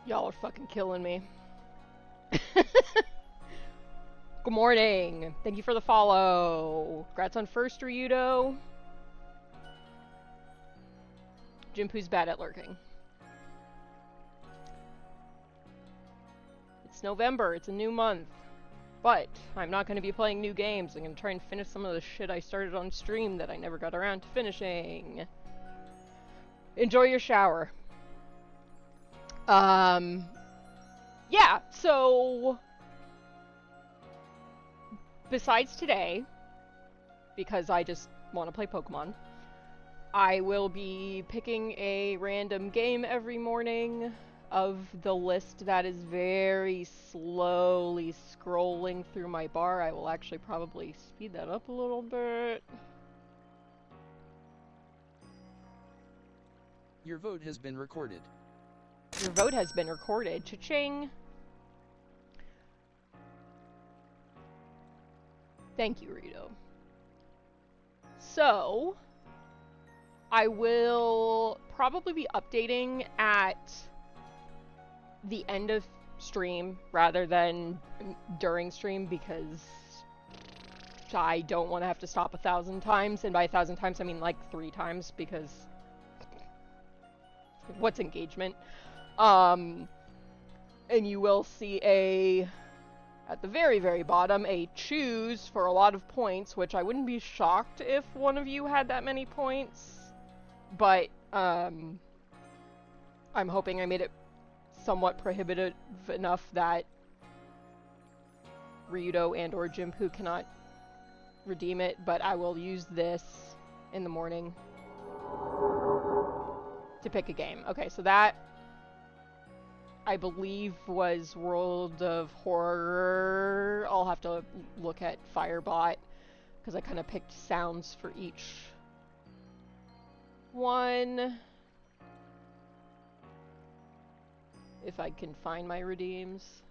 Y'all are fucking killing me. Good morning. Thank you for the follow. Congrats on first, Ryudo. Jinpu's bad at lurking. It's November. It's a new month. But I'm not going to be playing new games. I'm going to try and finish some of the shit I started on stream that I never got around to finishing. Enjoy your shower. Yeah, so besides today, because I just want to play Pokemon, I will be picking a random game every morning of the list that is very slowly scrolling through my bar. I will actually probably speed that up a little bit. Your vote has been recorded. Your vote has been recorded. Cha-ching! Thank you, Rito. So, I will probably be updating at the end of stream rather than during stream because I don't want to have to stop 1,000 times, and by 1,000 times I mean like 3 times because what's engagement? And you will see at the very, very bottom, a choose for a lot of points, which I wouldn't be shocked if one of you had that many points, but I'm hoping I made it somewhat prohibitive enough that Ryudo and or Jinpu cannot redeem it, but I will use this in the morning to pick a game. Okay, so that, I believe, was World of Horror. I'll have to look at Firebot, because I kind of picked sounds for each one. If I can find my redeems.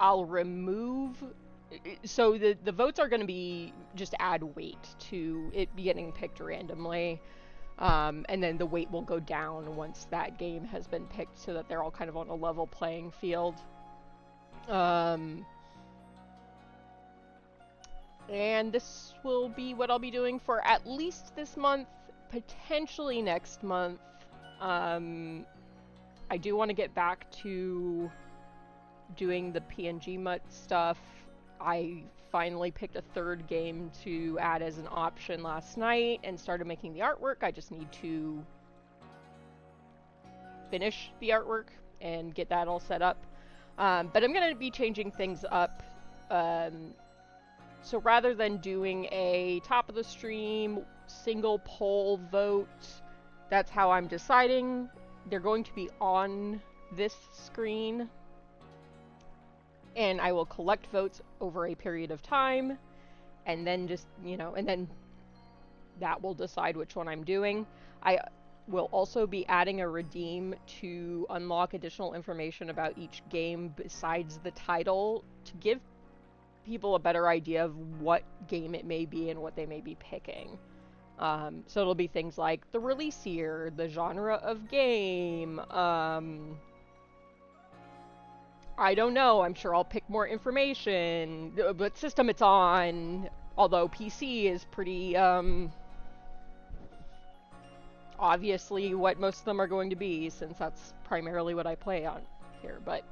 I'll remove... So the votes are going to be just add weight to it getting picked randomly. And then the weight will go down once that game has been picked so that they're all kind of on a level playing field. And this will be what I'll be doing for at least this month, potentially next month. I do want to get back to doing the PNG Mutt stuff. I finally picked a third game to add as an option last night and started making the artwork. I just need to finish the artwork and get that all set up. But I'm going to be changing things up. So rather than doing a top of the stream single poll vote, that's how I'm deciding. They're going to be on this screen, and I will collect votes over a period of time, and then just, and then that will decide which one I'm doing. I will also be adding a redeem to unlock additional information about each game besides the title to give people a better idea of what game it may be and what they may be picking. So it'll be things like the release year, the genre of game, I don't know, I'm sure I'll pick more information, what system it's on, although PC is pretty, obviously what most of them are going to be, since that's primarily what I play on here, but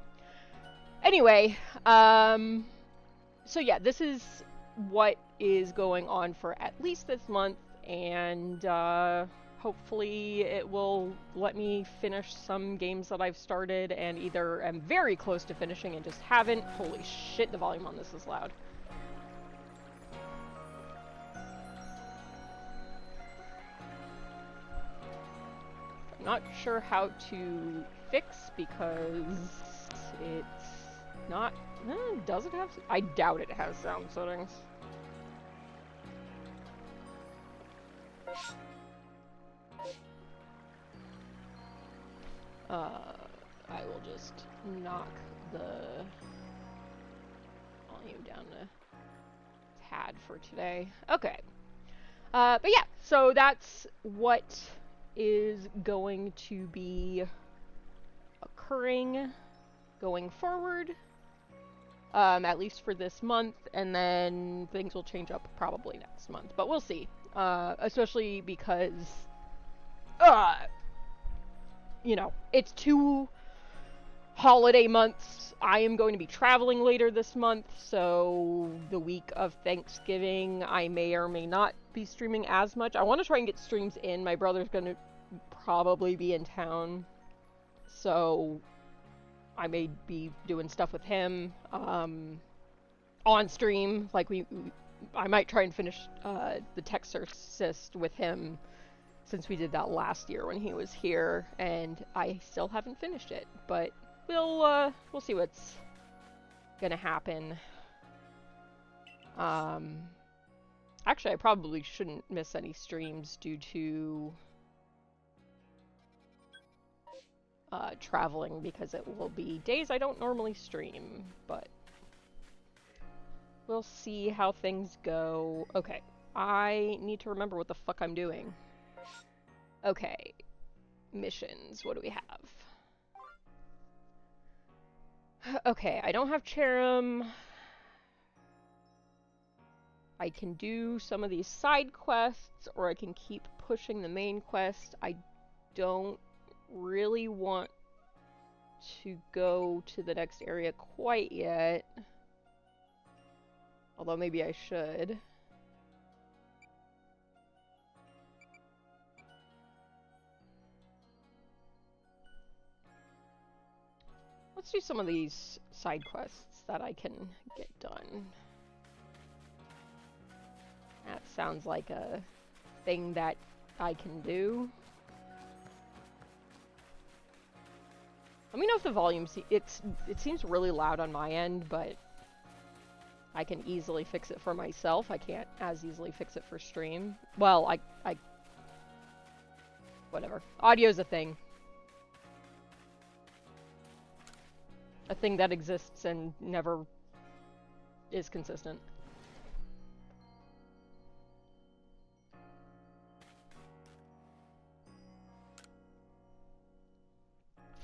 anyway, so yeah, this is what is going on for at least this month, and hopefully it will let me finish some games that I've started and either am very close to finishing and just haven't. Holy shit, the volume on this is loud. I'm not sure how to fix because it's not... does it have... I doubt it has sound settings. I will just knock the volume down a tad for today. Okay. But yeah, so that's what is going to be occurring going forward, at least for this month, and then things will change up probably next month, but we'll see. Especially because, uh, it's 2 holiday months. I am going to be traveling later this month, so the week of Thanksgiving, I may or may not be streaming as much. I want to try and get streams in. My brother's going to probably be in town, so I may be doing stuff with him on stream. Like I might try and finish the Texarcist with him, since we did that last year when he was here, and I still haven't finished it. But we'll see what's gonna happen. Actually, I probably shouldn't miss any streams due to traveling, because it will be days I don't normally stream, but we'll see how things go. Okay, I need to remember what the fuck I'm doing. Okay, missions, what do we have? Okay, I don't have Cherim. I can do some of these side quests, or I can keep pushing the main quest. I don't really want to go to the next area quite yet. Although maybe I should. Let's do some of these side quests that I can get done. That sounds like a thing that I can do. Let me know if the volume it seems really loud on my end, but I can easily fix it for myself. I can't as easily fix it for stream. Well, I whatever. Audio's a thing. A thing that exists and never is consistent.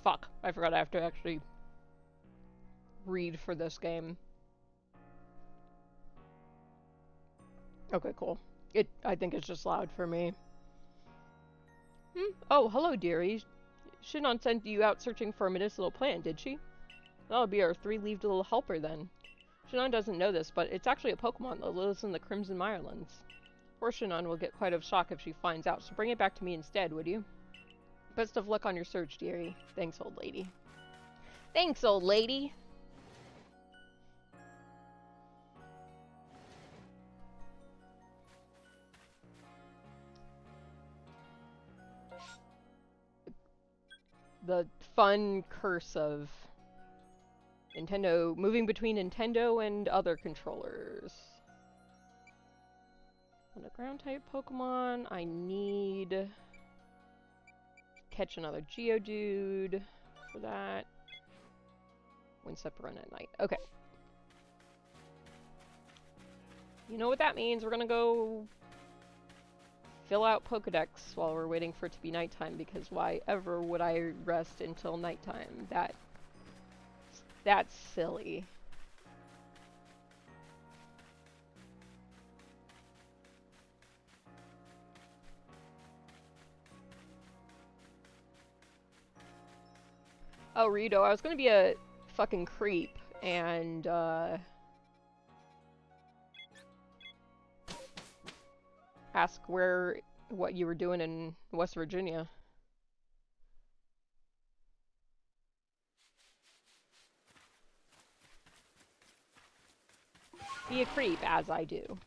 Fuck, I forgot I have to actually read for this game. Okay, cool. I think it's just loud for me. Oh, hello, dearie. Shinon sent you out searching for a medicinal plant, did she? That'll be our 3-leaved little helper, then. Shinon doesn't know this, but it's actually a Pokemon that lives in the Crimson Mirelands. Poor Shinon will get quite a shock if she finds out, so bring it back to me instead, would you? Best of luck on your search, dearie. Thanks, old lady. Thanks, old lady! The fun curse of Nintendo, moving between Nintendo and other controllers. On a ground-type Pokemon, I need to catch another Geodude for that. Winsep run at night. Okay. You know what that means. We're gonna go fill out Pokedex while we're waiting for it to be nighttime, because why ever would I rest until nighttime? That's silly. Oh, Rito, I was gonna be a fucking creep and ask what you were doing in West Virginia. Be a creep, as I do.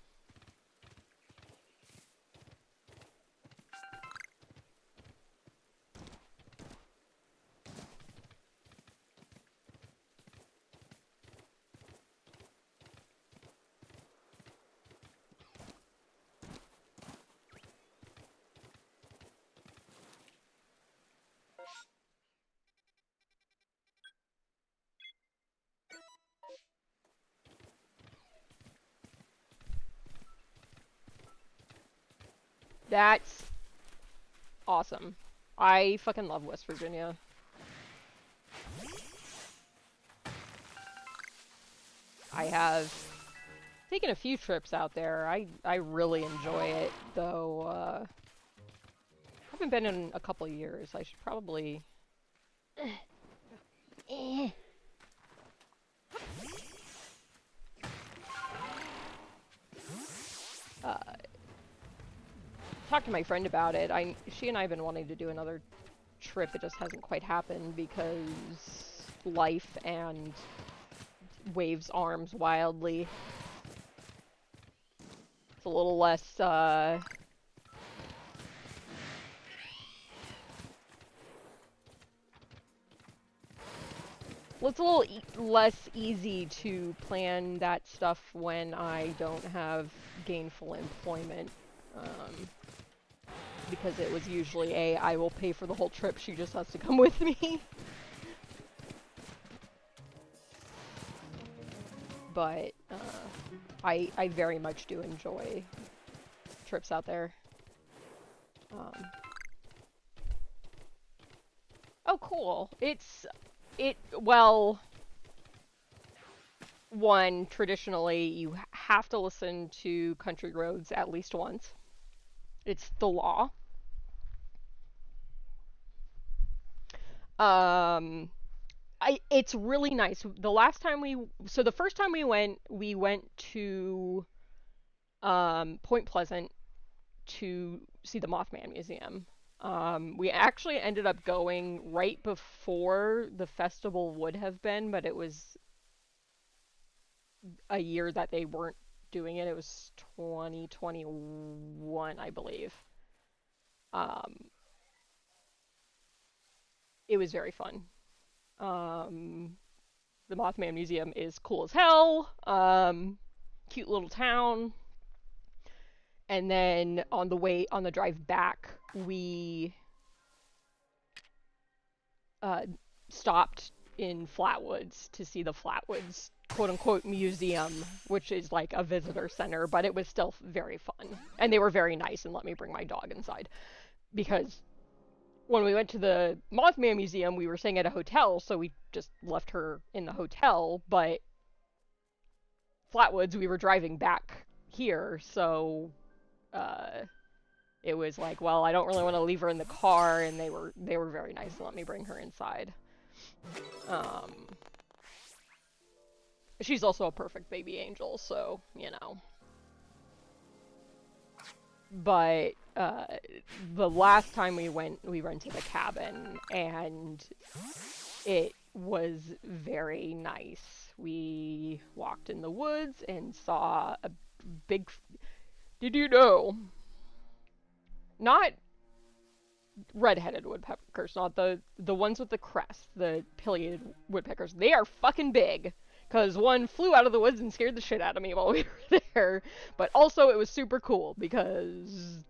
That's awesome. I fucking love West Virginia. I have taken a few trips out there. I really enjoy it, though. Haven't been in a couple years. I should probably. Talk to my friend about it. She and I have been wanting to do another trip. It just hasn't quite happened because life and waves arms wildly. It's a little less, well, it's a little less easy to plan that stuff when I don't have gainful employment. Because it was usually I will pay for the whole trip, she just has to come with me. But, I very much do enjoy trips out there. Oh, cool. Well, one, traditionally, you have to listen to country roads at least once. It's the law. It's really nice. The first time we went to Point Pleasant to see the Mothman Museum. We actually ended up going right before the festival would have been, but it was a year that they weren't doing it. It was 2021, I believe. It was very fun. The Mothman Museum is cool as hell. Cute little town. And then on the drive back, we stopped in Flatwoods to see the Flatwoods quote-unquote museum, which is like a visitor center, but it was still very fun. And they were very nice and let me bring my dog inside. Because when we went to the Mothman Museum, we were staying at a hotel, so we just left her in the hotel, but Flatwoods, we were driving back here, so it was like, well, I don't really want to leave her in the car, and they were very nice to let me bring her inside. She's also a perfect baby angel, so, you know. But the last time we went, we rented a cabin, and it was very nice. We walked in the woods and saw a big... Did you know? Not red-headed woodpeckers, not the ones with the crest, the pileated woodpeckers. They are fucking big. Because one flew out of the woods and scared the shit out of me while we were there. But also it was super cool because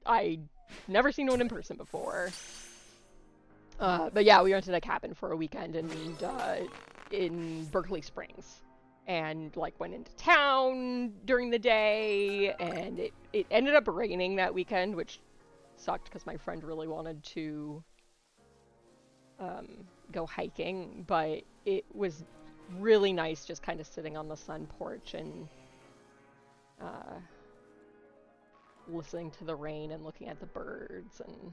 I'd never seen one in person before. But yeah, we rented a cabin for a weekend in Berkeley Springs. And like went into town during the day, and it ended up raining that weekend, which sucked because my friend really wanted to go hiking, but it was really nice just kind of sitting on the sun porch and listening to the rain and looking at the birds, and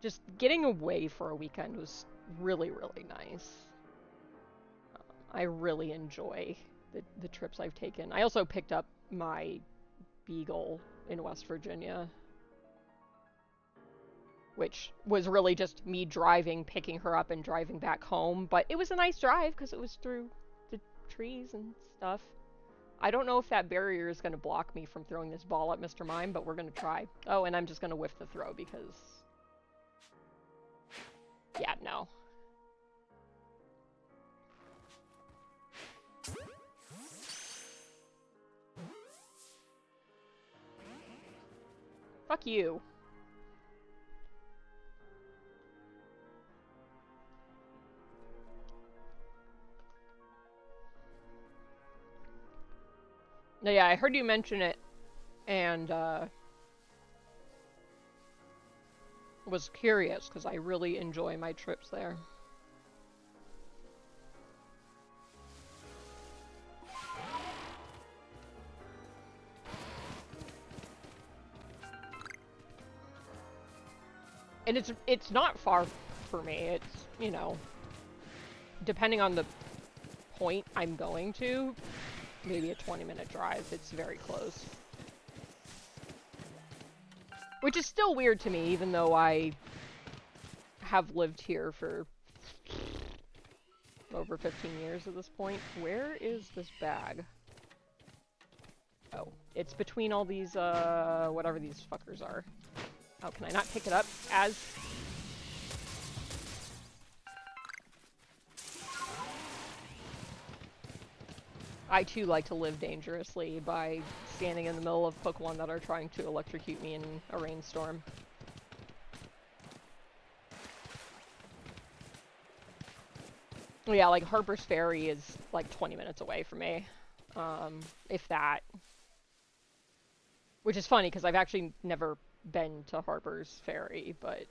just getting away for a weekend was really, really nice. I really enjoy the trips I've taken. I also picked up my beagle in West Virginia, which was really just me driving, picking her up, and driving back home. But it was a nice drive because it was through the trees and stuff. I don't know if that barrier is going to block me from throwing this ball at Mr. Mime, but we're going to try. Oh, and I'm just going to whiff the throw because... yeah, no. Fuck you. No, yeah, I heard you mention it, and was curious because I really enjoy my trips there. And it's not far for me. It's, you know, depending on the point I'm going to, maybe a 20-minute drive. It's very close. Which is still weird to me, even though I have lived here for over 15 years at this point. Where is this bag? Oh, it's between all these, whatever these fuckers are. Oh, can I not pick it up as... I too like to live dangerously by standing in the middle of Pokemon that are trying to electrocute me in a rainstorm. Yeah, like Harper's Ferry is like 20 minutes away from me, if that. Which is funny because I've actually never been to Harper's Ferry, but...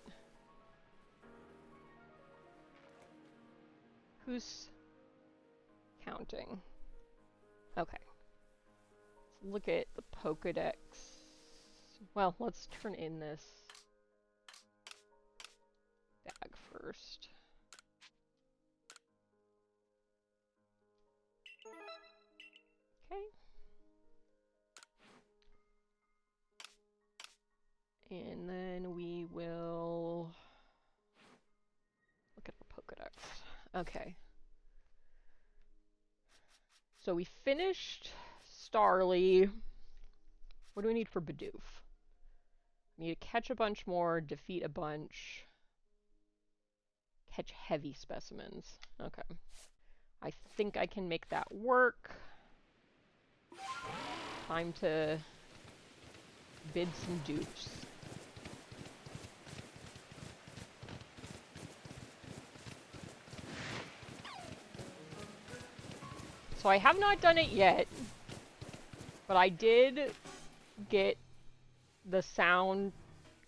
Who's counting? Okay. Let's look at the Pokedex. Well, let's turn in this bag first. Okay. And then we will look at our Pokedex. Okay. So we finished Starly. What do we need for Bidoof? We need to catch a bunch more, defeat a bunch, catch heavy specimens. Okay. I think I can make that work. Time to bid some doofs. So I have not done it yet, but I did get the sound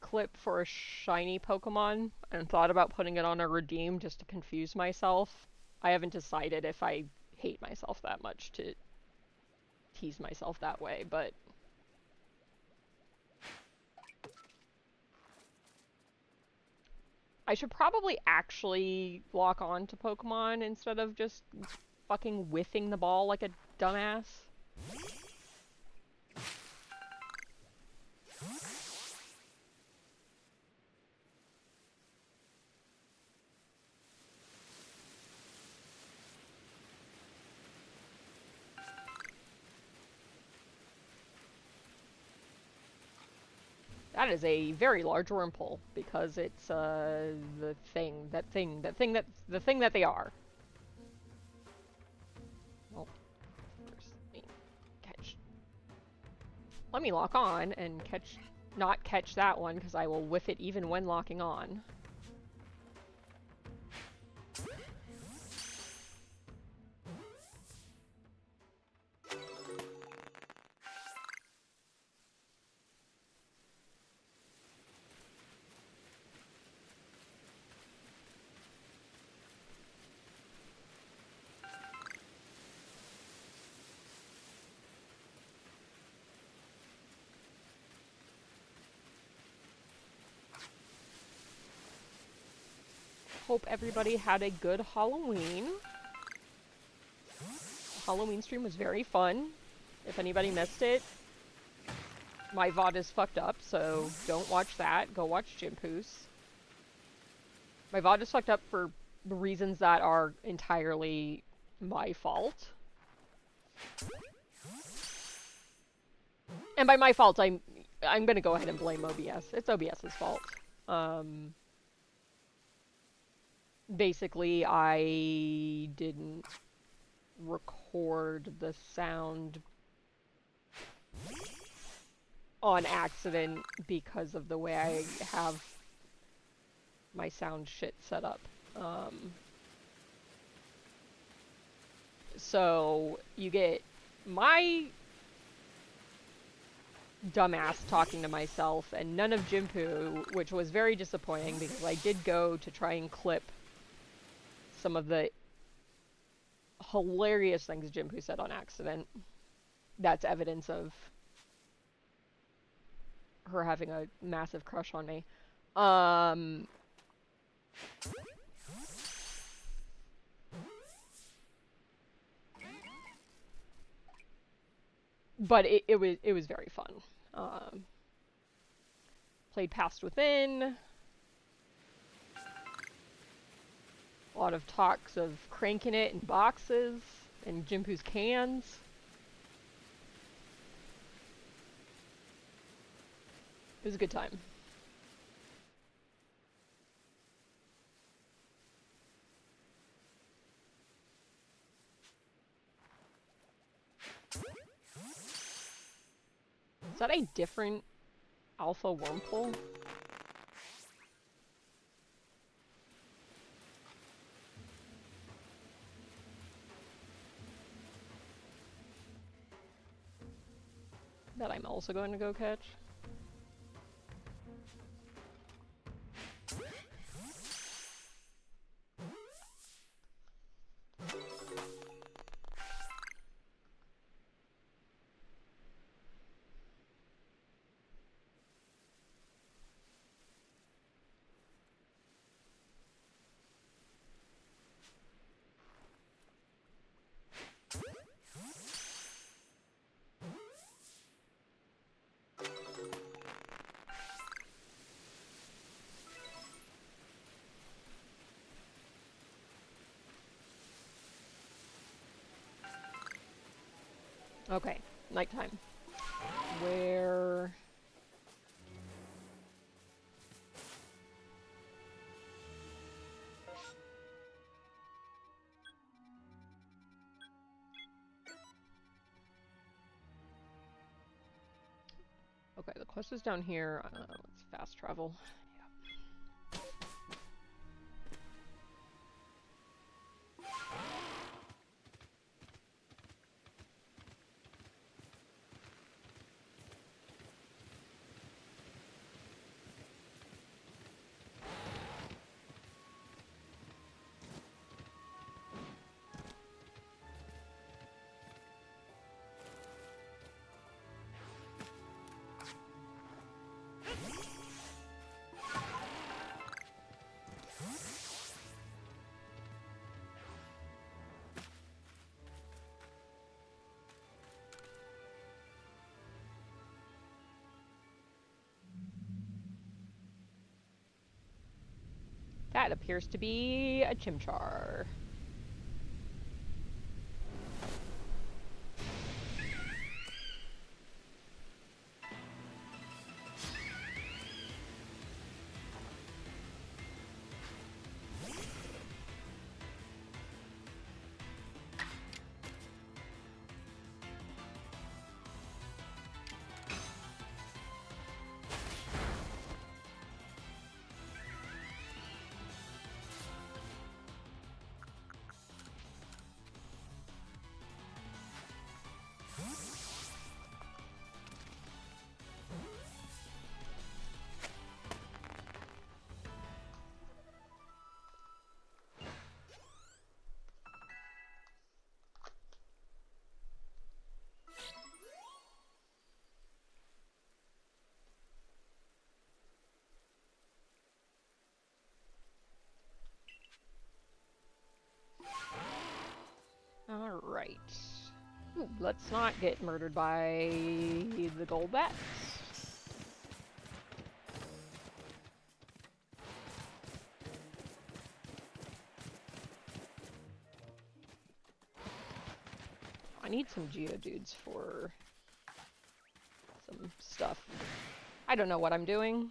clip for a shiny Pokemon and thought about putting it on a redeem just to confuse myself. I haven't decided if I hate myself that much to tease myself that way, but... I should probably actually lock on to Pokemon instead of just fucking whiffing the ball like a dumbass. That is a very large wormhole because it's the thing that they are. Well, let me lock on and not catch that one because I will whiff it even when locking on. Hope everybody had a good Halloween. Halloween stream was very fun. If anybody missed it, my VOD is fucked up, so don't watch that. Go watch Jimpoos. My VOD is fucked up for reasons that are entirely my fault. And by my fault, I'm gonna go ahead and blame OBS. It's OBS's fault. Basically, I didn't record the sound on accident because of the way I have my sound shit set up. So you get my dumbass talking to myself, and none of Jimpu, which was very disappointing because I did go to try and clip some of the hilarious things Jimpu said on accident. That's evidence of her having a massive crush on me. But it was very fun. Played Past Within. A lot of talks of cranking it in boxes and Jimpu's cans. It was a good time. Is that a different alpha wormhole? That I'm also going to go catch? Okay, nighttime. Where... Okay, the quest is down here. Let's fast travel. That appears to be a chimchar. Alright. Let's not get murdered by the gold bats. I need some geodudes for some stuff. I don't know what I'm doing.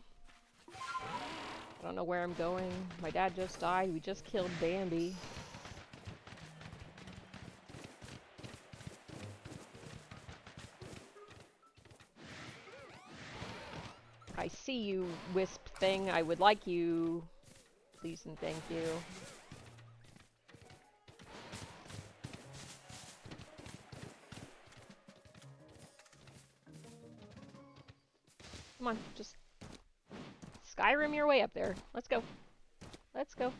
I don't know where I'm going. My dad just died. We just killed Bambi. I see you, wisp thing. I would like you. Please and thank you. Come on, just Skyrim your way up there. Let's go. Let's go.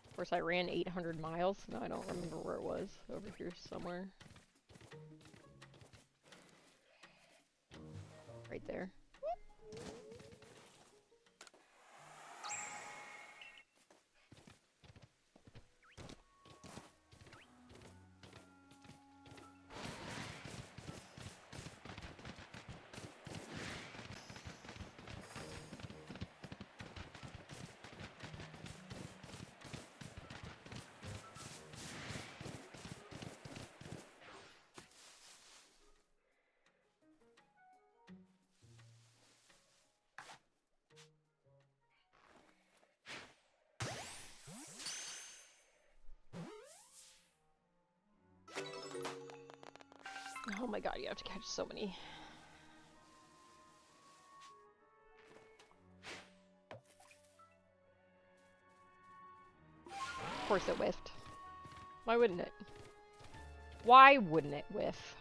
Of course, I ran 800 miles. No, I don't remember where it was. Over here somewhere. Right there. Oh my god, you have to catch so many. Of course it whiffed. Why wouldn't it? Why wouldn't it whiff?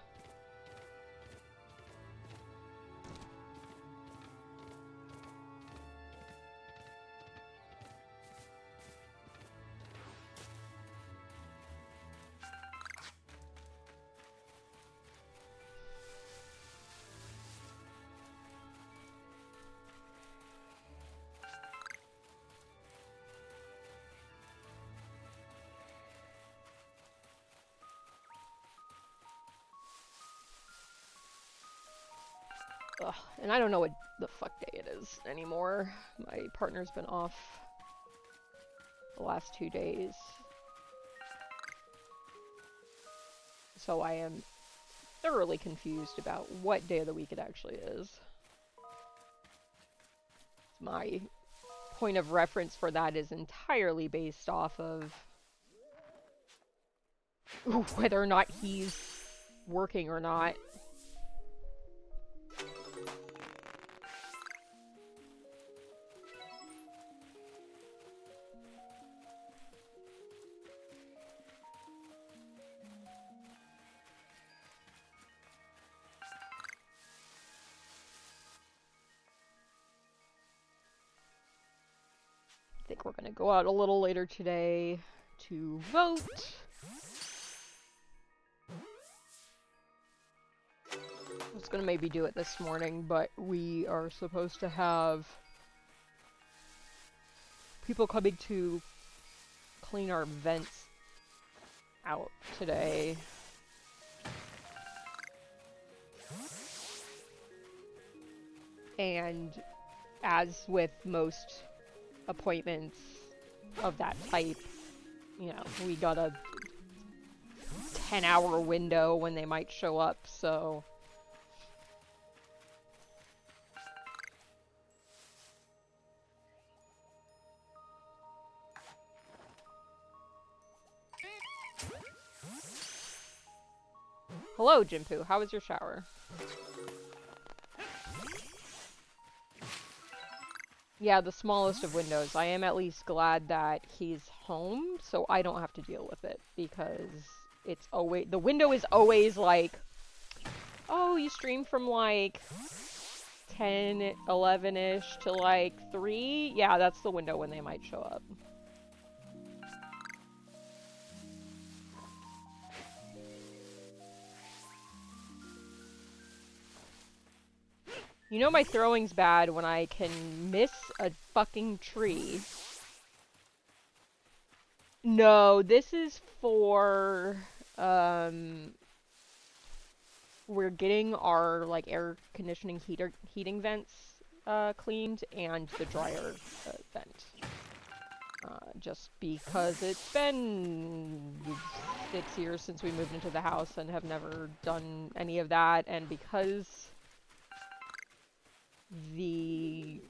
Ugh, and I don't know what the fuck day it is anymore. My partner's been off the last 2 days. So I am thoroughly confused about what day of the week it actually is. My point of reference for that is entirely based off of whether or not he's working or not. I think we're gonna go out a little later today to vote. I was gonna maybe do it this morning, but we are supposed to have people coming to clean our vents out today. And as with most appointments of that type, you know, we got a 10-hour window when they might show up, so hello, Jimpu. How was your shower? Yeah, the smallest of windows. I am at least glad that he's home, so I don't have to deal with it, because it's always, the window is always like, oh, you stream from like 10, 11-ish to like 3? Yeah, that's the window when they might show up. You know my throwing's bad when I can miss a fucking tree. No, this is for, we're getting our, like, air conditioning heating vents, cleaned, and the dryer, vent. Just because it's been 6 years since we moved into the house and have never done any of that, and because the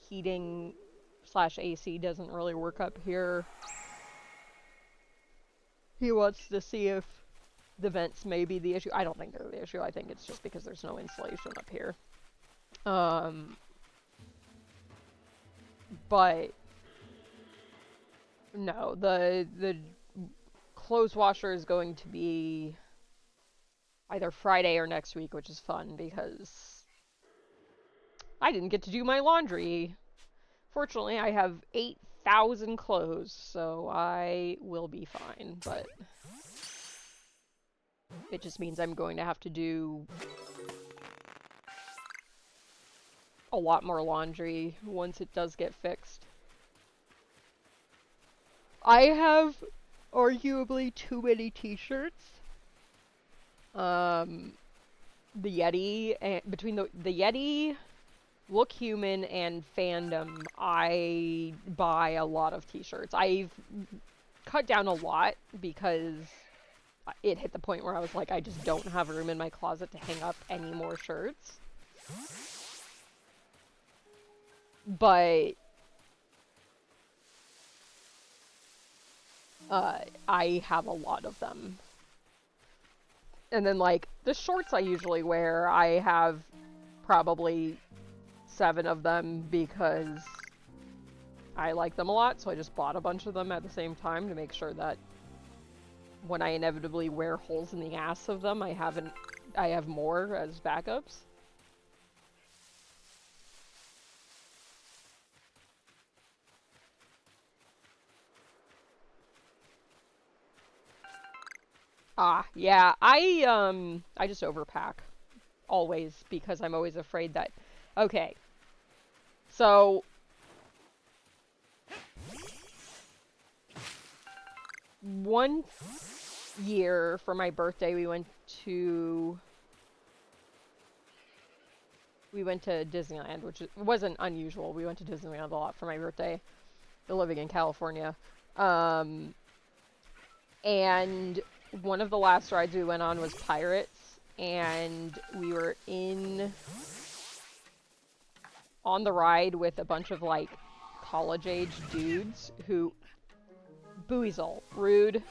heating / AC doesn't really work up here, he wants to see if the vents may be the issue. I don't think they're the issue. I think it's just because there's no insulation up here. But no, the clothes washer is going to be either Friday or next week, which is fun because I didn't get to do my laundry. Fortunately, I have 8,000 clothes, so I will be fine, but it just means I'm going to have to do a lot more laundry once it does get fixed. I have arguably too many t-shirts. The Yeti, and between the Yeti, Look Human, and Fandom, I buy a lot of t-shirts. I've cut down a lot because it hit the point where I was like, I just don't have room in my closet to hang up any more shirts. But I have a lot of them. And then, like, the shorts I usually wear, I have probably 7 of them because I like them a lot, so I just bought a bunch of them at the same time to make sure that when I inevitably wear holes in the ass of them, I have more as backups. Yeah, I just overpack. Always, because I'm always afraid that, okay, so, one year for my birthday, we went to Disneyland, which wasn't unusual. We went to Disneyland a lot for my birthday, living in California. And one of the last rides we went on was Pirates, and we were on the ride with a bunch of, like, college-age dudes who... Buizel. Rude.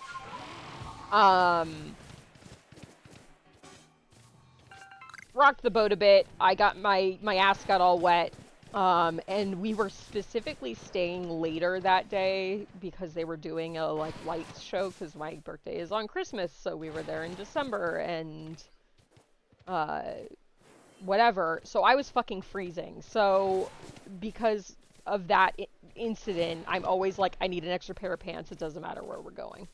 Rocked the boat a bit. I got my ass got all wet. And we were specifically staying later that day because they were doing a, like, lights show because my birthday is on Christmas, so we were there in December, and whatever. So I was fucking freezing. So because of that incident, I'm always like, I need an extra pair of pants. It doesn't matter where we're going.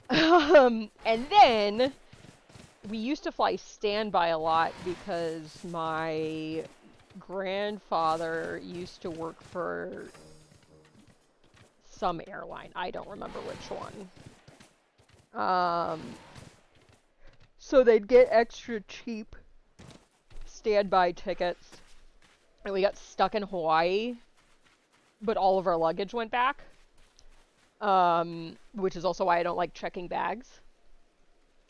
And then we used to fly standby a lot because my grandfather used to work for some airline. I don't remember which one. So they'd get extra cheap standby tickets. And we got stuck in Hawaii, but all of our luggage went back. Which is also why I don't like checking bags.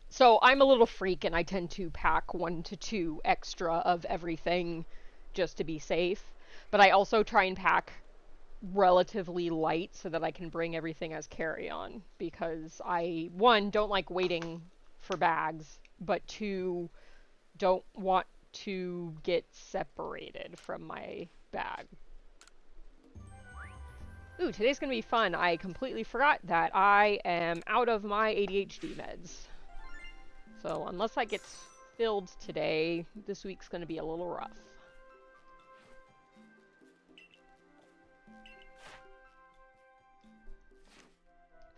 So I'm a little freak, and I tend to pack 1 to 2 extra of everything just to be safe. But I also try and pack relatively light so that I can bring everything as carry-on. Because I, 1, don't like waiting for bags, but 2, don't want to get separated from my bag. Ooh, today's gonna be fun. I completely forgot that I am out of my ADHD meds. So unless that gets filled today, this week's gonna be a little rough.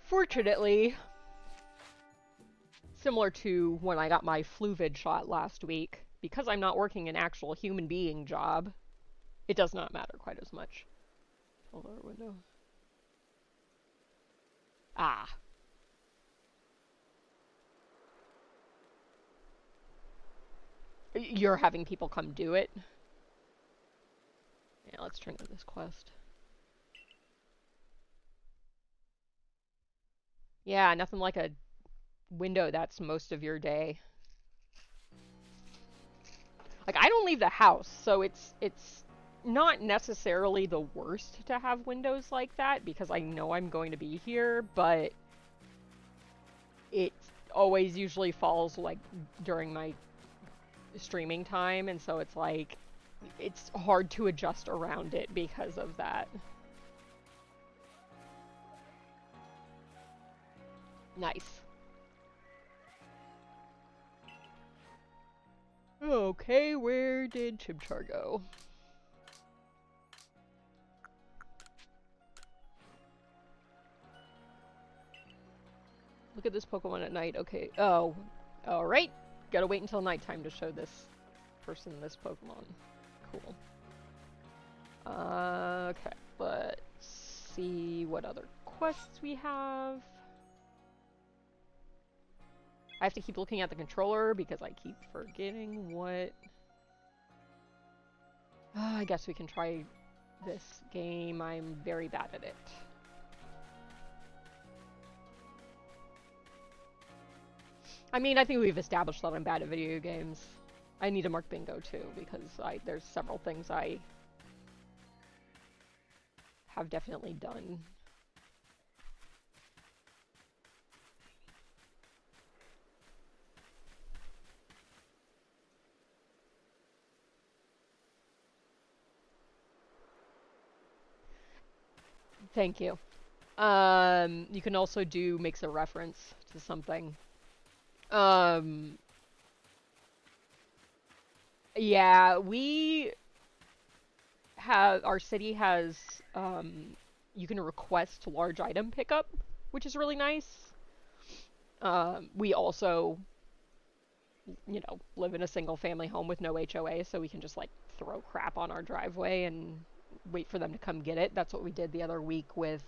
Fortunately, similar to when I got my Fluvid shot last week, because I'm not working an actual human being job, it does not matter quite as much. Hold our window. You're having people come do it? Yeah, let's turn on this quest. Yeah, nothing like a window that's most of your day. Like, I don't leave the house, so it's not necessarily the worst to have windows like that, because I know I'm going to be here, but it always usually falls, like, during my streaming time, and so it's like, it's hard to adjust around it because of that. Nice. Okay, where did Chimchar go? Look at this Pokemon at night. Okay. Oh. Alright. Gotta wait until nighttime to show this person this Pokemon. Cool. Okay. Let's see what other quests we have. I have to keep looking at the controller because I keep forgetting what... I guess we can try this game. I'm very bad at it. I mean, I think we've established that I'm bad at video games. I need to mark bingo too because there's several things I have definitely done. Thank you. You can also do makes a reference to something. Yeah, we have, our city has, you can request large item pickup, which is really nice. We also, you know, live in a single family home with no HOA, so we can just like throw crap on our driveway and wait for them to come get it. That's what we did the other week with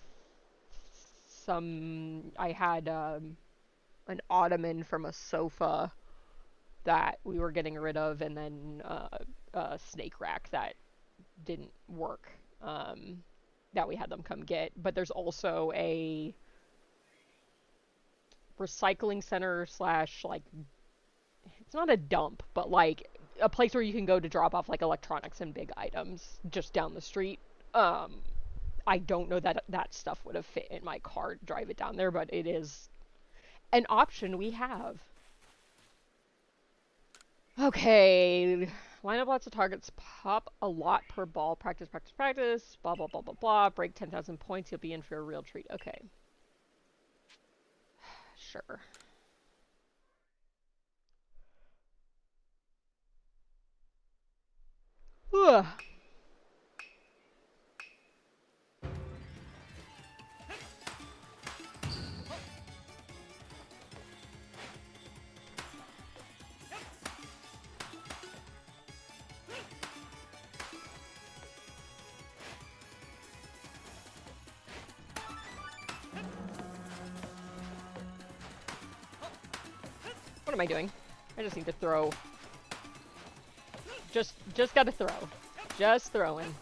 I had an ottoman from a sofa that we were getting rid of, and then a snake rack that didn't work, that we had them come get. But there's also a recycling center slash, like, it's not a dump, but like a place where you can go to drop off like electronics and big items just down the street. I don't know that that stuff would have fit in my car to drive it down there, but it is an option we have. Okay, line up lots of targets, pop a lot per ball, practice, practice, practice, blah, blah, blah, blah, blah, break 10,000 points, you'll be in for a real treat. Okay. Sure. Ugh. What am I doing? I just need to throw. Just gotta throw. Just throwing.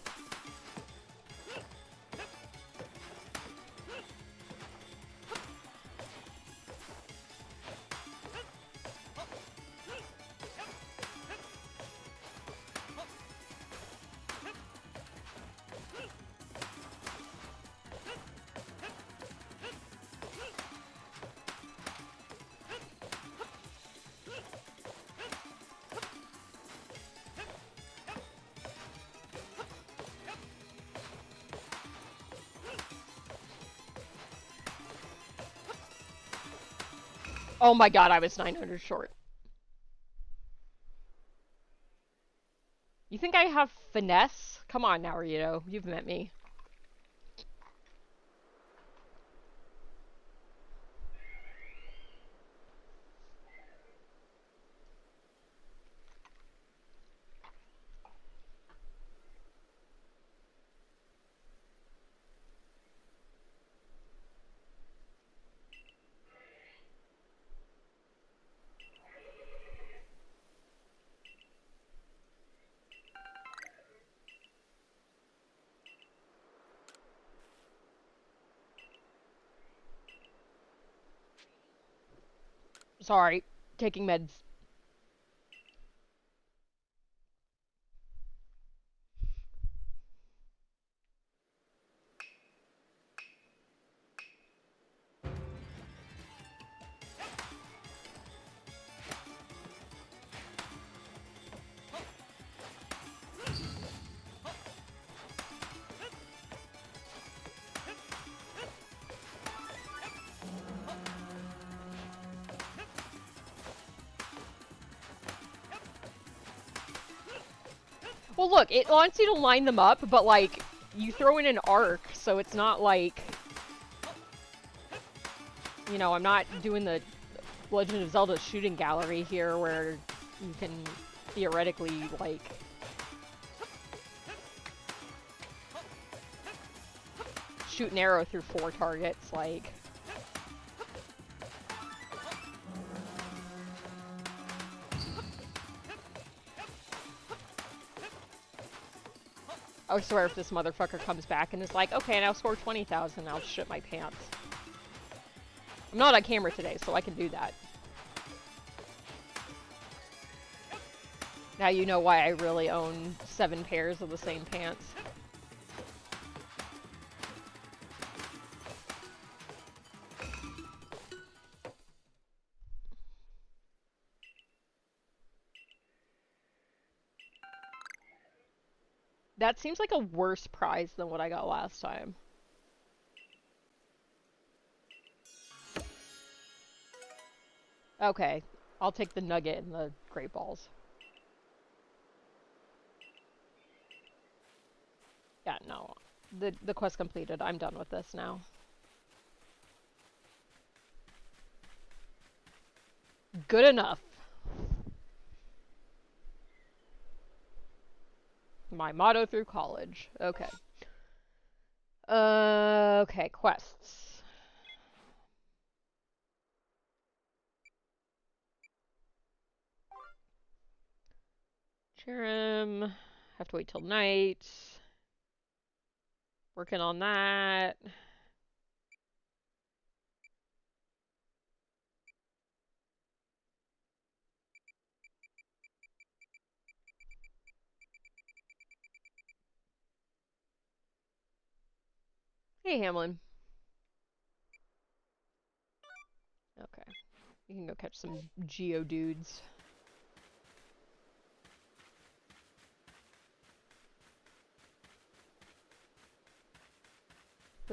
Oh my god, I was 900 short. You think I have finesse? Come on now, Rito. You've met me. Sorry. Taking meds. Well, look, it wants you to line them up, but, like, you throw in an arc, so it's not like... You know, I'm not doing the Legend of Zelda shooting gallery here where you can theoretically, like... shoot an arrow through 4 targets, like... I swear if this motherfucker comes back and is like, okay, now score 20,000, I'll shit my pants. I'm not on camera today, so I can do that. Now you know why I really own 7 pairs of the same pants. That seems like a worse prize than what I got last time. Okay, I'll take the nugget and the great balls. Yeah, no. The quest completed. I'm done with this now. Good enough. My motto through college. Okay. Okay, quests. Cherim. Have to wait till night. Working on that. Hey, Hamlin. Okay. You can go catch some Geodudes.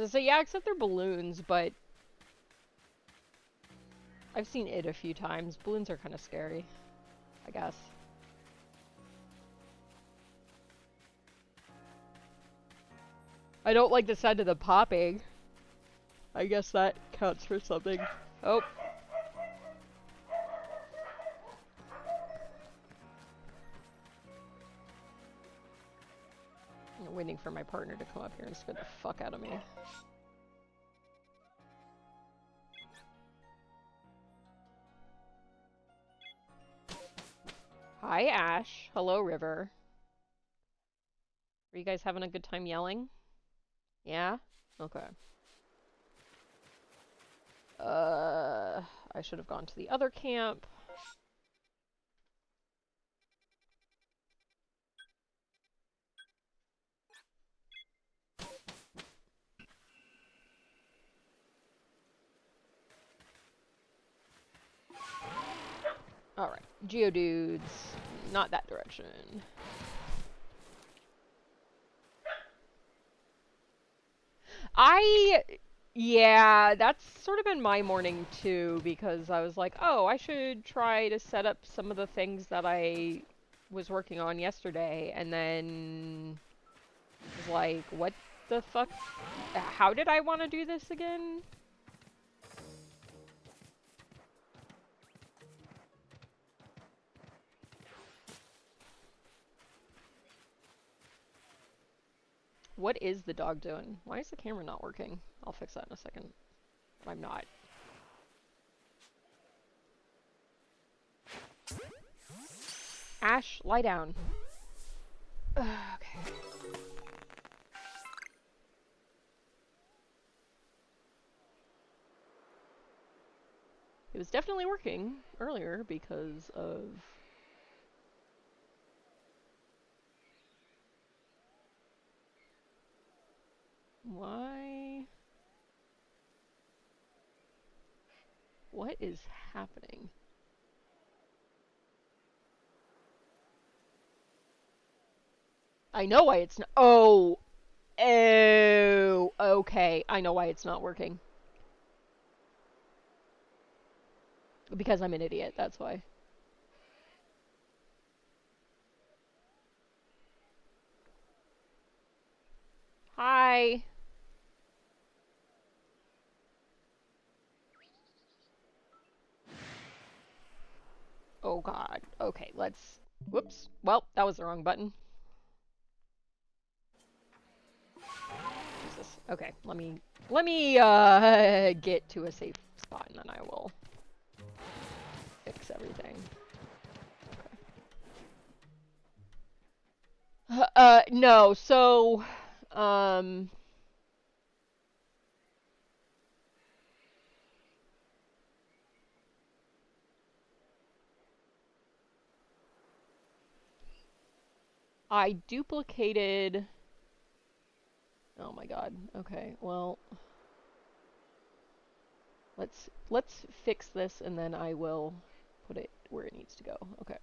So yeah, except they're balloons, but I've seen it a few times. Balloons are kind of scary, I guess. I don't like the sound of the popping. I guess that counts for something. Oh. I'm waiting for my partner to come up here and scare the fuck out of me. Hi, Ash. Hello, River. Are you guys having a good time yelling? Yeah? Okay. I should have gone to the other camp. Alright, Geodudes. Not that direction. Yeah, that's sort of been my morning too, because I was like, oh, I should try to set up some of the things that I was working on yesterday, and then was like, what the fuck? How did I want to do this again? What is the dog doing? Why is the camera not working? I'll fix that in a second. I'm not. Ash, lie down. Okay. It was definitely working earlier because of... Why? What is happening? I know why it's not. Oh. Oh. Okay. I know why it's not working. Because I'm an idiot. That's why. Hi. Oh god. Okay, let's... Whoops. Well, that was the wrong button. Jesus. Okay, let me get to a safe spot and then I will fix everything. Okay. No, so I duplicated... Oh my god. Okay, well... Let's fix this and then I will put it where it needs to go. Okay.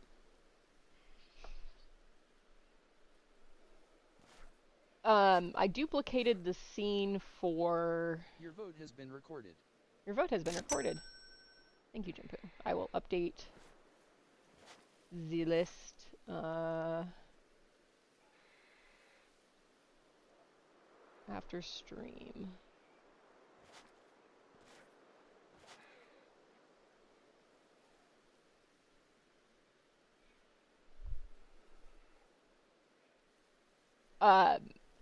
I duplicated the scene for... Your vote has been recorded. Your vote has been recorded. Thank you, Jimpu. I will update the list. After stream.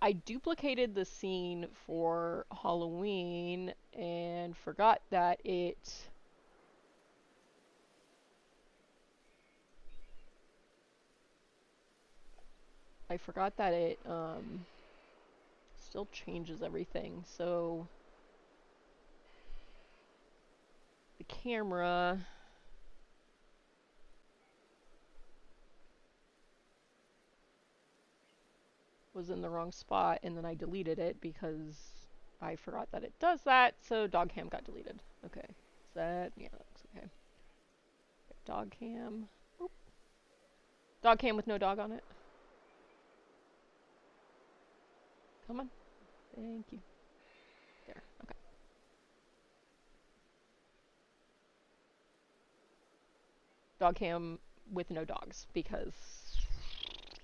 I duplicated the scene for Halloween and forgot that it... I forgot that it, still changes everything, so... The camera... was in the wrong spot, and then I deleted it because I forgot that it does that, so dog cam got deleted. Okay. Is that... yeah, that looks okay. Dog cam. Oop. Dog cam with no dog on it. Come on. Thank you. There. Okay. Dog cam with no dogs because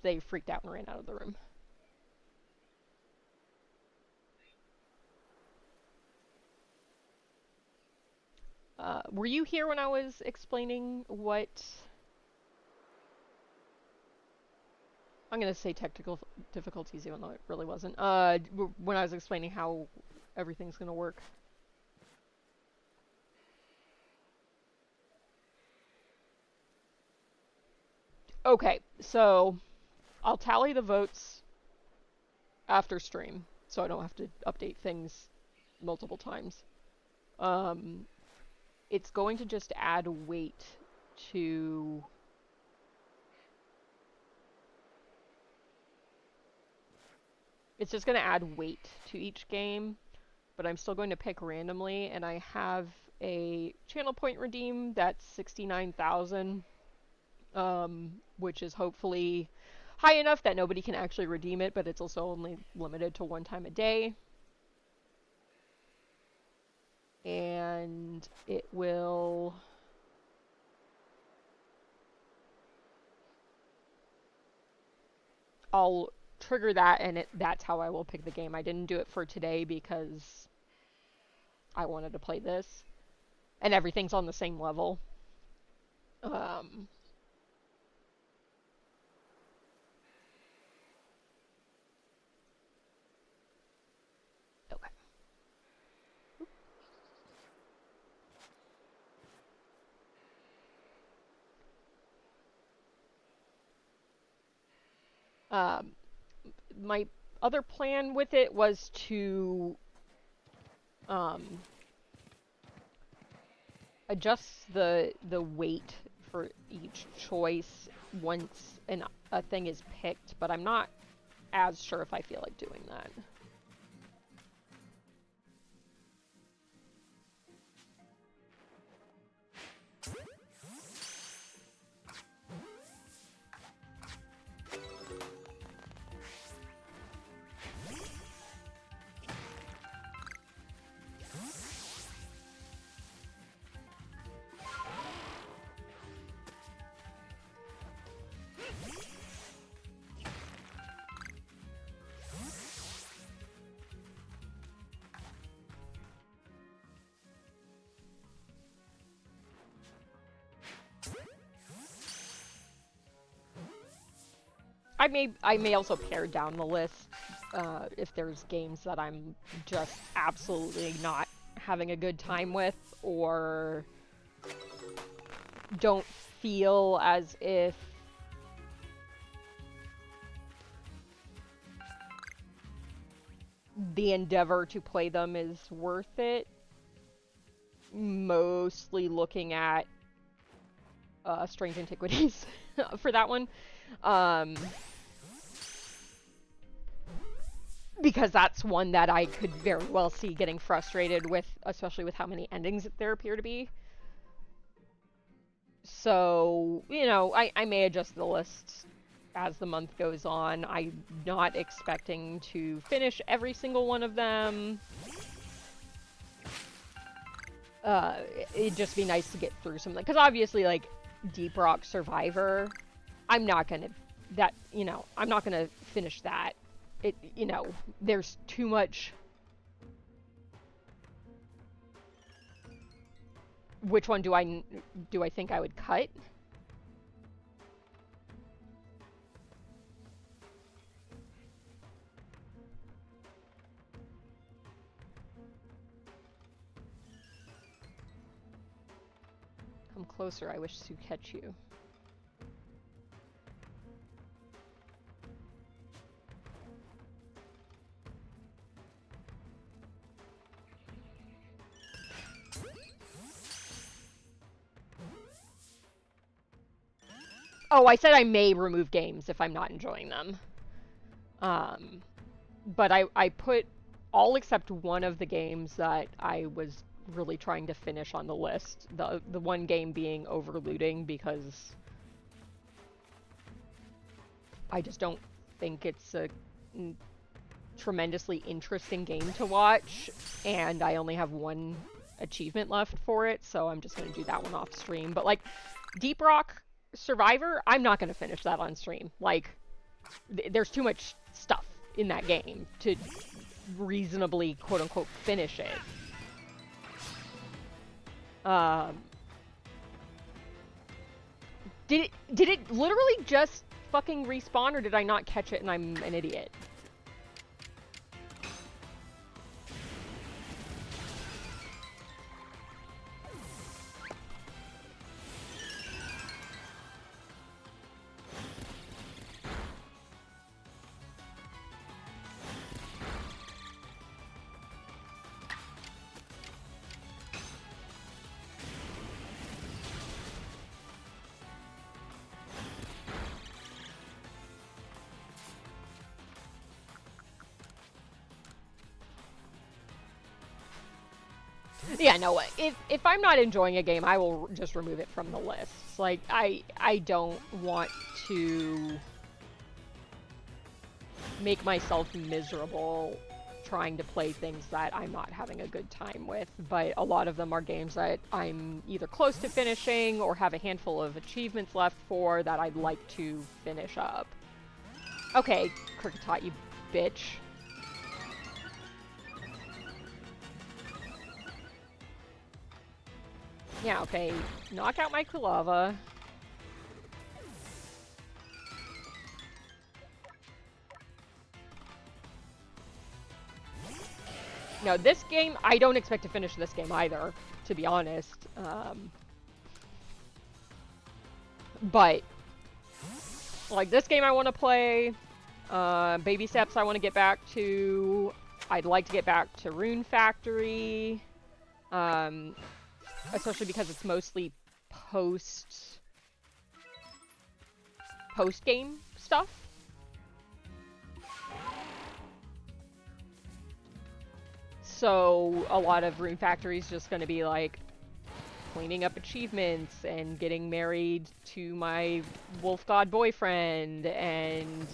they freaked out and ran out of the room. Were you here when I was explaining what... I'm gonna say technical difficulties even though it really wasn't. When I was explaining how everything's gonna work. Okay, so I'll tally the votes after stream, so I don't have to update things multiple times. It's going to just add weight to... It's just going to add weight to each game, but I'm still going to pick randomly, and I have a channel point redeem that's 69,000, which is hopefully high enough that nobody can actually redeem it, but it's also only limited to one time a day. And it will... I'll trigger that, and that's how I will pick the game. I didn't do it for today because I wanted to play this. And everything's on the same level. Okay. My other plan with it was to adjust the weight for each choice once a thing is picked, but I'm not as sure if I feel like doing that. I may also pare down the list if there's games that I'm just absolutely not having a good time with, or don't feel as if the endeavor to play them is worth it. Mostly looking at Strange Antiquities for that one. Because that's one that I could very well see getting frustrated with, especially with how many endings there appear to be. So, you know, I may adjust the list as the month goes on. I'm not expecting to finish every single one of them. It'd just be nice to get through something. Because obviously, like, Deep Rock Survivor, I'm not gonna finish that. There's too much. Which one do I think I would cut? Come closer, I wish to catch you. Oh, I said I may remove games if I'm not enjoying them. But I put all except one of the games that I was really trying to finish on the list. The one game being Overlooting, because I just don't think it's a tremendously interesting game to watch, and I only have one achievement left for it, so I'm just going to do that one off stream. But, like, Deep Rock Survivor, I'm not going to finish that on stream. Like, there's too much stuff in that game to reasonably, quote-unquote, finish it. Did it literally just fucking respawn, or did I not catch it and I'm an idiot? Yeah, no, if I'm not enjoying a game, I will just remove it from the list. Like, I don't want to make myself miserable trying to play things that I'm not having a good time with, but a lot of them are games that I'm either close to finishing or have a handful of achievements left for that I'd like to finish up. Okay, Kricketot, you bitch. Yeah, okay. Knock out my Kulava. No, this game, I don't expect to finish this game either, to be honest. But, like, this game I want to play. Baby Steps I want to get back to. I'd like to get back to Rune Factory. Especially because it's mostly post-game stuff. So a lot of Rune Factory is just going to be like cleaning up achievements and getting married to my wolf god boyfriend, and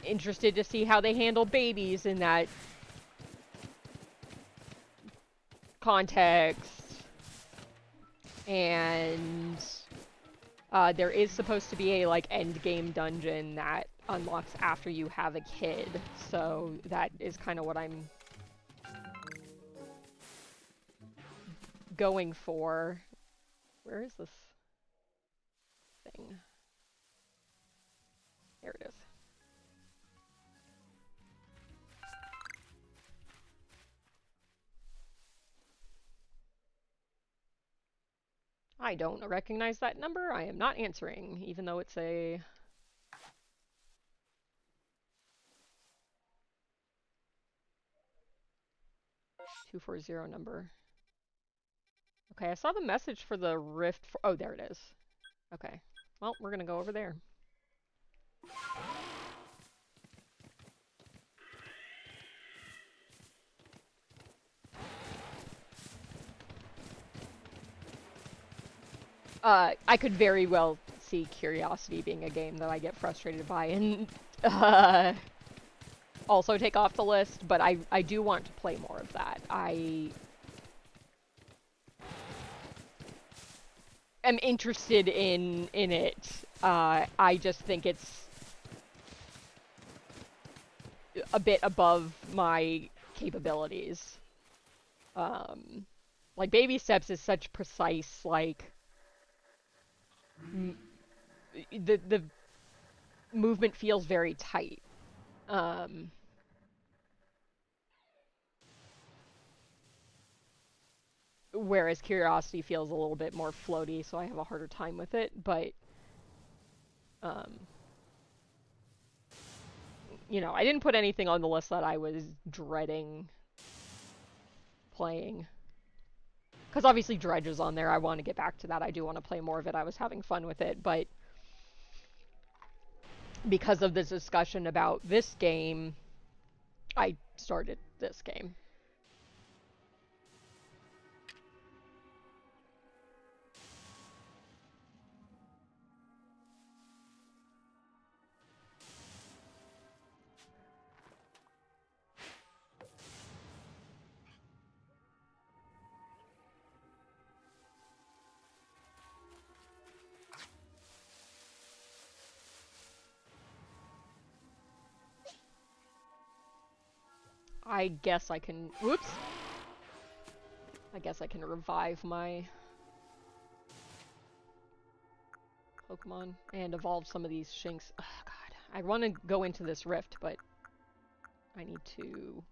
interested to see how they handle babies in that context. And there is supposed to be a, like, end game dungeon that unlocks after you have a kid, so that is kind of what I'm going for. Where is this thing? There I don't recognize that number. I am not answering, even though it's a... ...240 number. Okay, I saw the message for the rift for... Oh, there it is. Okay. Well, we're gonna go over there. I could very well see Curiosity being a game that I get frustrated by and also take off the list, but I do want to play more of that. I am interested in it. I just think it's a bit above my capabilities. Like Baby Steps is such precise, like the movement feels very tight. Whereas Curiosity feels a little bit more floaty, so I have a harder time with it, but you know, I didn't put anything on the list that I was dreading playing. Because obviously Dredge is on there, I want to get back to that, I do want to play more of it, I was having fun with it, but because of this discussion about this game, I started this game. I guess I can... Whoops! I guess I can revive my Pokemon and evolve some of these Shinx. Oh, God. I want to go into this rift, but I need to...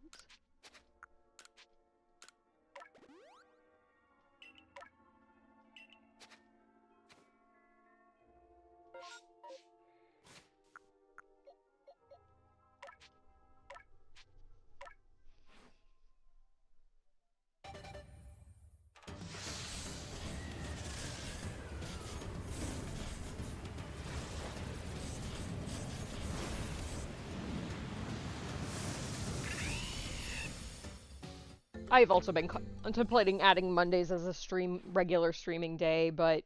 I've also been contemplating adding Mondays as a regular streaming day, but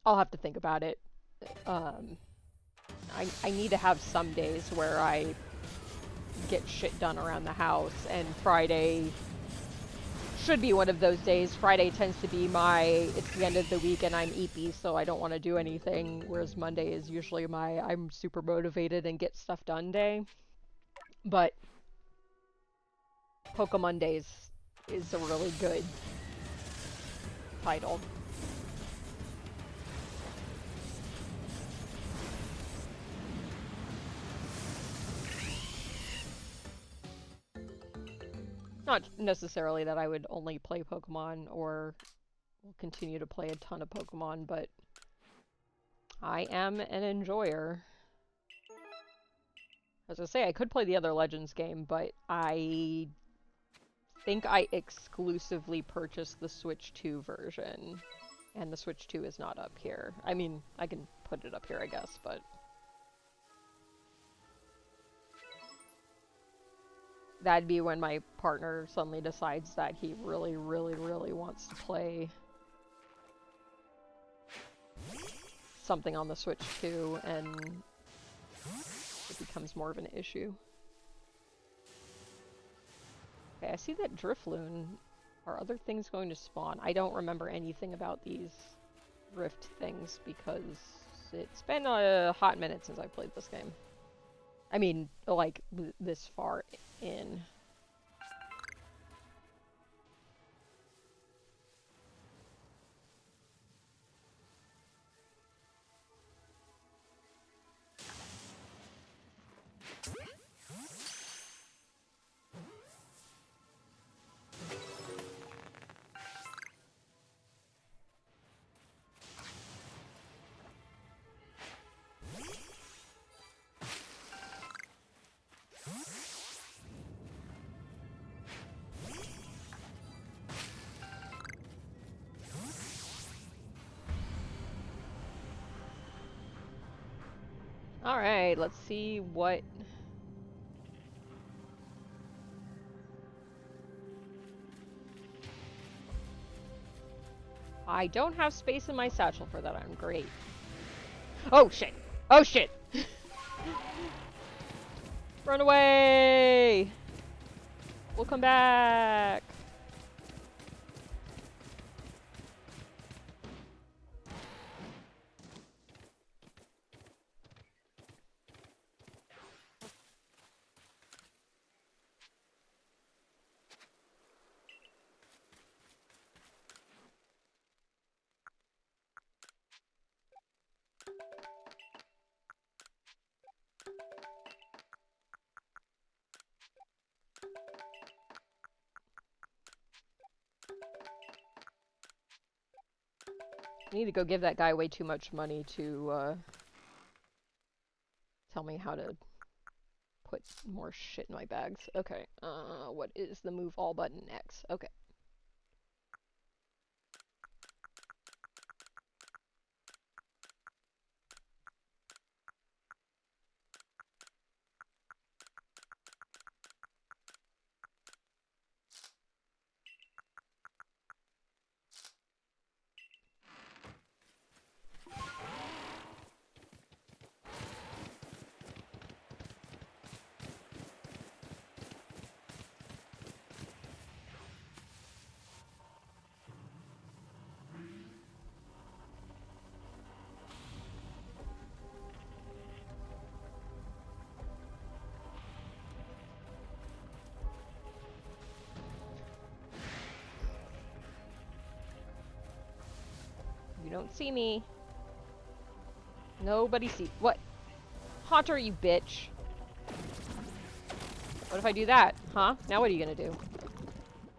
I'll have to think about it. I need to have some days where I get shit done around the house, and Friday should be one of those days. Friday tends to be it's the end of the week and I'm eepy, so I don't want to do anything, whereas Monday is usually I'm super motivated and get stuff done day. But Pokemon Days is a really good title. Not necessarily that I would only play Pokemon or will continue to play a ton of Pokemon, but I am an enjoyer. As I say, I could play the other Legends game, but I think I exclusively purchased the Switch 2 version, and the Switch 2 is not up here. I mean, I can put it up here, I guess, but... That'd be when my partner suddenly decides that he really, really, really wants to play something on the Switch 2, and it becomes more of an issue. Okay, I see that Drifloon. Are other things going to spawn? I don't remember anything about these Rift things because it's been a hot minute since I played this game. I mean, like, this far in. Alright, let's see what... I don't have space in my satchel for that. I'm great. Oh shit! Oh shit! Run away! We'll come back! I need to go give that guy way too much money to, tell me how to put more shit in my bags. Okay, what is the move all button? X. Okay. You don't see me. Nobody see- What? Haunter, you bitch. What if I do that? Huh? Now what are you gonna do?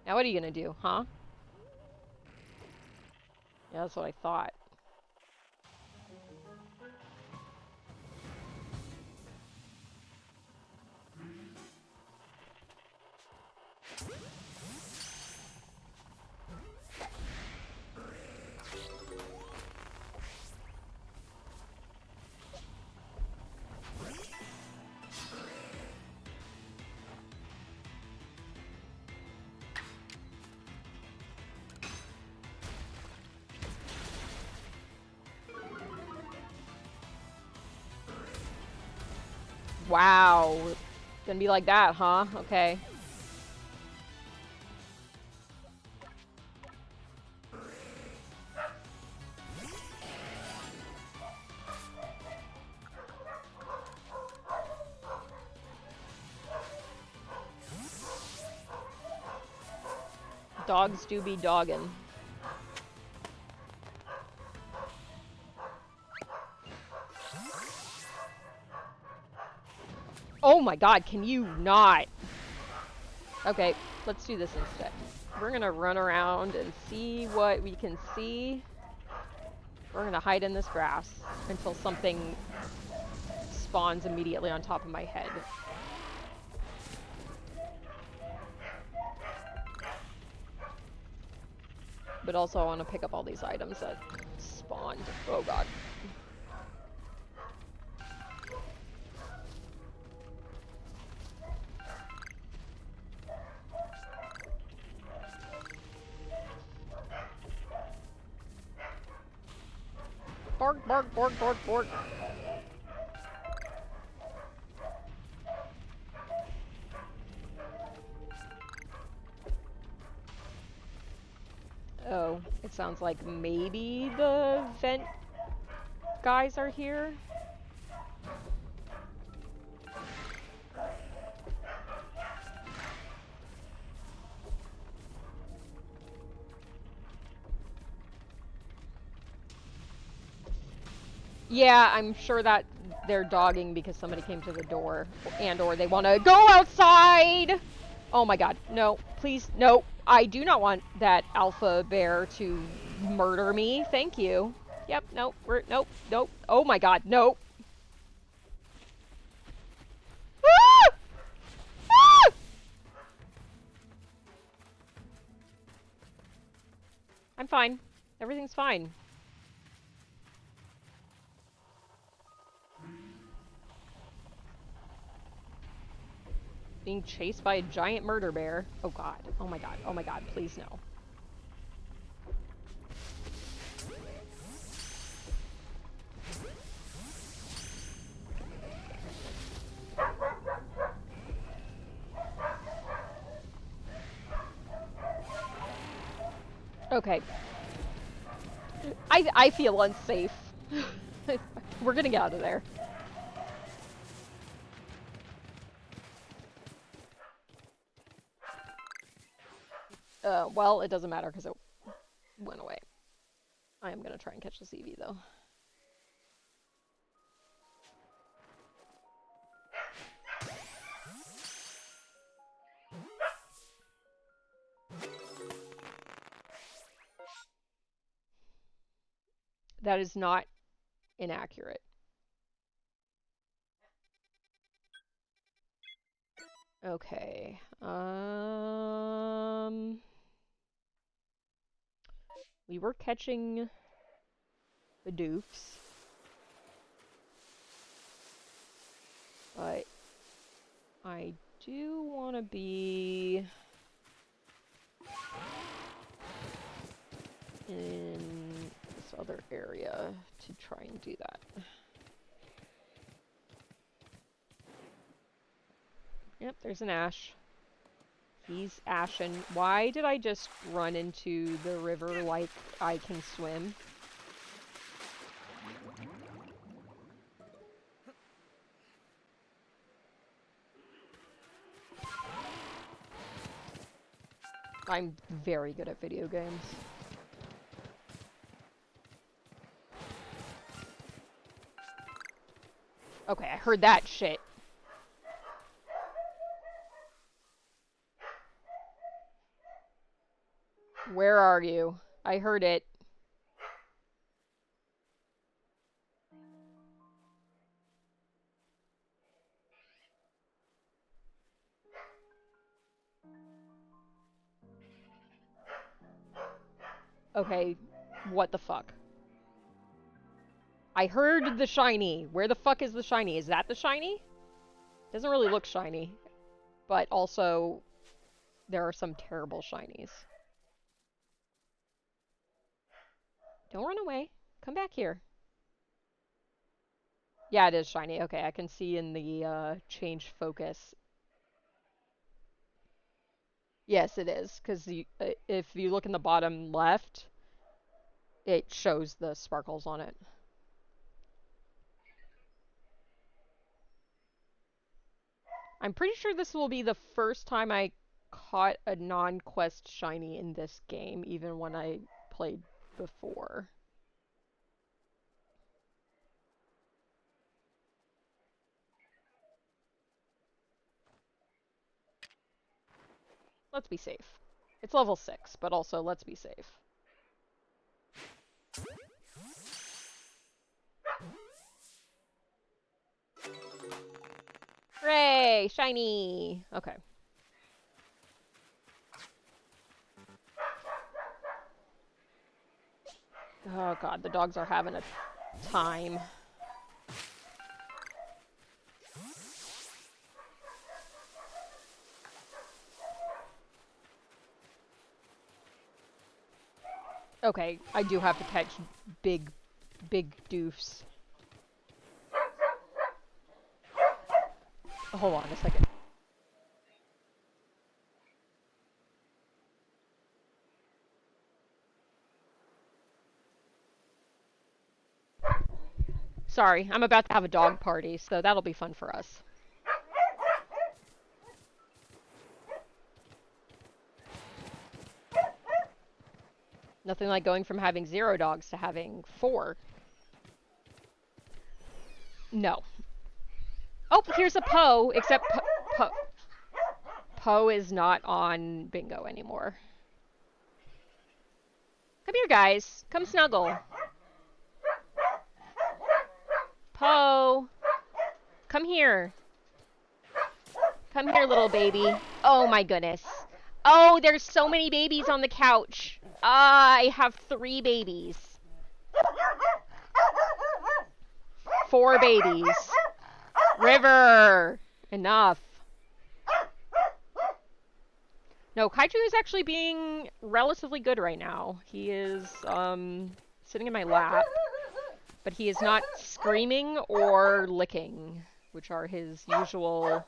Now what are you gonna do? Huh? Yeah, that's what I thought. Wow. Gonna be like that, huh? Okay. Dogs do be doggin'. Oh my god, can you not? Okay, let's do this instead. We're gonna run around and see what we can see. We're gonna hide in this grass until something spawns immediately on top of my head. But also I want to pick up all these items that spawned. Oh god. Bark, bark, bark, bark, bark. Oh, it sounds like maybe the vent guys are here. Yeah, I'm sure that they're dogging because somebody came to the door and or they want to go outside. Oh my god, no, please, no. I do not want that alpha bear to murder me. Thank you. Yep, nope, nope, nope. Oh my god, nope. Ah! Ah! I'm fine. Everything's fine. Being chased by a giant murder bear. Oh god. Oh my god. Oh my god. Please no. Okay. I feel unsafe. We're gonna get out of there. Well, it doesn't matter because it went away. I am gonna try and catch this Eevee though. That is not inaccurate. Okay. We were catching the doofs. But I do want to be in this other area to try and do that. Yep, there's an Ash. He's ashen. Why did I just run into the river like I can swim? I'm very good at video games. Okay, I heard that shit. Where are you? I heard it. Okay, what the fuck? I heard the shiny. Where the fuck is the shiny? Is that the shiny? Doesn't really look shiny. But also, there are some terrible shinies. Don't run away. Come back here. Yeah, it is shiny. Okay, I can see in the change focus. Yes, it is. Because if you look in the bottom left, it shows the sparkles on it. I'm pretty sure this will be the first time I caught a non-quest shiny in this game, even when I played before. Let's be safe. It's level 6, but also let's be safe. Hooray! Shiny! Okay. Oh god, the dogs are having a time. Okay, I do have to catch big doofs. Hold on a second. Sorry, I'm about to have a dog party, so that'll be fun for us. Nothing like going from having 0 dogs to having 4. No. Oh, here's a Poe, except Poe is not on bingo anymore. Come here, guys. Come snuggle. Poe. Come here. Come here, little baby. Oh my goodness. Oh, there's so many babies on the couch. I have 3 babies. 4 babies. River! Enough. No, Kaiju is actually being relatively good right now. He is, sitting in my lap, but he is not screaming or licking, which are his usual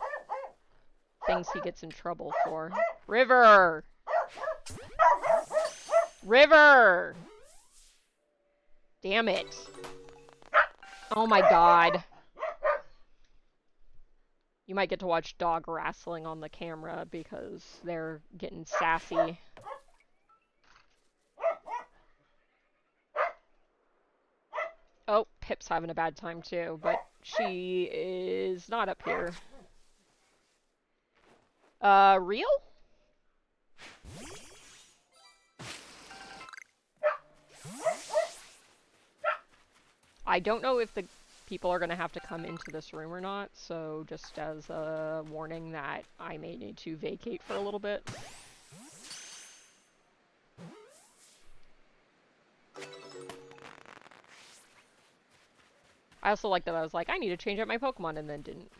things he gets in trouble for. River! River! Damn it. Oh my god. You might get to watch dog wrestling on the camera because they're getting sassy. Oh, Pip's having a bad time too, but she is not up here. Real? I don't know if the people are going to have to come into this room or not, so just as a warning that I may need to vacate for a little bit. I also like that I was like, I need to change out my Pokemon, and then didn't.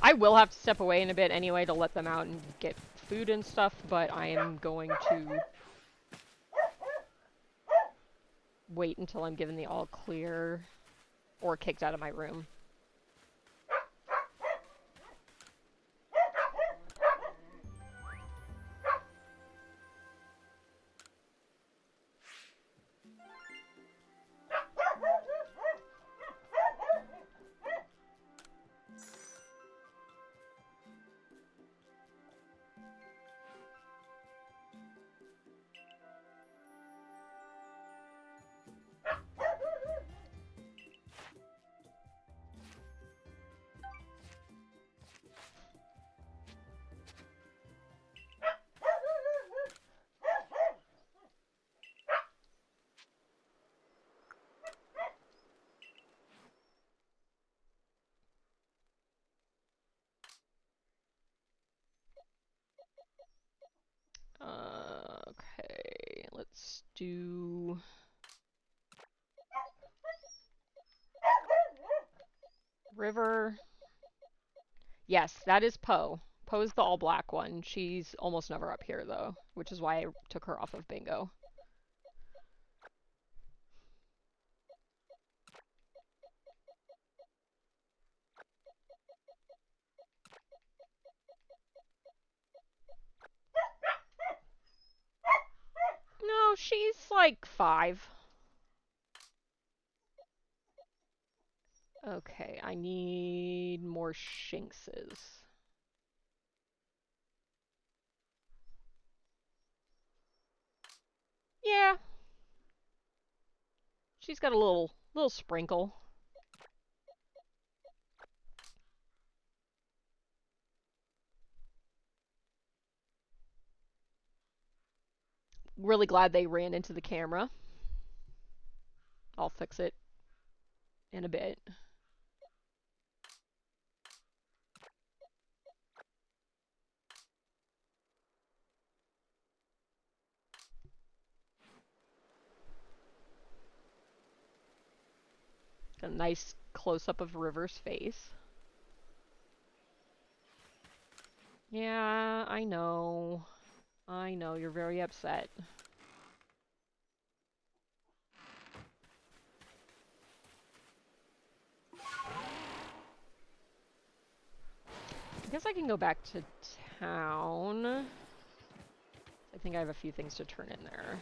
I will have to step away in a bit anyway to let them out and get food and stuff, but I am going to wait until I'm given the all clear or kicked out of my room. Okay, let's do... River. Yes, that is Poe. Poe's the all-black one. She's almost never up here, though, which is why I took her off of Bingo. No, she's like 5. Okay, I need more Shinxes. Yeah. She's got a little sprinkle. Really glad they ran into the camera. I'll fix it in a bit. Got a nice close-up of River's face. Yeah, I know. I know, you're very upset. I guess I can go back to town. I think I have a few things to turn in there.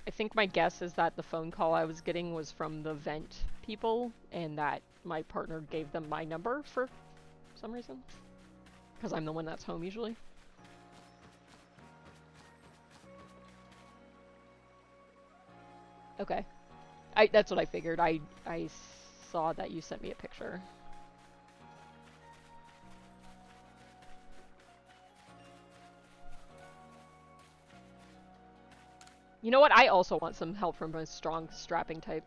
I think my guess is that the phone call I was getting was from the vent people, and that my partner gave them my number for some reason. Because I'm the one that's home usually. Okay. That's what I figured. I saw that you sent me a picture. You know what? I also want some help from a strong strapping type.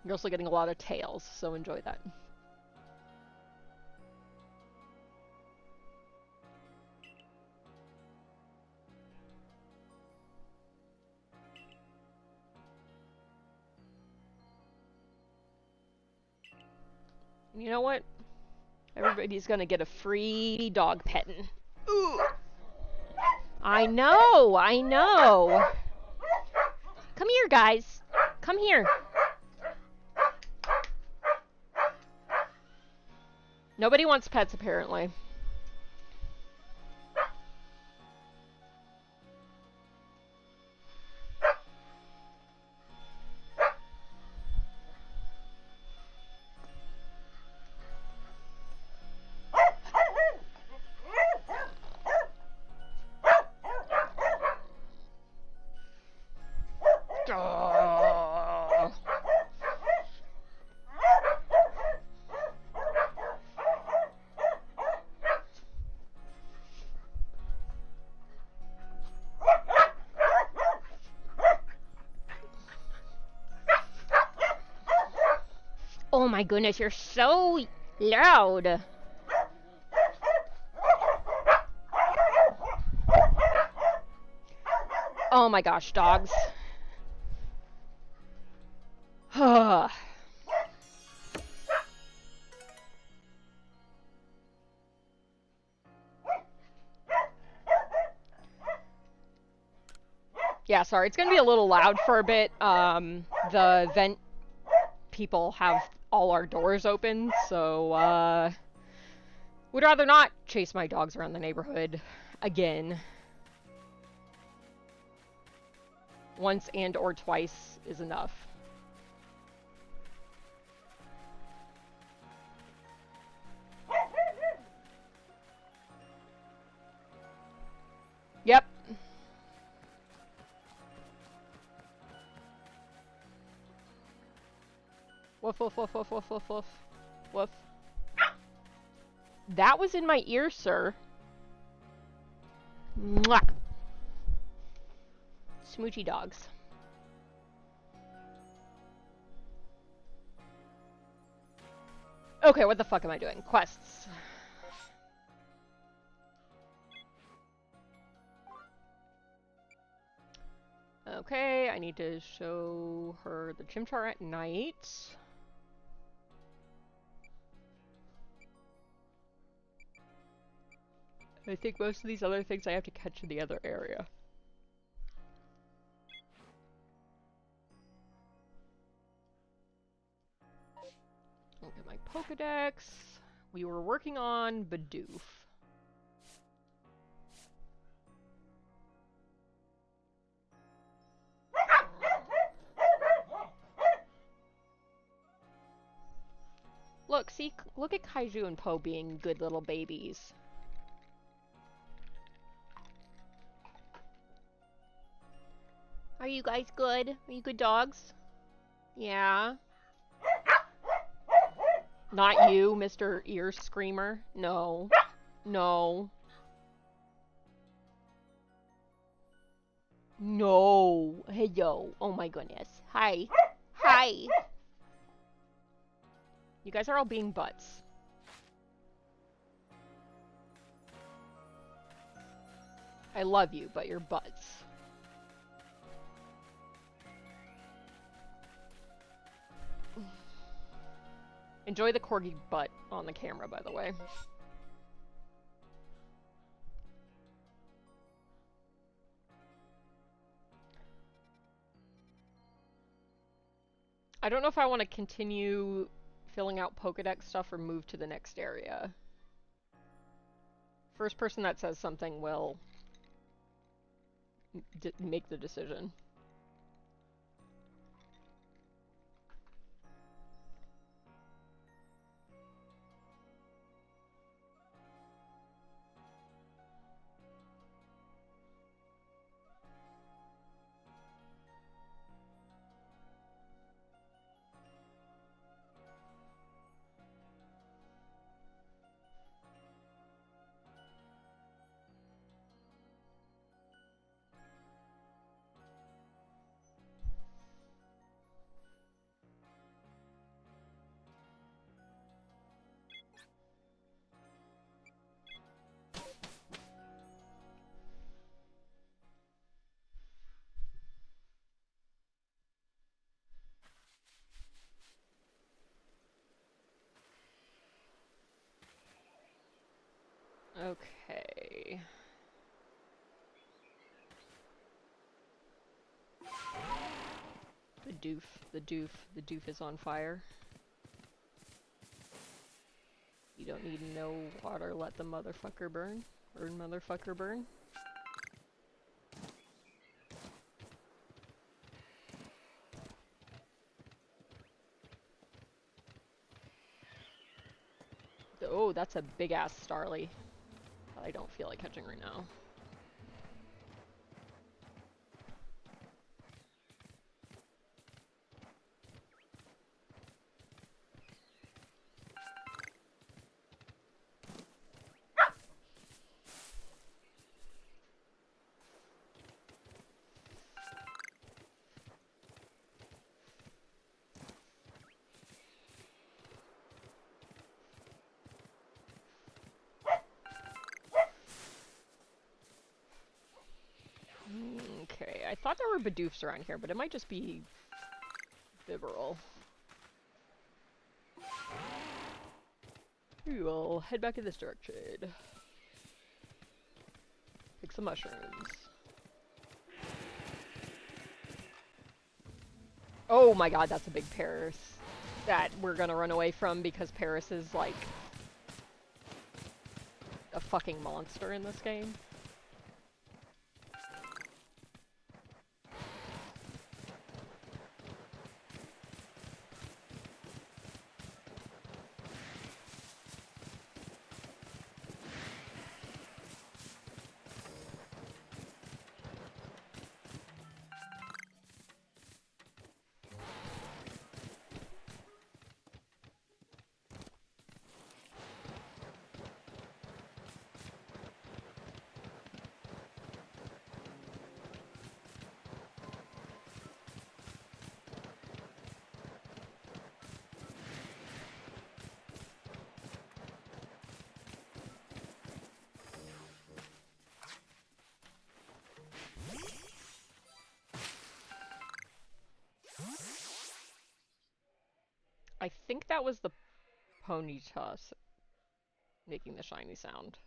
You're also getting a lot of tails, so enjoy that. You know what? Everybody's gonna get a free dog petting. Ooh. I know, I know. Come here, guys. Come here. Nobody wants pets, apparently. Oh my goodness, you're so loud. Oh my gosh, dogs. Yeah, sorry, it's gonna be a little loud for a bit. The vent people have all our doors open, so, would rather not chase my dogs around the neighborhood again. Once and or twice is enough. Yep. Woof, woof, woof, woof, woof, woof, woof. Woof. That was in my ear, sir. Mwah. Smoochy dogs. Okay, what the fuck am I doing? Quests. Okay, I need to show her the chimchar at night. I think most of these other things I have to catch in the other area. Look at my Pokedex. We were working on Bidoof. Look, see, look at Kaiju and Po being good little babies. Are you guys good? Are you good dogs? Yeah. Not you, Mr. Ear Screamer. No. No. No. Hello. Oh my goodness. Hi. Hi. You guys are all being butts. I love you, but you're butts. Enjoy the corgi butt on the camera, by the way. I don't know if I want to continue filling out Pokedex stuff or move to the next area. First person that says something will make the decision. Okay. The doof is on fire. You don't need no water, let the motherfucker burn. Burn, motherfucker, burn. Oh, that's a big-ass starly that I don't feel like catching right now. Okay, I thought there were Bidoofs around here, but it might just be Bibarel. We will head back in this direction. Pick some mushrooms. Oh my god, that's a big Paris that we're gonna run away from because Paris is like a fucking monster in this game. I think that was the Ponyta making the shiny sound.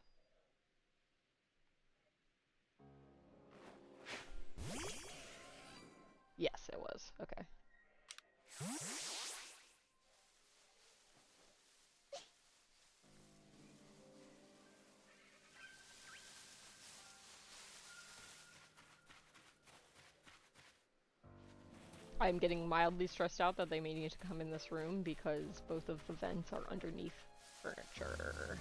Yes, it was. Okay. I'm getting mildly stressed out that they may need to come in this room because both of the vents are underneath furniture.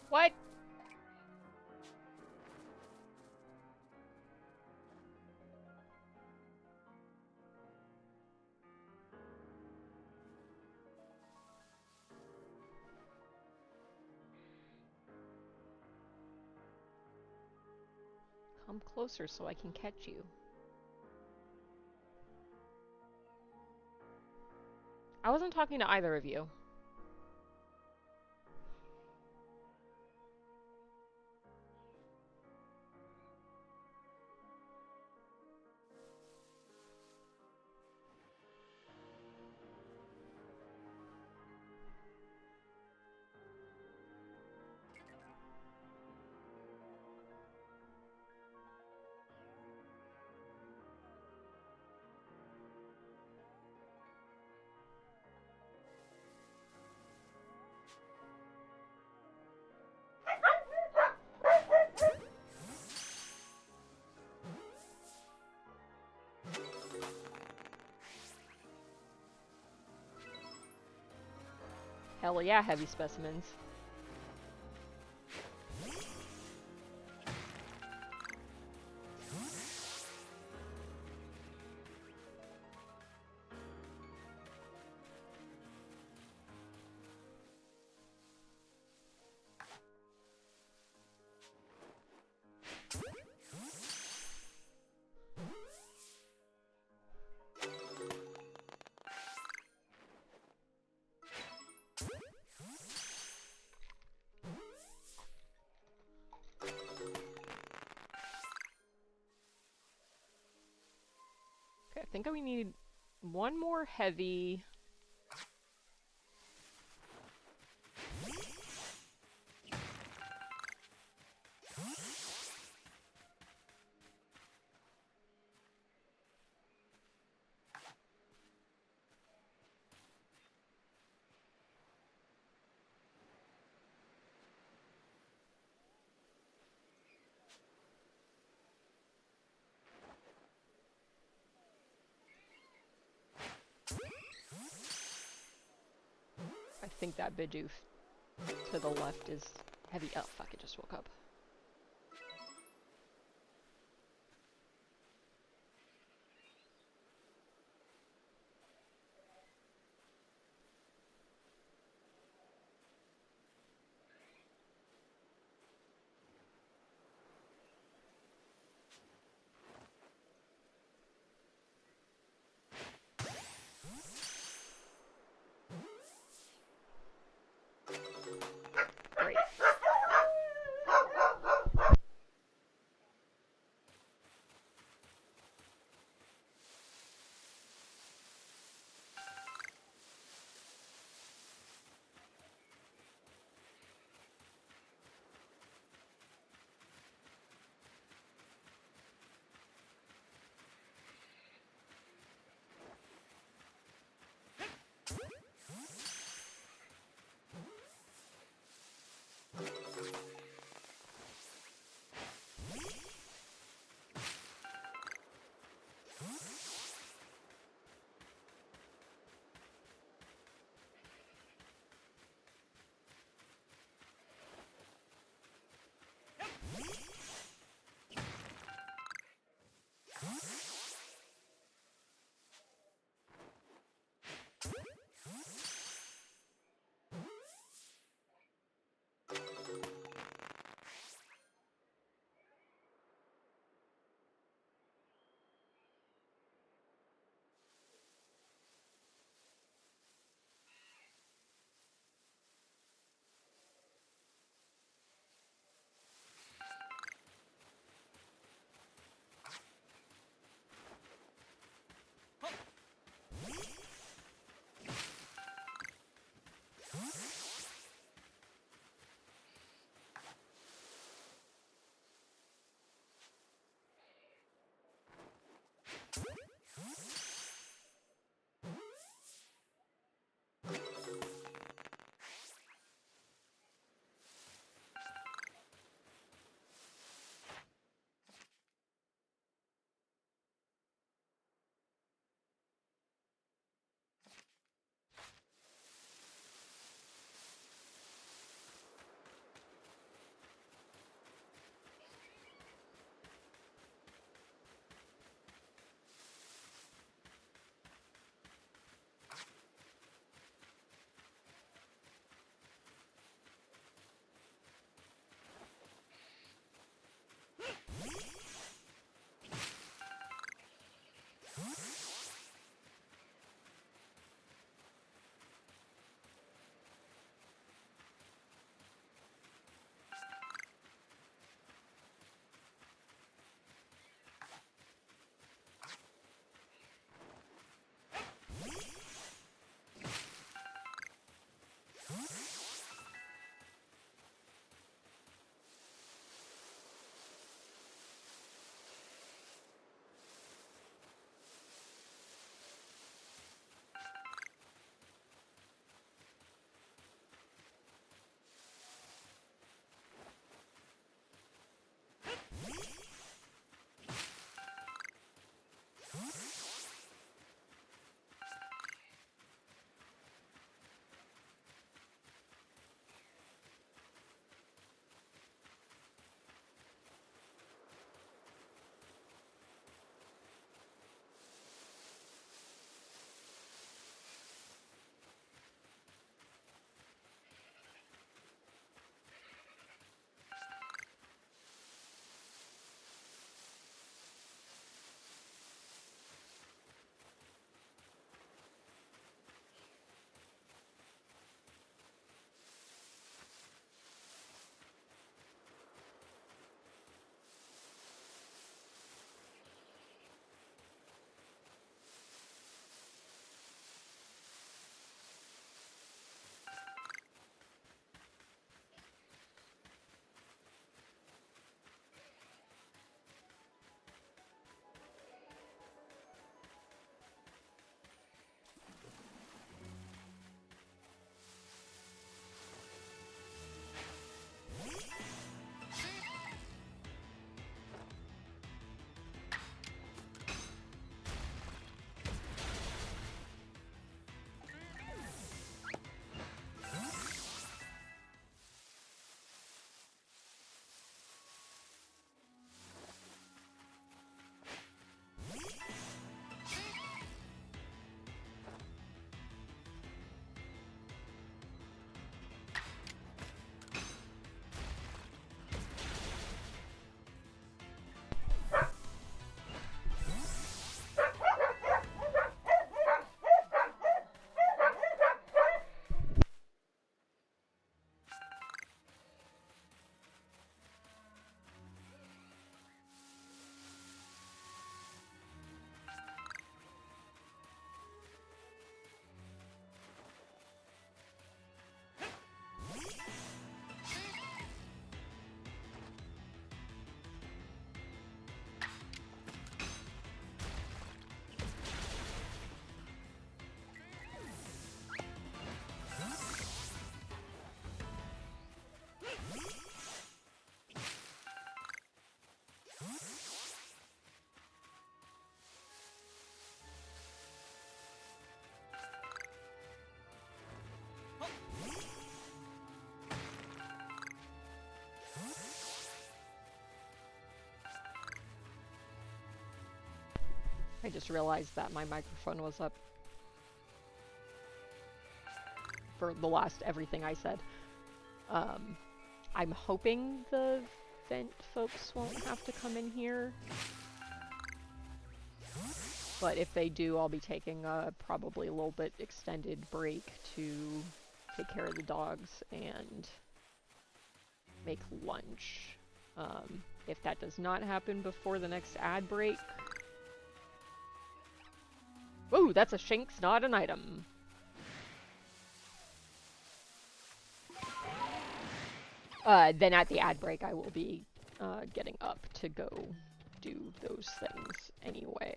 What? Come closer so I can catch you. I wasn't talking to either of you. Hell yeah, heavy specimens. Okay, I think we need one more heavy. I think that Bidoof to the left is heavy. Oh, fuck, it just woke up. Great. I just realized that my microphone was up for the last everything I said. I'm hoping the vent folks won't have to come in here. But if they do, I'll be taking a probably a little bit extended break to take care of the dogs and make lunch. If that does not happen before the next ad break... Whoa, that's a shanks, not an item. Then at the ad break, I will be getting up to go do those things anyway.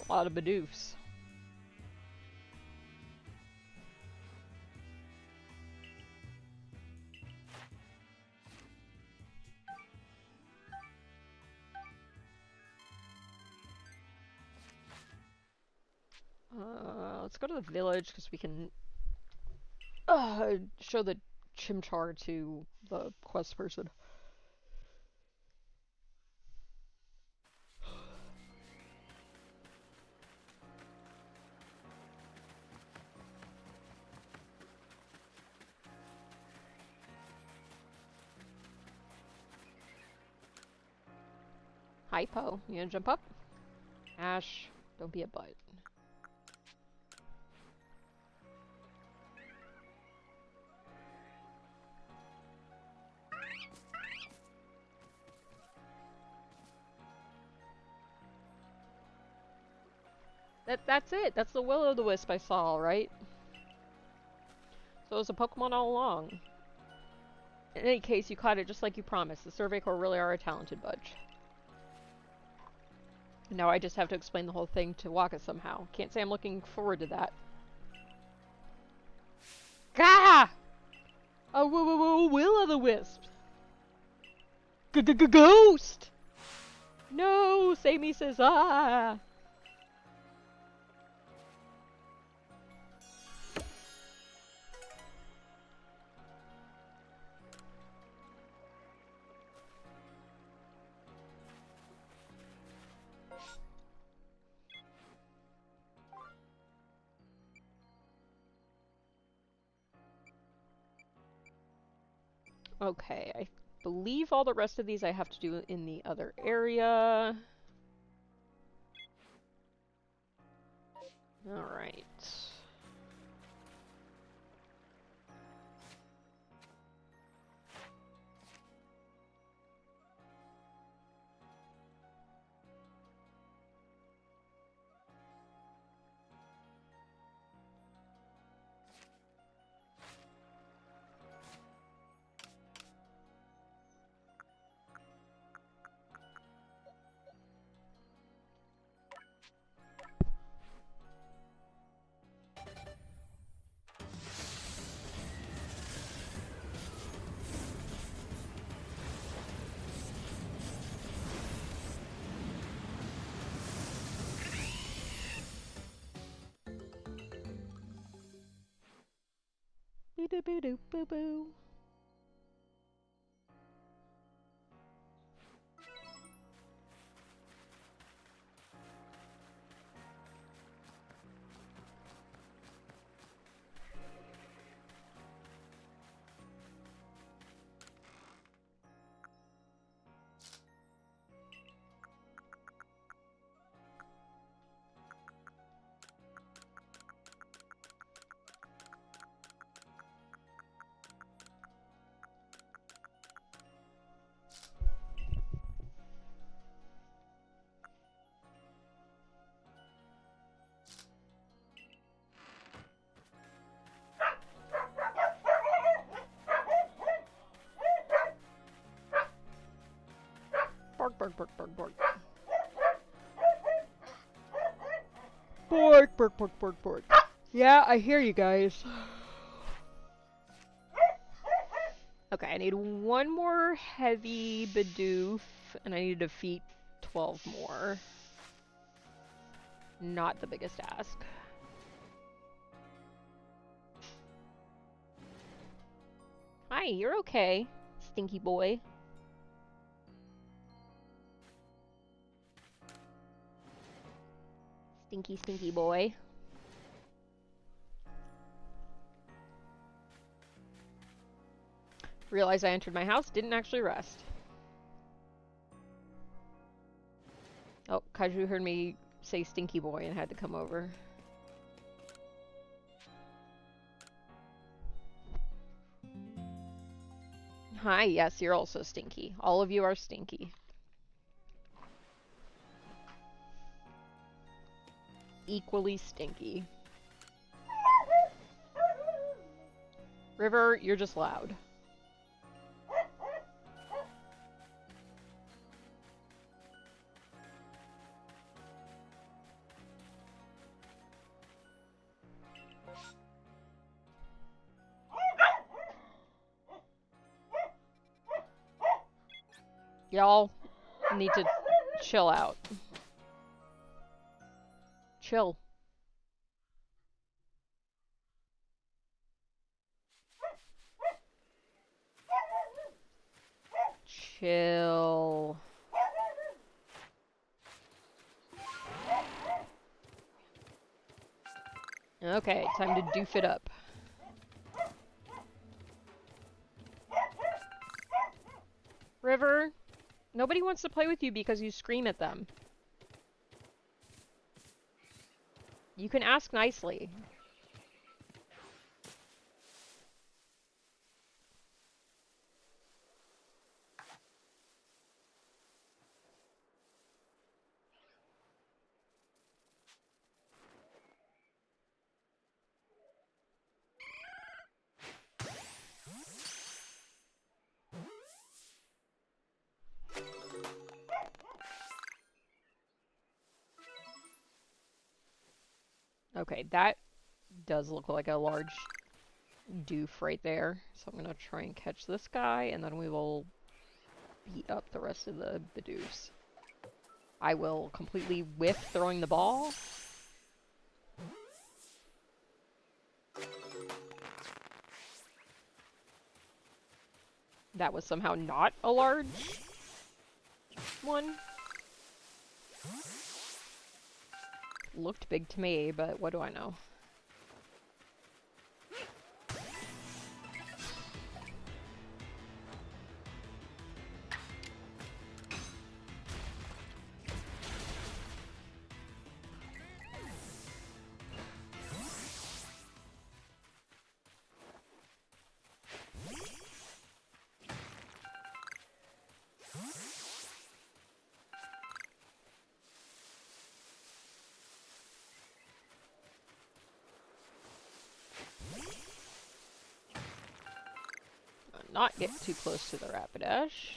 A lot of Bidoofs. Let's go to the village because we can show the chimchar to the quest person. Hi, Poe. You gonna jump up? Ash, don't be a butt. That's it. That's the Will-O-the-Wisp I saw, right? So it was a Pokemon all along. In any case, you caught it just like you promised. The Survey Corps really are a talented bunch. Now I just have to explain the whole thing to Waka somehow. Can't say I'm looking forward to that. Gah! A Will-O-the-Wisp! Ghost! No! Sammy says ah! Okay, I believe all the rest of these I have to do in the other area. Alright. Boo-doo-boo-doo-boo-boo. Bark, bark, bark, bark, bark. Bark, bark, bark, bark, bark. Yeah, I hear you guys. Okay, I need one more heavy Bidoof, and I need to defeat 12 more. not the biggest ask. Hi, you're okay, stinky boy. Stinky, stinky boy. Realized I entered my house, didn't actually rest. Oh, Kaju heard me say stinky boy and had to come over. Hi, yes, you're also stinky. All of you are stinky. Equally stinky. River, you're just loud. Y'all need to chill out. Chill. Chill. Okay, time to doof it up. River, nobody wants to play with you because you scream at them. You can ask nicely. Okay, that does look like a large doof right there. So I'm gonna try and catch this guy, and then we will beat up the rest of the doofs. I will completely whiff throwing the ball. That was somehow not a large one. Looked big to me, but what do I know? Not get too close to the Rapidash.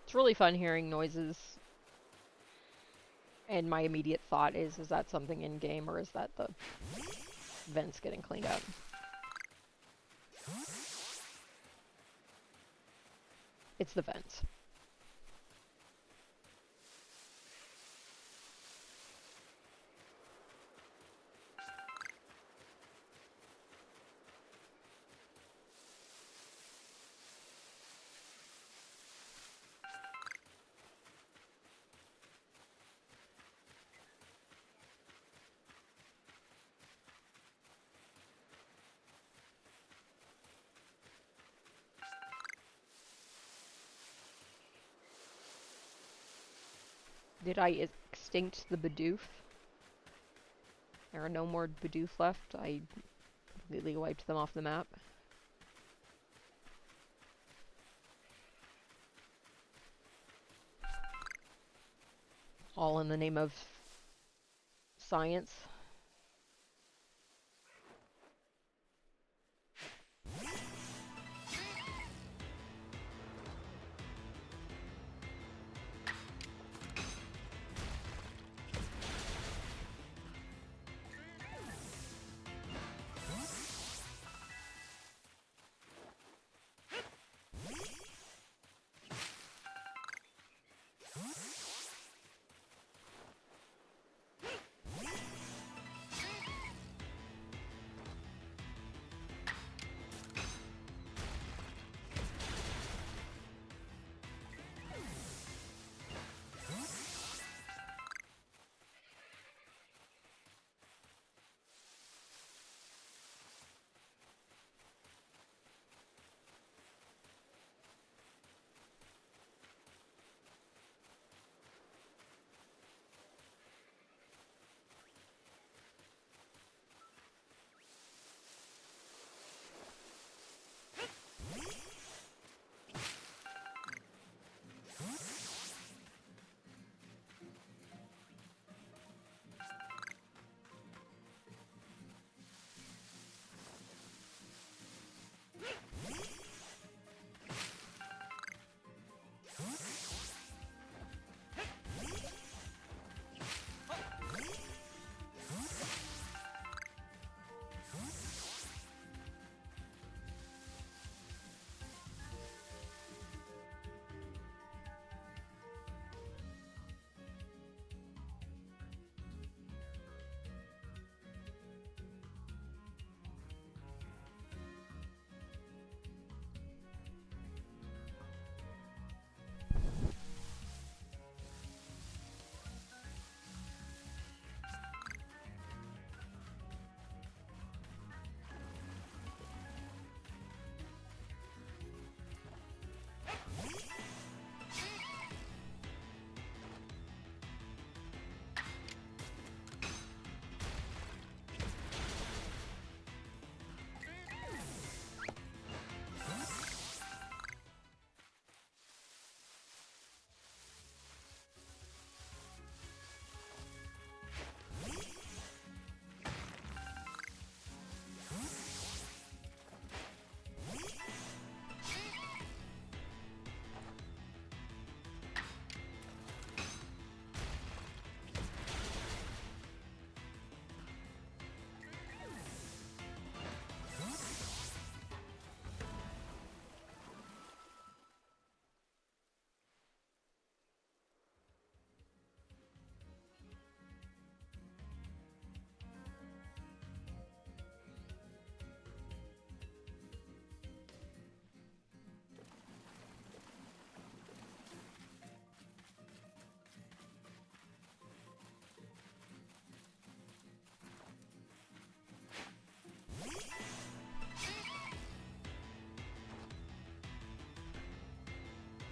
It's really fun hearing noises. And my immediate thought is that something in game or is that the vents getting cleaned up? It's the vents. Did I extinct the Bidoof? There are no more Bidoof left. I completely wiped them off the map. All in the name of science.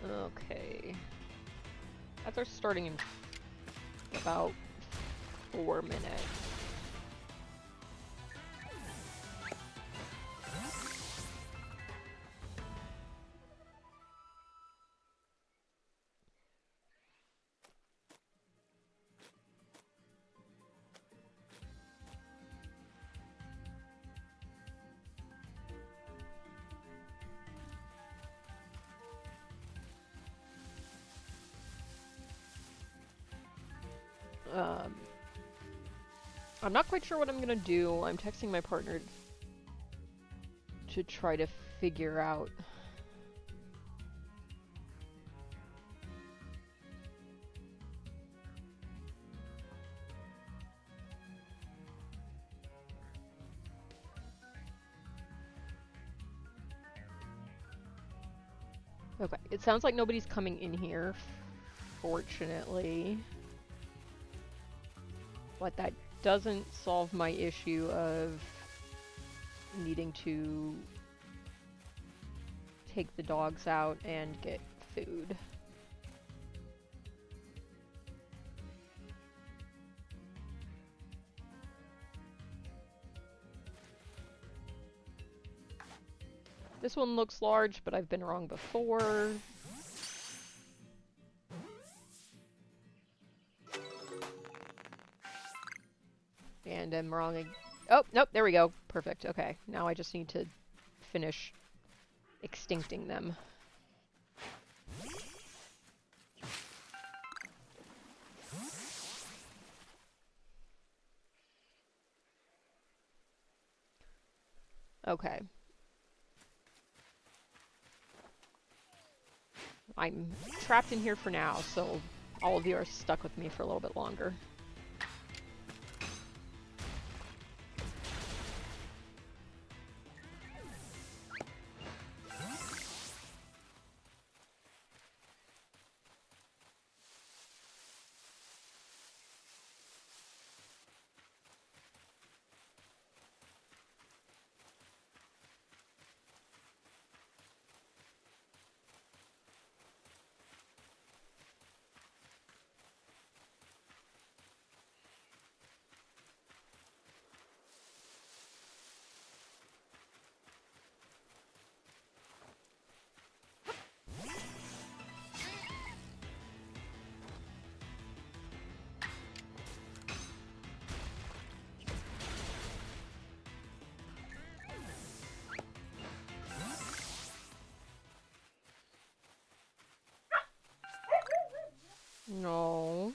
Okay. That's our starting in about 4 minutes. I'm not quite sure what I'm gonna do. I'm texting my partner to try to figure out. Okay, it sounds like nobody's coming in here, fortunately. But that doesn't solve my issue of needing to take the dogs out and get food. This one looks large, but I've been wrong before. And I'm wrong. Oh, nope, there we go. Perfect. Okay, now I just need to finish extincting them. Okay. I'm trapped in here for now, so all of you are stuck with me for a little bit longer. No.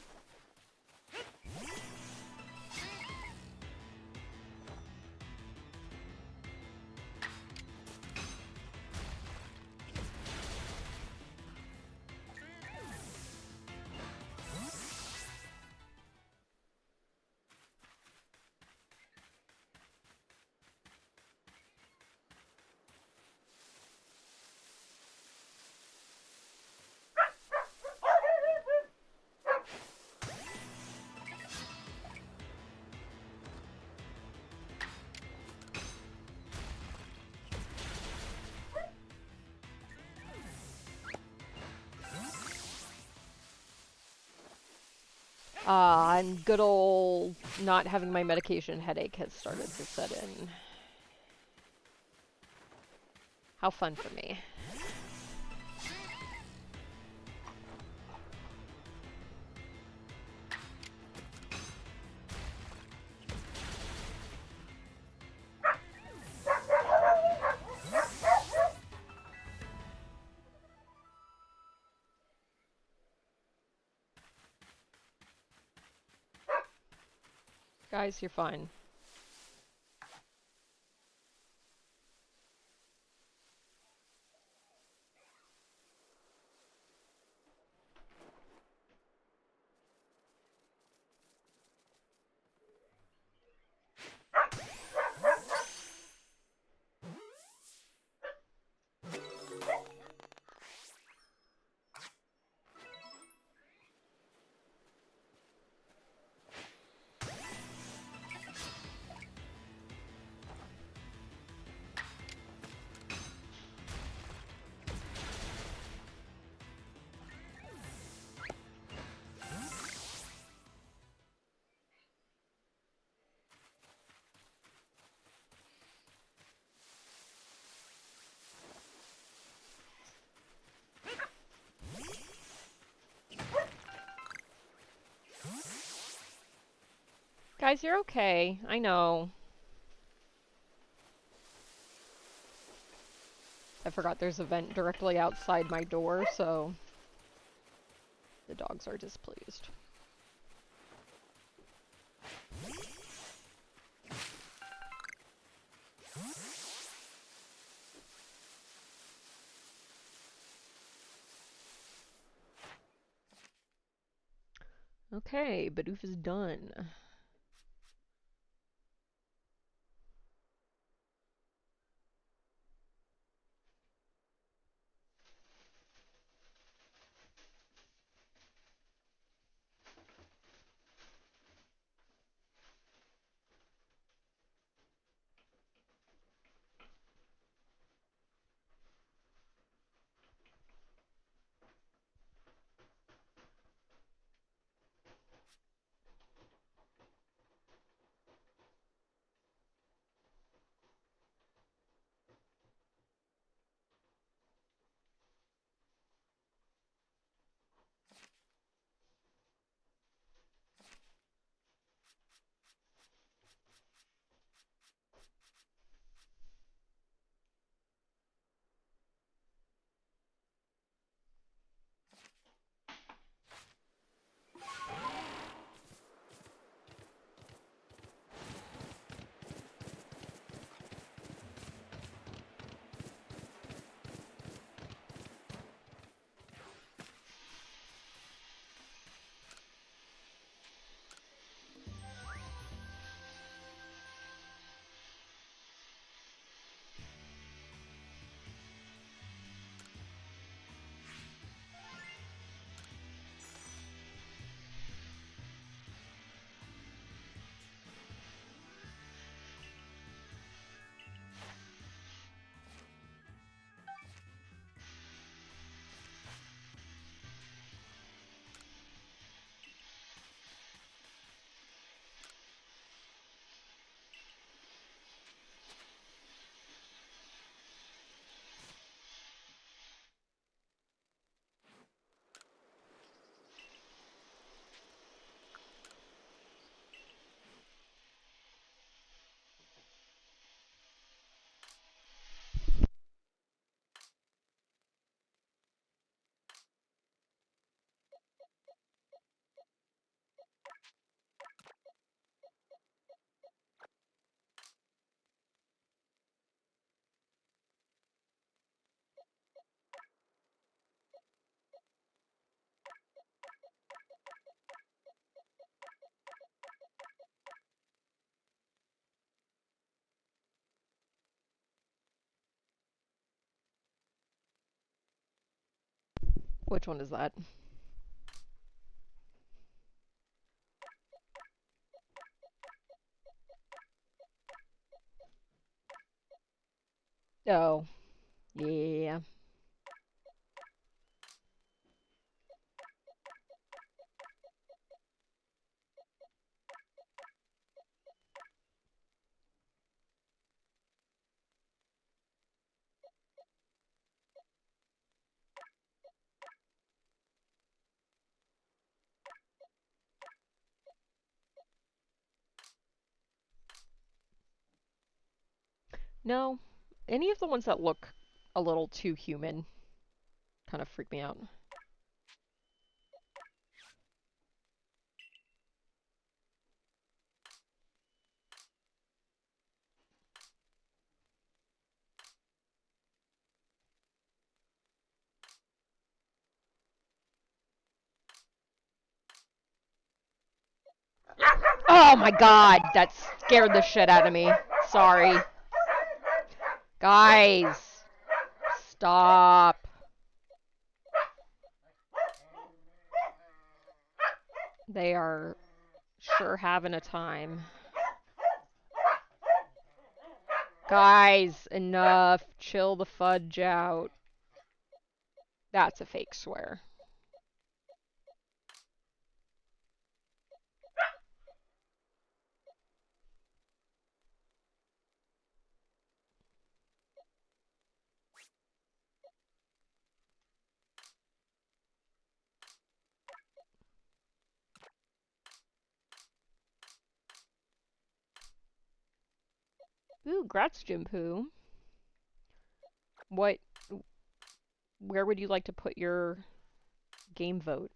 And good old not having my medication headache has started to set in. How fun for me. Guys, you're fine. Guys, you're okay. I know. I forgot there's a vent directly outside my door, so the dogs are displeased. Okay, Bidoof is done. Which one is that? Oh, yeah. No, any of the ones that look a little too human kind of freak me out. Oh my god, that scared the shit out of me. Sorry. Guys, stop. They are sure having a time. Guys, enough. Chill the fudge out. That's a fake swear. Ooh, grats, Jimpoo. Where would you like to put your game vote?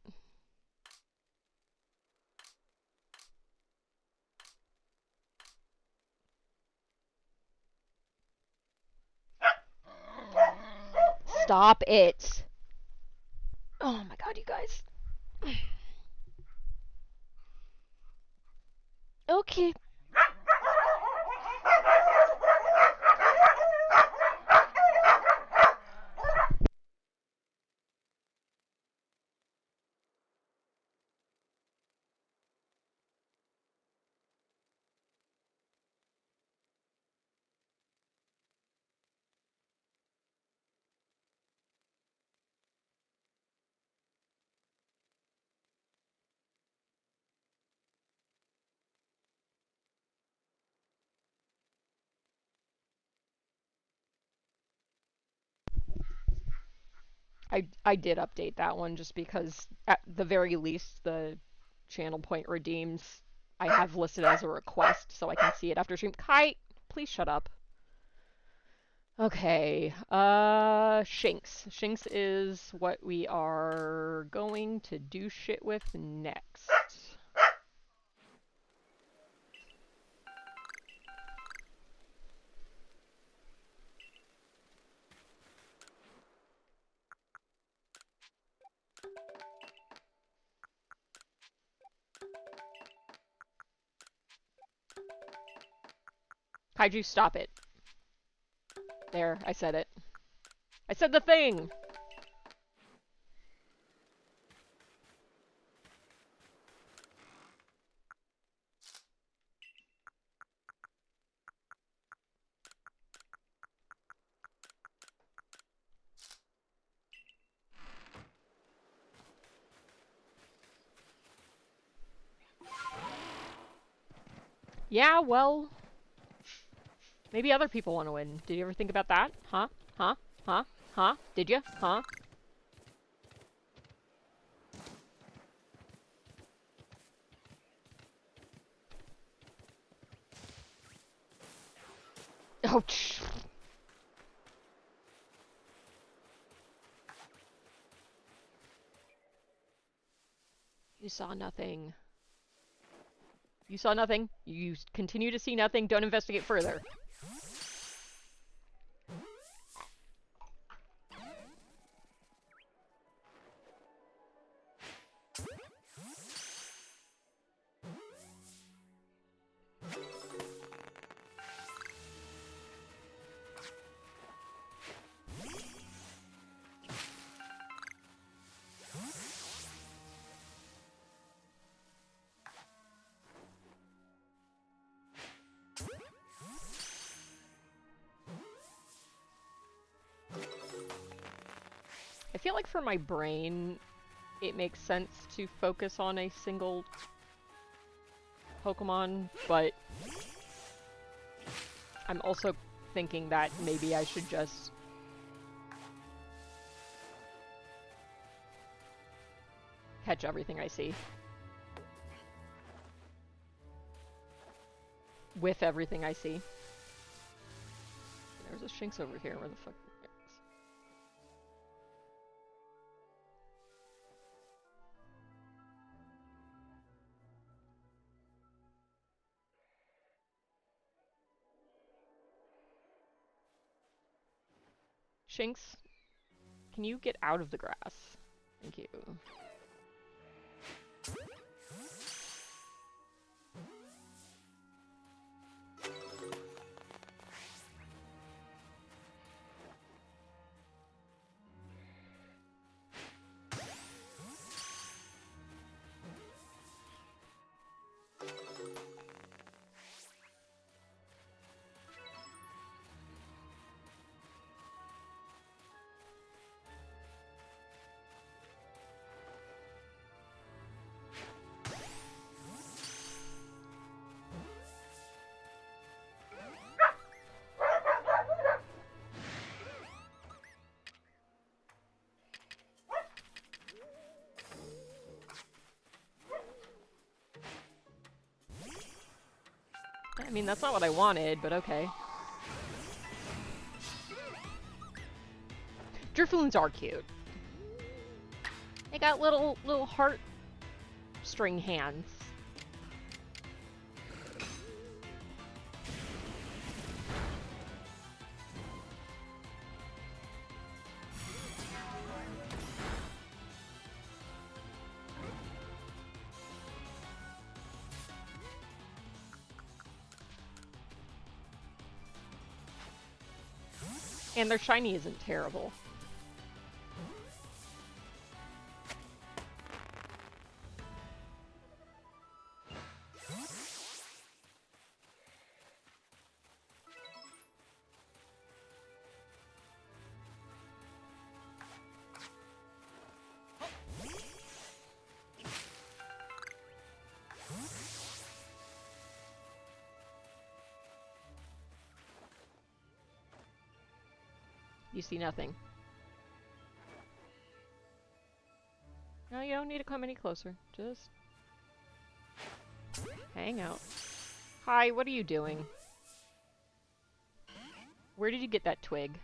Stop it. Oh my god, you guys. Okay. I did update that one just because at the very least the channel point redeems I have listed as a request so I can see it after stream. Kite, please shut up. Okay, Shinx. Shinx is what we are going to do shit with next. Kaiju, stop it. There, I said it. I said the thing! Yeah, well, maybe other people want to win. Did you ever think about that? Huh? Huh? Huh? Huh? Did you? Huh? Ouch. You saw nothing. You saw nothing. You continue to see nothing. Don't investigate further. feel like for my brain, it makes sense to focus on a single Pokemon, but I'm also thinking that maybe I should just catch everything I see. With everything I see. There's a Shinx over here. Where the fuck? Shinx, can you get out of the grass? Thank you. I mean, that's not what I wanted, but okay. Drifloons are cute. They got little heart string hands. And their shiny isn't terrible. You see nothing. No, you don't need to come any closer. Just hang out. Hi, what are you doing? Where did you get that twig?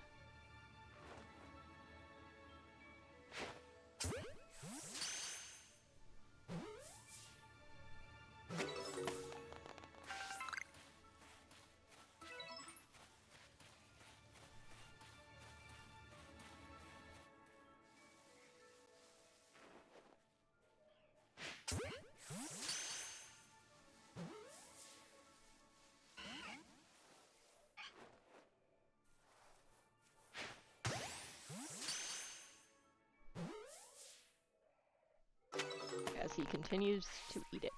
As he continues to eat it.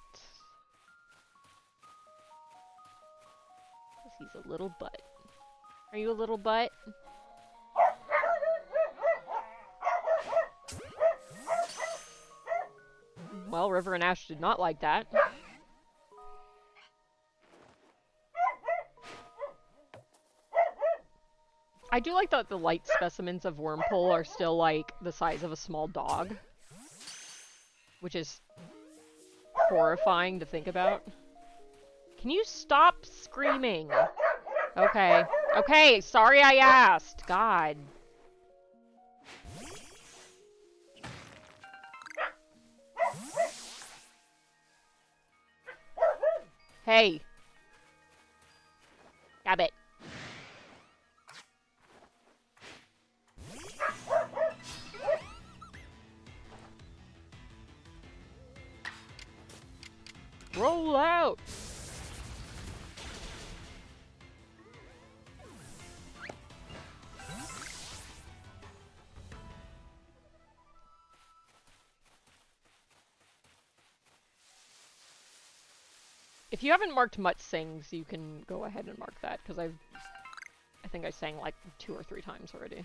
Because he's a little butt. Are you a little butt? Well, River and Ash did not like that. I do like that the light specimens of Wurmple are still, like, the size of a small dog. Which is horrifying to think about. Can you stop screaming? Okay. Okay, sorry I asked. God. Hey. Gabbit. Roll out! If you haven't marked Mutt Sings, you can go ahead and mark that, because I think I sang like 2 or 3 times already.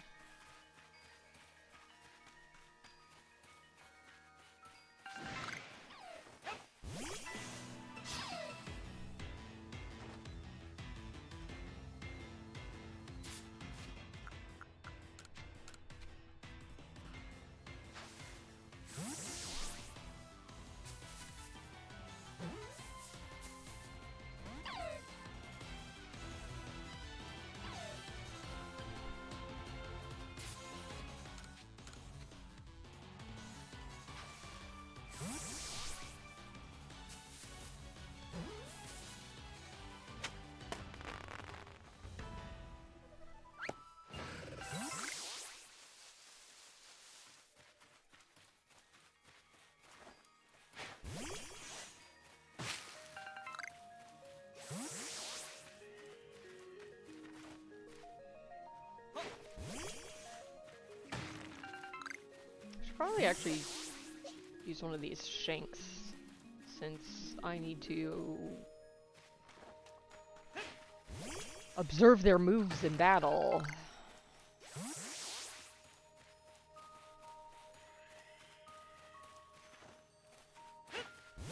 probably actually use one of these shanks, since I need to observe their moves in battle.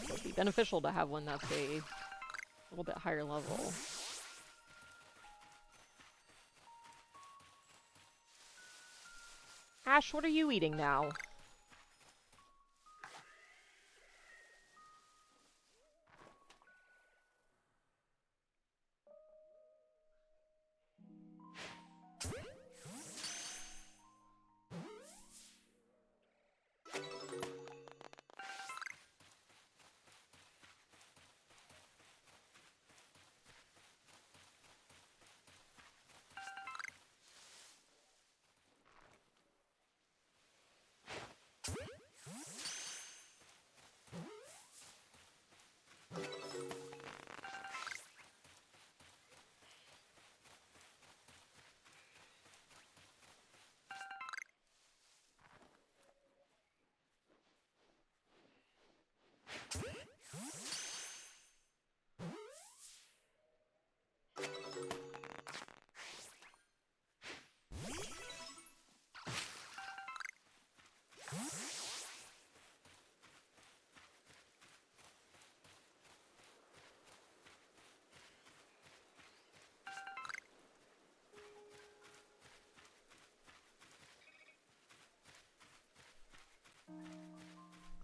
So it'd be beneficial to have one that's a little bit higher level. Ash, what are you eating now?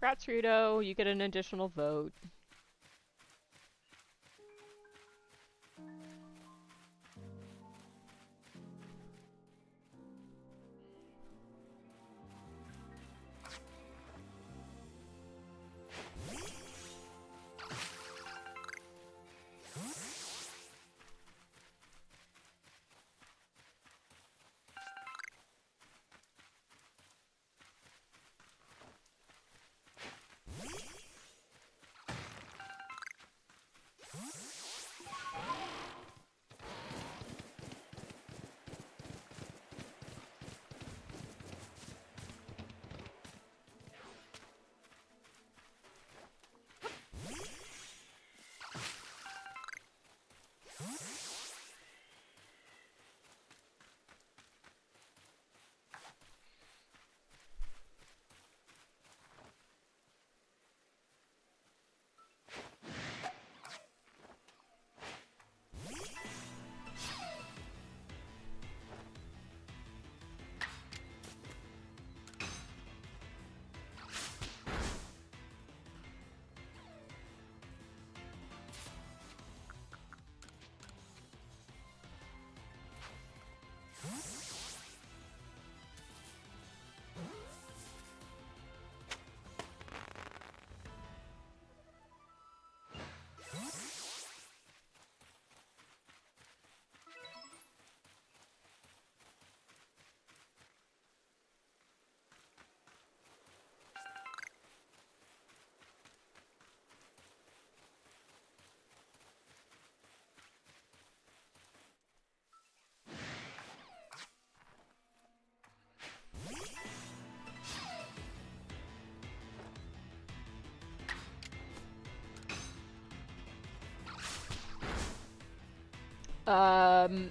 Gratsudo, you get an additional vote.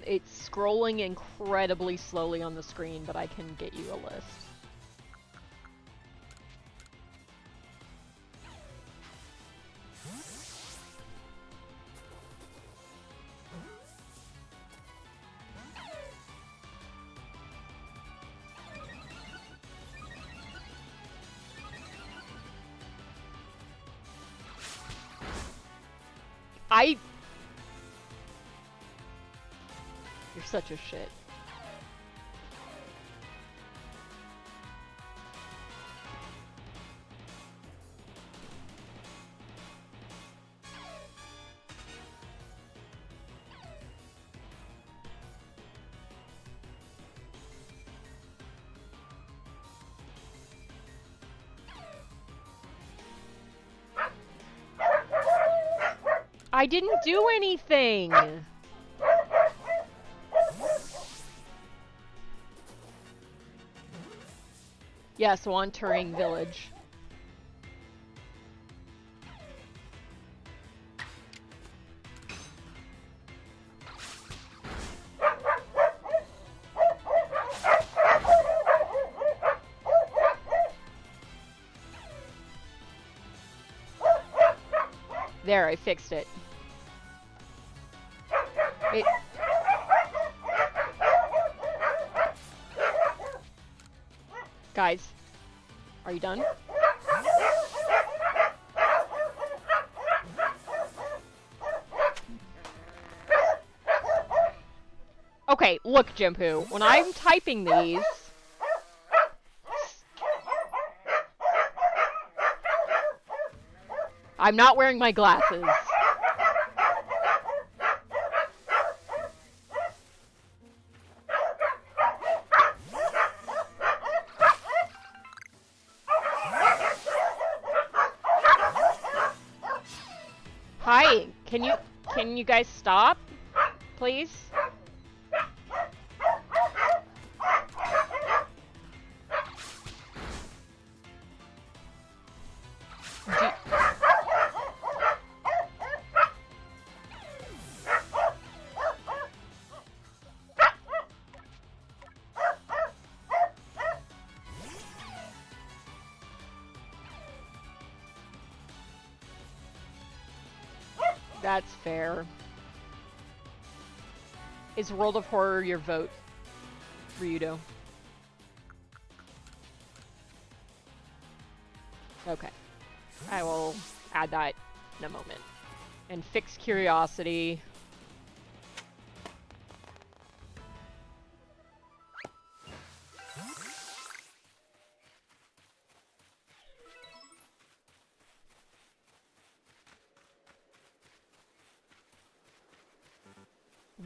It's scrolling incredibly slowly on the screen, but I can get you a list. You're such a shit. I didn't do anything! Yeah, so on Turing Village. There, I fixed it. Guys, are you done? Okay, look, Jimpu, when I'm typing these... I'm not wearing my glasses. Hi, can you guys stop, please? That's fair. Is World of Horror your vote, Ryudo? Okay. I will add that in a moment. And fix curiosity.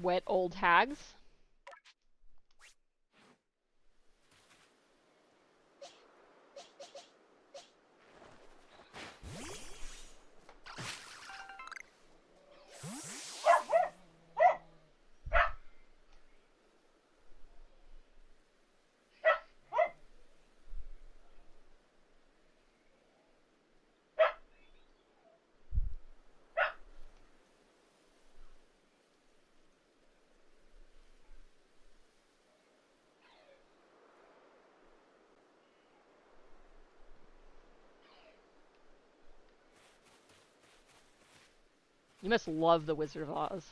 Wet old hags. You must love The Wizard of Oz.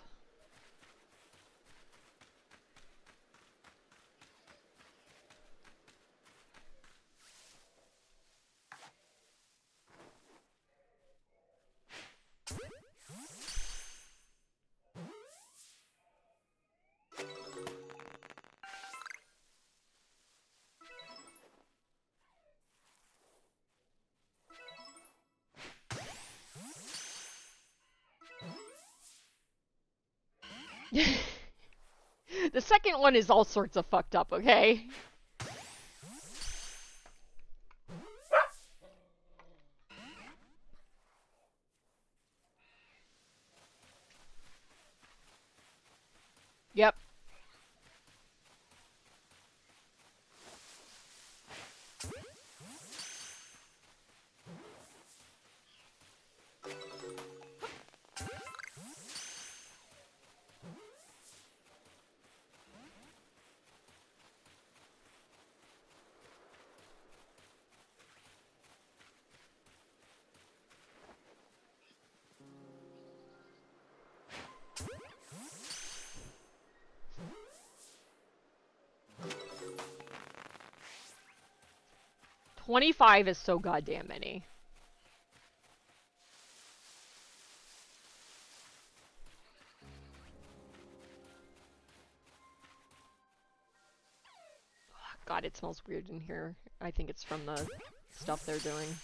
The second one is all sorts of fucked up, okay? Yep. $25 is so goddamn many. God, it smells weird in here. I think it's from the stuff they're doing.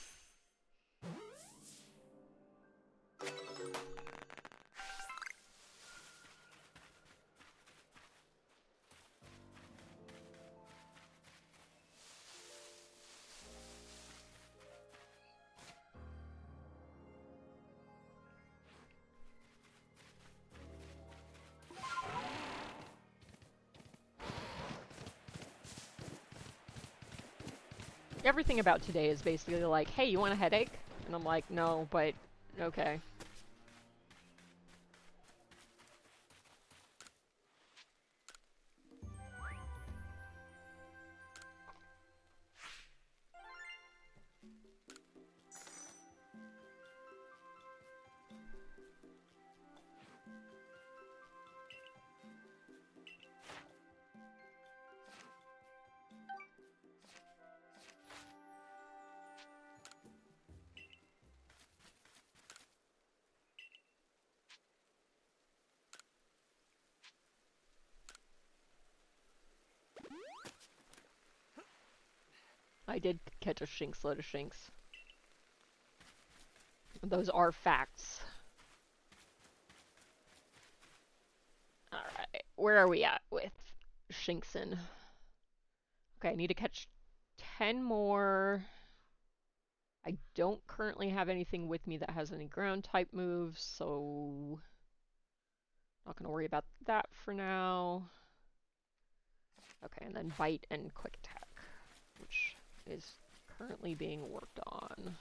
Everything about today is basically like, hey, you want a headache? And I'm like, no, but okay. I did catch a shinx load of shinx. Those are facts. Alright, where are we at with Shinxin? Okay, I need to catch 10 more. I don't currently have anything with me that has any ground type moves, so not gonna worry about that for now. Okay, and then bite and quick attack, which is currently being worked on.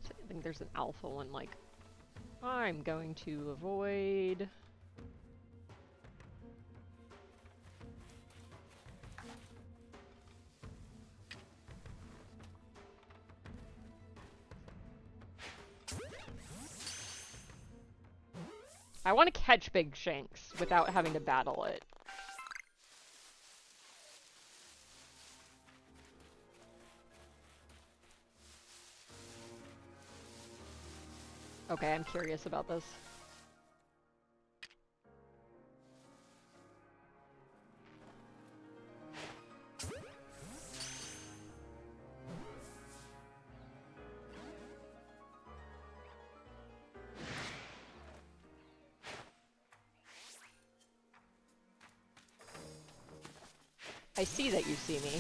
I think there's an alpha one, like, I'm going to avoid. I want to catch Big Shanks without having to battle it. Okay, I'm curious about this. I see that you see me.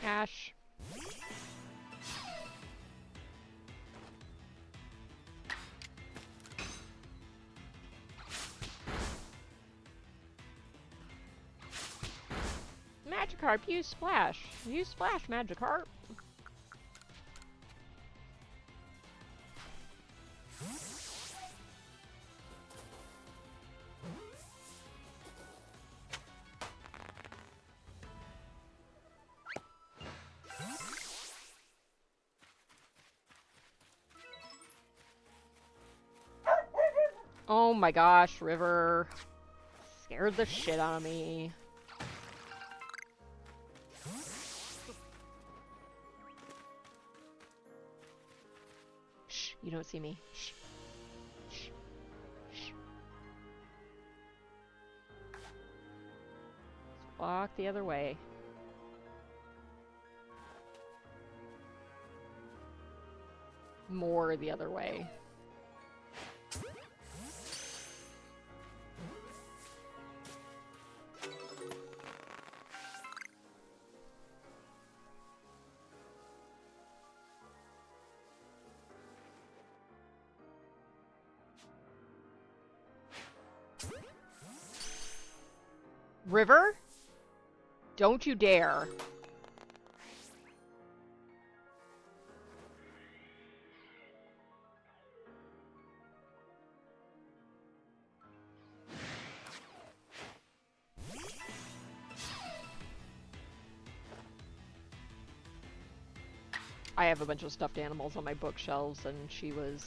Ash. Magikarp, use Splash. Use Splash, Magikarp. Oh my gosh, River. Scared the shit out of me. You don't see me. Shh. Shh. Shh. Let's walk the other way. More the other way. River? Don't you dare. I have a bunch of stuffed animals on my bookshelves, and she was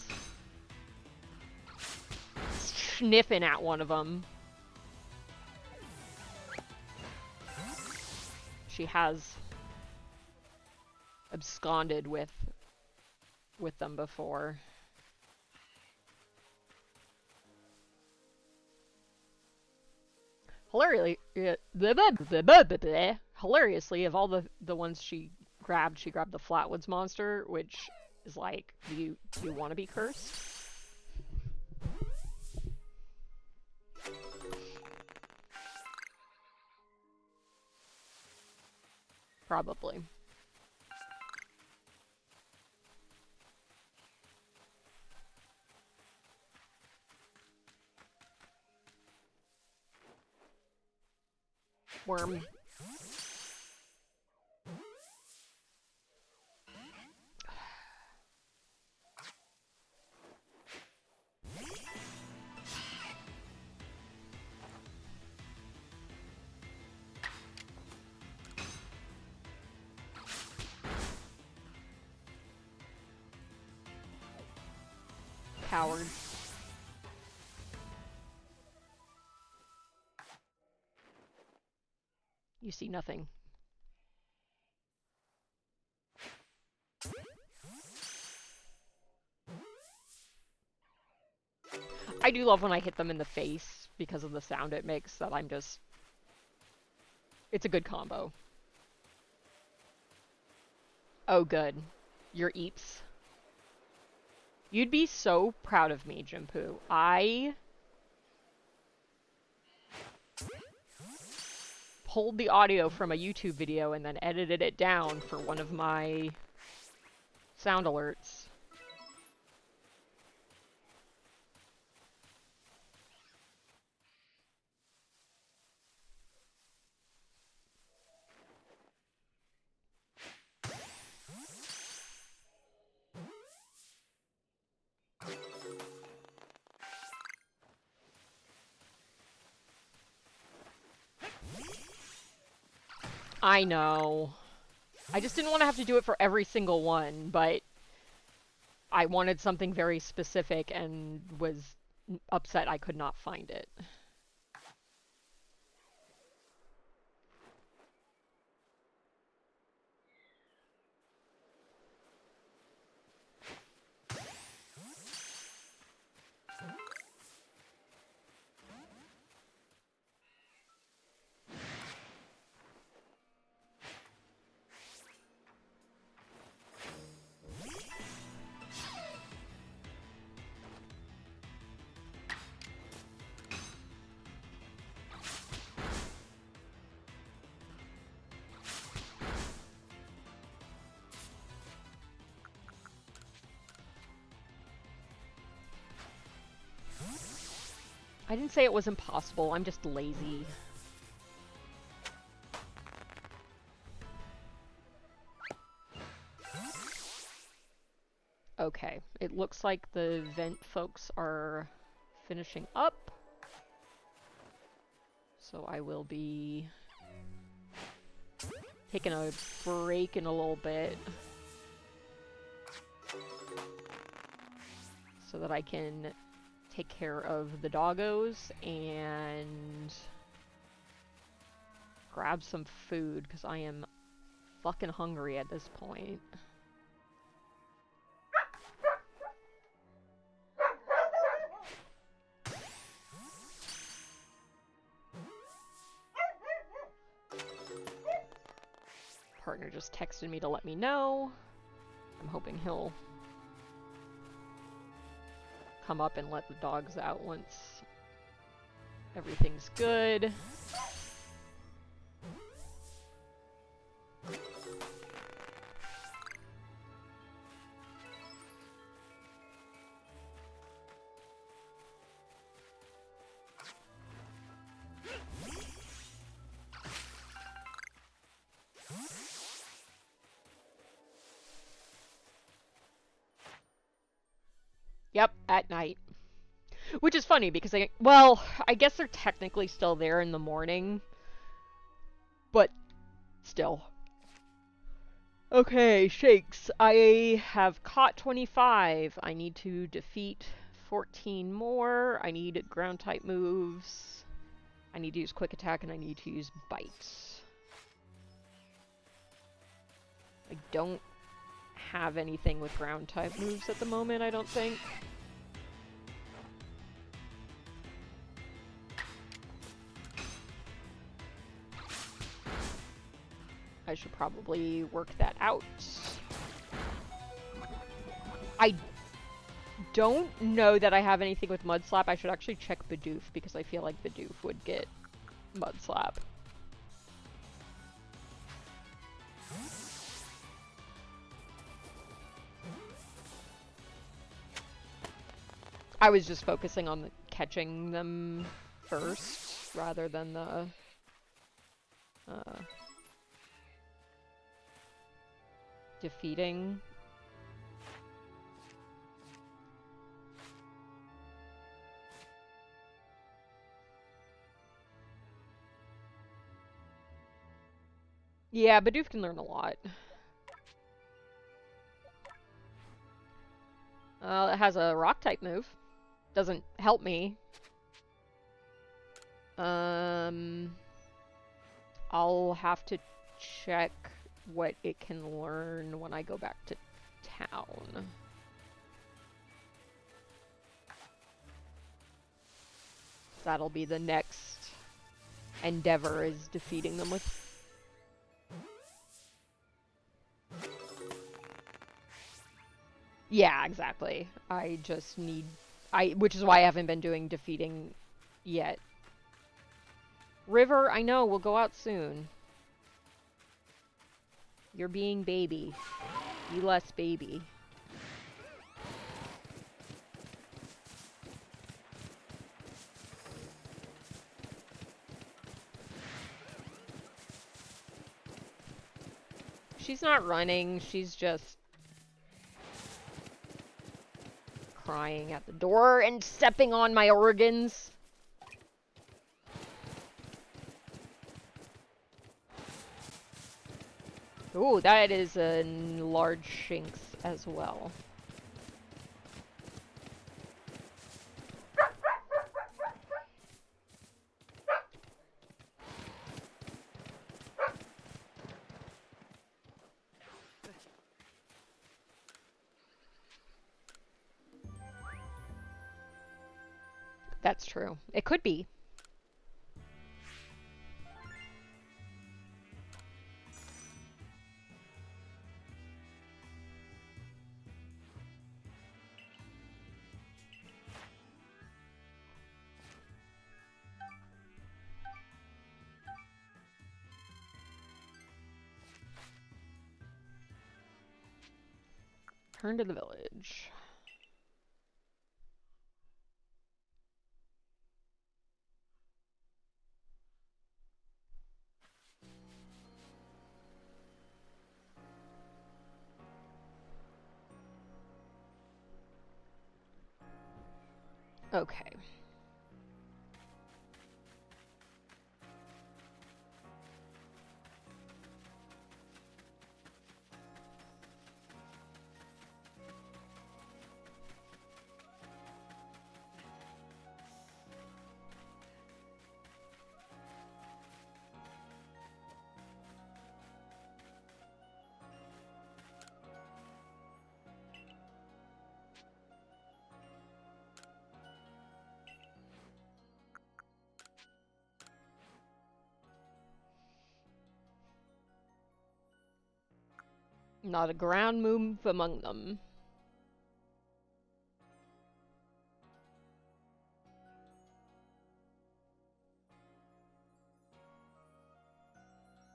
sniffing at one of them. She has absconded with them before. Hilariously, of all the ones she grabbed the Flatwoods monster, which is like, do you want to be cursed? Probably. Worm. Coward. You see nothing. I do love when I hit them in the face because of the sound it makes, that I'm just... It's a good combo. Oh, good. Your eeps. You'd be so proud of me, Jimpu. I pulled the audio from a YouTube video and then edited it down for one of my sound alerts. I know. I just didn't want to have to do it for every single one, but I wanted something very specific and was upset I could not find it. I didn't say it was impossible, I'm just lazy. Okay, it looks like the vent folks are finishing up. So I will be taking a break in a little bit so that I can take care of the doggos and grab some food, because I am fucking hungry at this point. partner just texted me to let me know. I'm hoping he'll come up and let the dogs out once everything's good. Yep, at night. Which is funny because I guess they're technically still there in the morning, but still. Okay, shakes. I have caught 25. I need to defeat 14 more. I need ground type moves. I need to use quick attack and I need to use bite. I don't have anything with ground type moves at the moment, I don't think. I should probably work that out. I don't know that I have anything with Mud Slap. I should actually check Bidoof because I feel like Bidoof would get Mud Slap. I was just focusing on catching them first rather than the defeating. Yeah, Bidoof can learn a lot. It has a rock type move. Doesn't help me. I'll have to check what it can learn when I go back to town. That'll be the next endeavor, is defeating them with... Yeah, exactly. I just need... which is why I haven't been doing defeating yet. River, I know, we'll go out soon. You're being baby. Be less baby. She's not running, she's just crying at the door and stepping on my organs. Ooh, that is a large Shinx as well. That's true. It could be. Turn to the village. Okay. Not a ground move among them.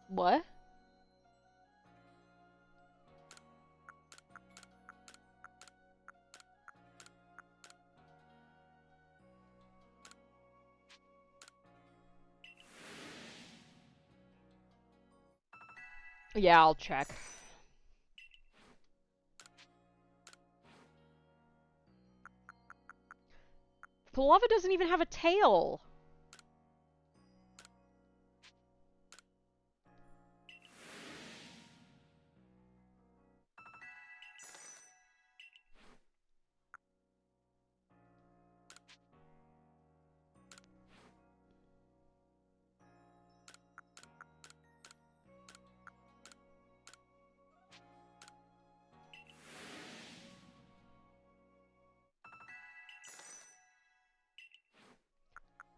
What? Yeah, I'll check. Palava doesn't even have a tail.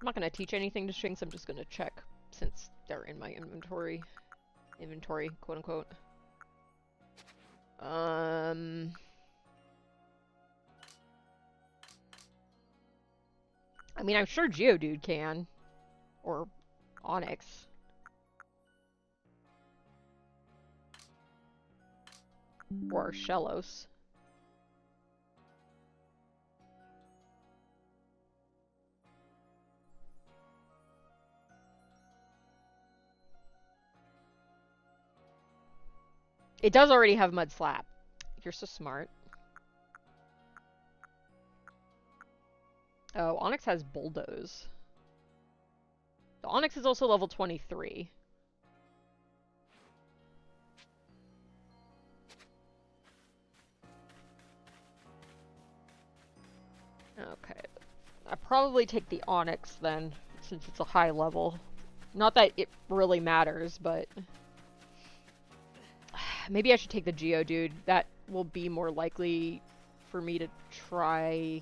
I'm not gonna teach anything to strings, I'm just gonna check since they're in my inventory. Inventory, quote unquote. I mean, I'm sure Geodude can. Or Onyx. Or Shellos. It does already have Mud Slap. You're so smart. Oh, Onyx has Bulldoze. The Onyx is also level 23. Okay. I probably take the Onyx then, since it's a high level. Not that it really matters, but... Maybe I should take the Geodude. That will be more likely for me to try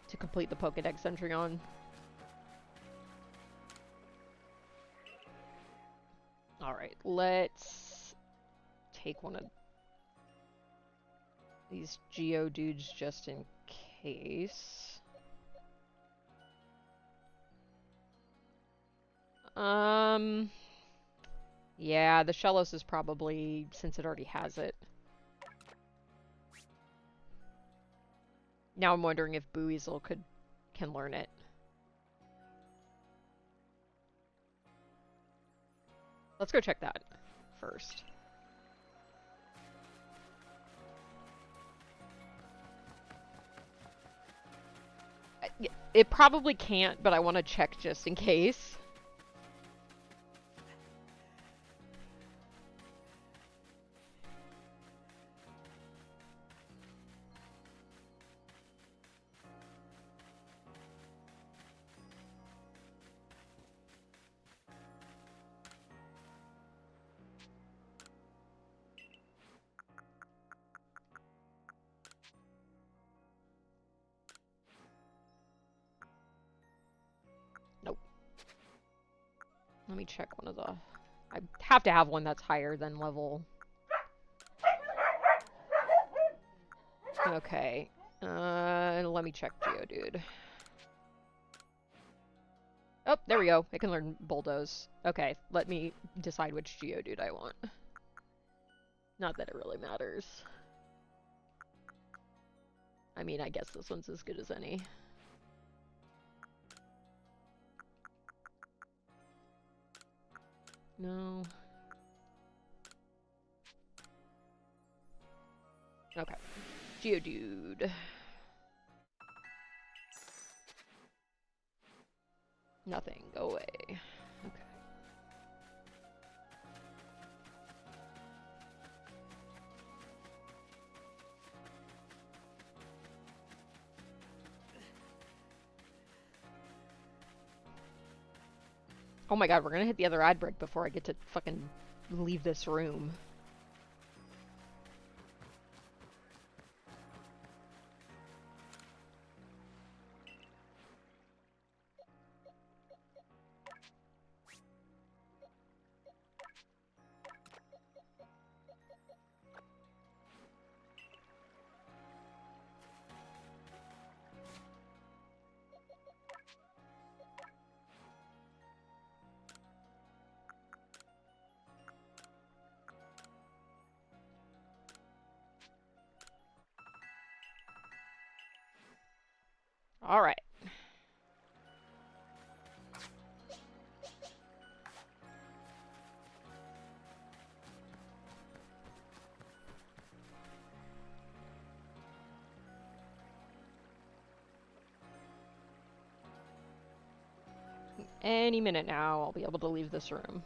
to complete the Pokédex entry on. Alright, let's take one of these Geodudes just in case. Yeah, the Shellos is probably, since it already has it. Now I'm wondering if Buizel can learn it. Let's go check that first. It probably can't, but I want to check just in case. Nope. Let me check one of the... I have to have one that's higher than level... Okay. Let me check Geodude. Oh, there we go. I can learn Bulldoze. Okay, let me decide which Geodude I want. Not that it really matters. I mean, I guess this one's as good as any. No. Okay. Geodude. Nothing. Go away. Okay. Oh my god, we're gonna hit the other ad break before I get to fucking leave this room. All right. Any minute now, I'll be able to leave this room.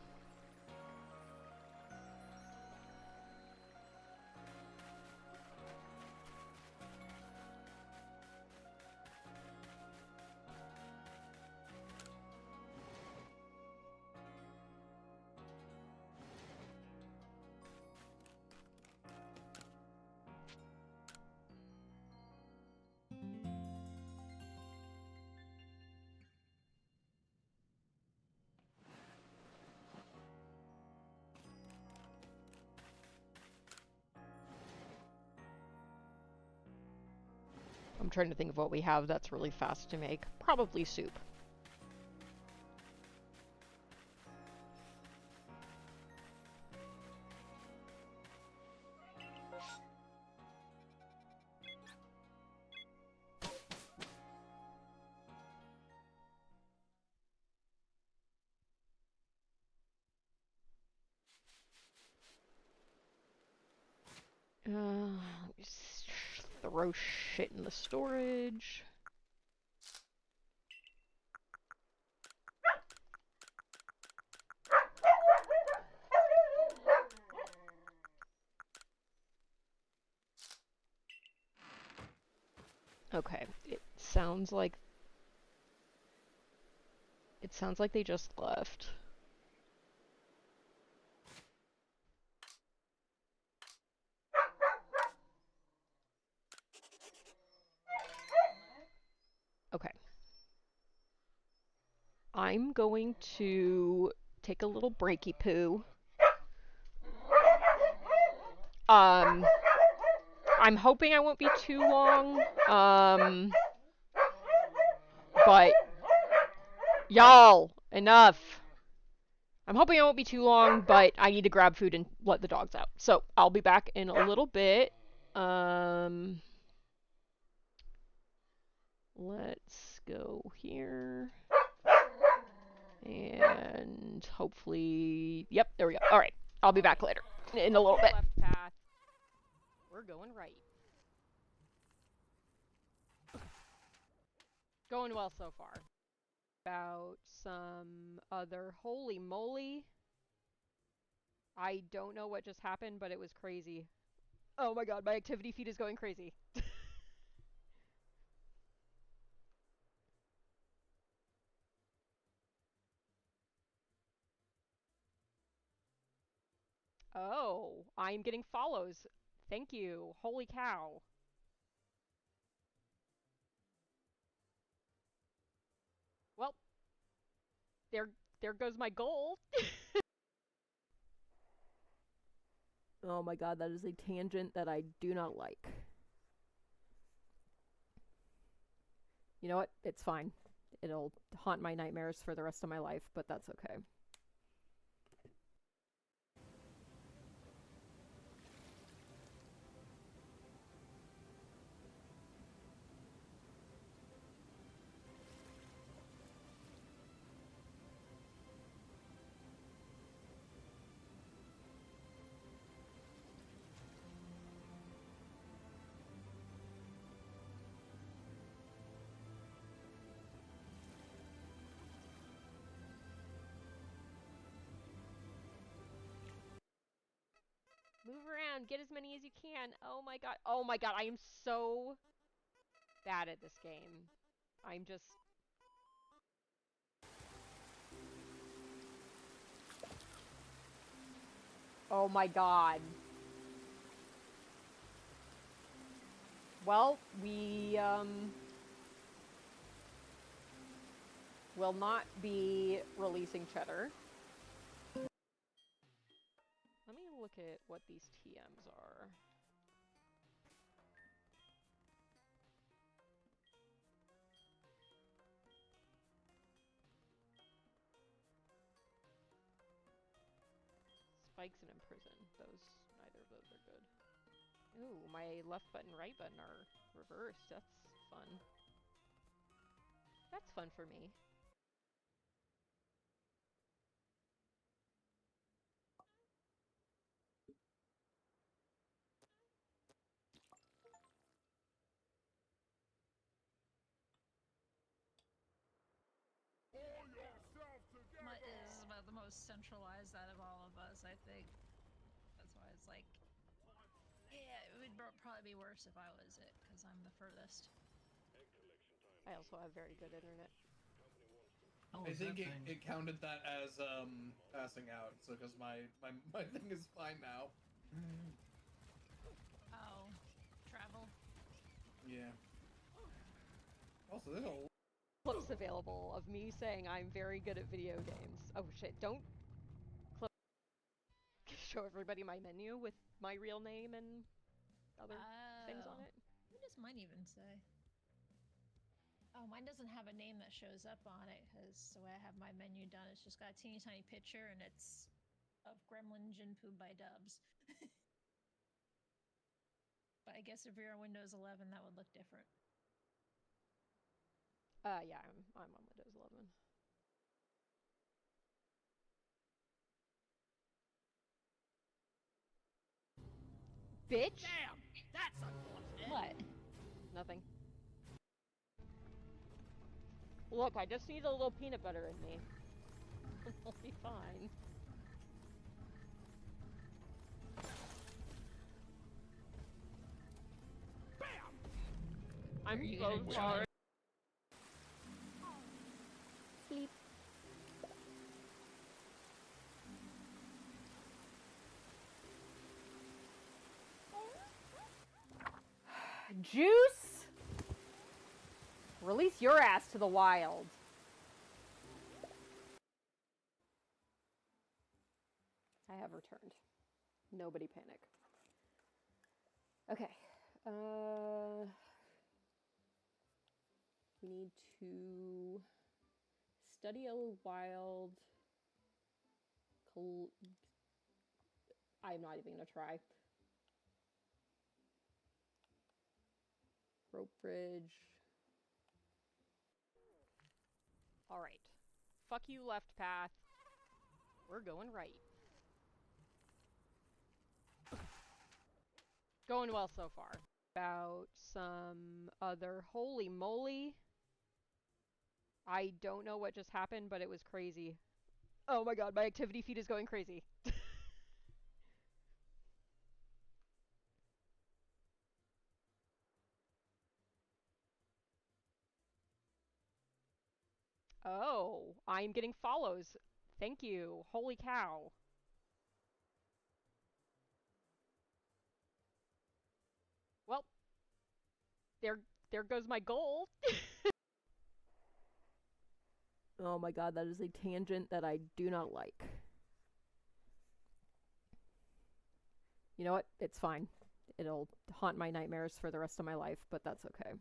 I'm trying to think of what we have that's really fast to make. Probably soup. Just throw shit in the storage. Okay, it sounds like they just left. Okay. I'm going to take a little breaky poo. I'm hoping I won't be too long. But y'all, enough. I'm hoping I won't be too long, but I need to grab food and let the dogs out. So I'll be back in a little bit. Let's go here. And hopefully, yep, there we go. All right, I'll be back later in a little bit. Left path. We're going right. Going well so far. About some other, holy moly. I don't know what just happened, but it was crazy. Oh my god, my activity feed is going crazy. Oh, I'm getting follows. Thank you. Holy cow. Well, there goes my goal. Oh my god, that is a tangent that I do not like. You know what? It's fine. It'll haunt my nightmares for the rest of my life, but that's okay. Move around, get as many as you can. Oh my god. Oh my god, I am so bad at this game. I'm just... Oh my god. Well, we, will not be releasing Cheddar. Let me look at what these TMs are. Spikes and imprison. Neither of those are good. Ooh, my left button, right button are reversed. That's fun. That's fun for me. Mutt is about the most centralized out of all of us, I think. That's why it's like, yeah, it would probably be worse if I was it, because I'm the furthest. I also have very good internet. Oh, I think it counted that as passing out, so because my thing is fine now. Oh, travel. Yeah. Also, there's a clips available of me saying I'm very good at video games. Oh shit, don't clip show everybody my menu with my real name and other things on it. What does mine even say? Oh, mine doesn't have a name that shows up on it, because the way I have my menu done, it's just got a teeny tiny picture, and it's of Gremlin Jinpoo by Dubs. But I guess if you're on Windows 11, that would look different. Yeah, I'm on Windows 11. Bitch! Damn! That's unfortunate! What? Nothing. Look, I just need a little peanut butter in me. I'll be fine. Bam! I'm so sorry. Sleep. Juice! Release your ass to the wild. I have returned. Nobody panic. Okay. We need to study a wild. I'm not even gonna try. Rope bridge. Alright. Fuck you, left path. We're going right. Going well so far. About some other... Holy moly. I don't know what just happened, but it was crazy. Oh my god, my activity feed is going crazy. Oh, I'm getting follows. Thank you. Holy cow. Well, there goes my goal. Oh my god, that is a tangent that I do not like. You know what? It's fine. It'll haunt my nightmares for the rest of my life, but that's okay.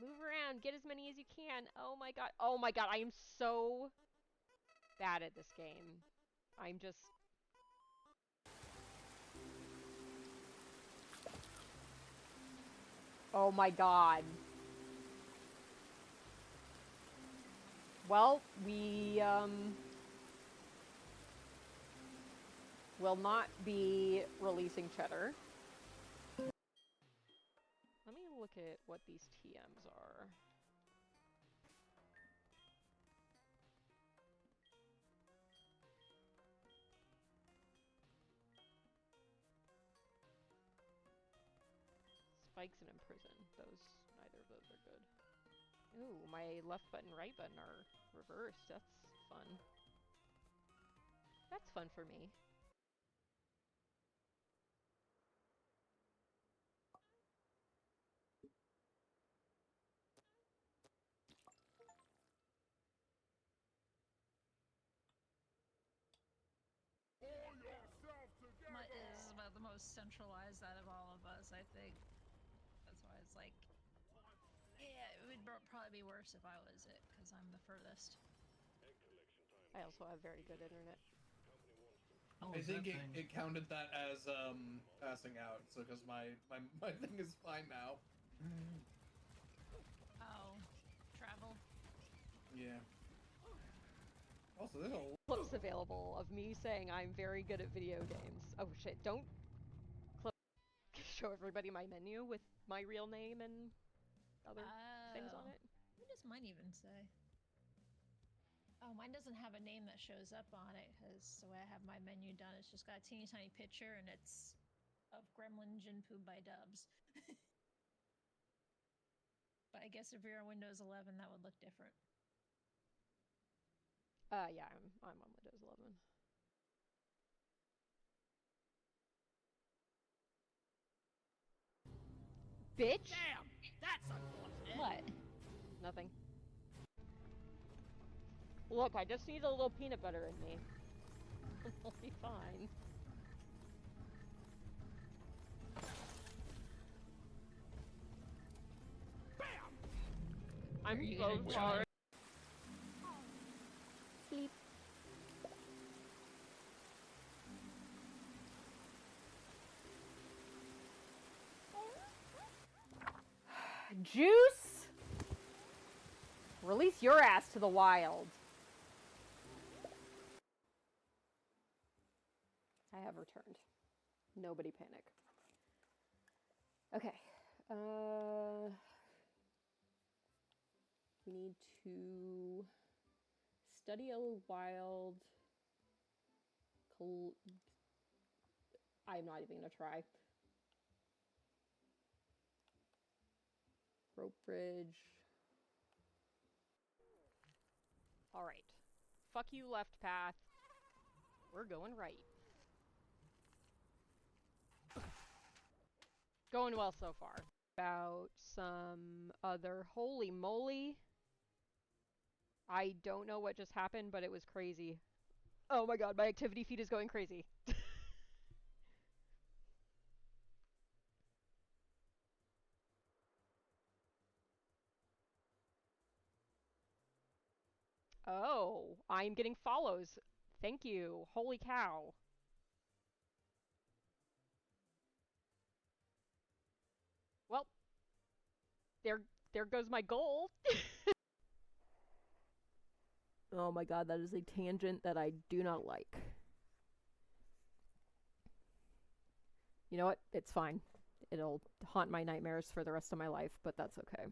Move around, get as many as you can. Oh my god. Oh my god, I am so bad at this game. I'm just... Oh my god. Well, we, will not be releasing cheddar. Let me look at what these TMs are. Spikes and imprison. Neither of those are good. Ooh, my left button, right button are reversed. That's fun. That's fun for me. most centralized out of all of us, I think. That's why it's like, yeah, it would probably be worse if I was it, because I'm the furthest. I also have very good internet. I think it counted that as passing out, so because my thing is fine now. Oh, travel. Yeah. Also, there's a Clips available of me saying I'm very good at video games. Oh shit, don't clip show everybody my menu with my real name and other things on it. What does mine even say? Oh, mine doesn't have a name that shows up on it, because the way I have my menu done, it's just got a teeny tiny picture, and it's of Gremlin Jinpoo by Dubs. But I guess if you're on Windows 11, that would look different. Yeah, I'm on Windows 11. Bitch! Damn, that's unfortunate. What? Nothing. Look, I just need a little peanut butter in me. I'll be fine. Bam! I'm so sorry. Sleep. Juice! Release your ass to the wild. I have returned. Nobody panic. Okay. We need to study a wild. I'm not even gonna try. Rope bridge. All right. Fuck you, left path. We're going right. Going well so far. About some other... Holy moly. I don't know what just happened, but it was crazy. Oh my god, my activity feed is going crazy. Oh, I'm getting follows. Thank you. Holy cow. Well, there goes my goal. Oh my god, that is a tangent that I do not like. You know what? It's fine. It'll haunt my nightmares for the rest of my life, but that's okay.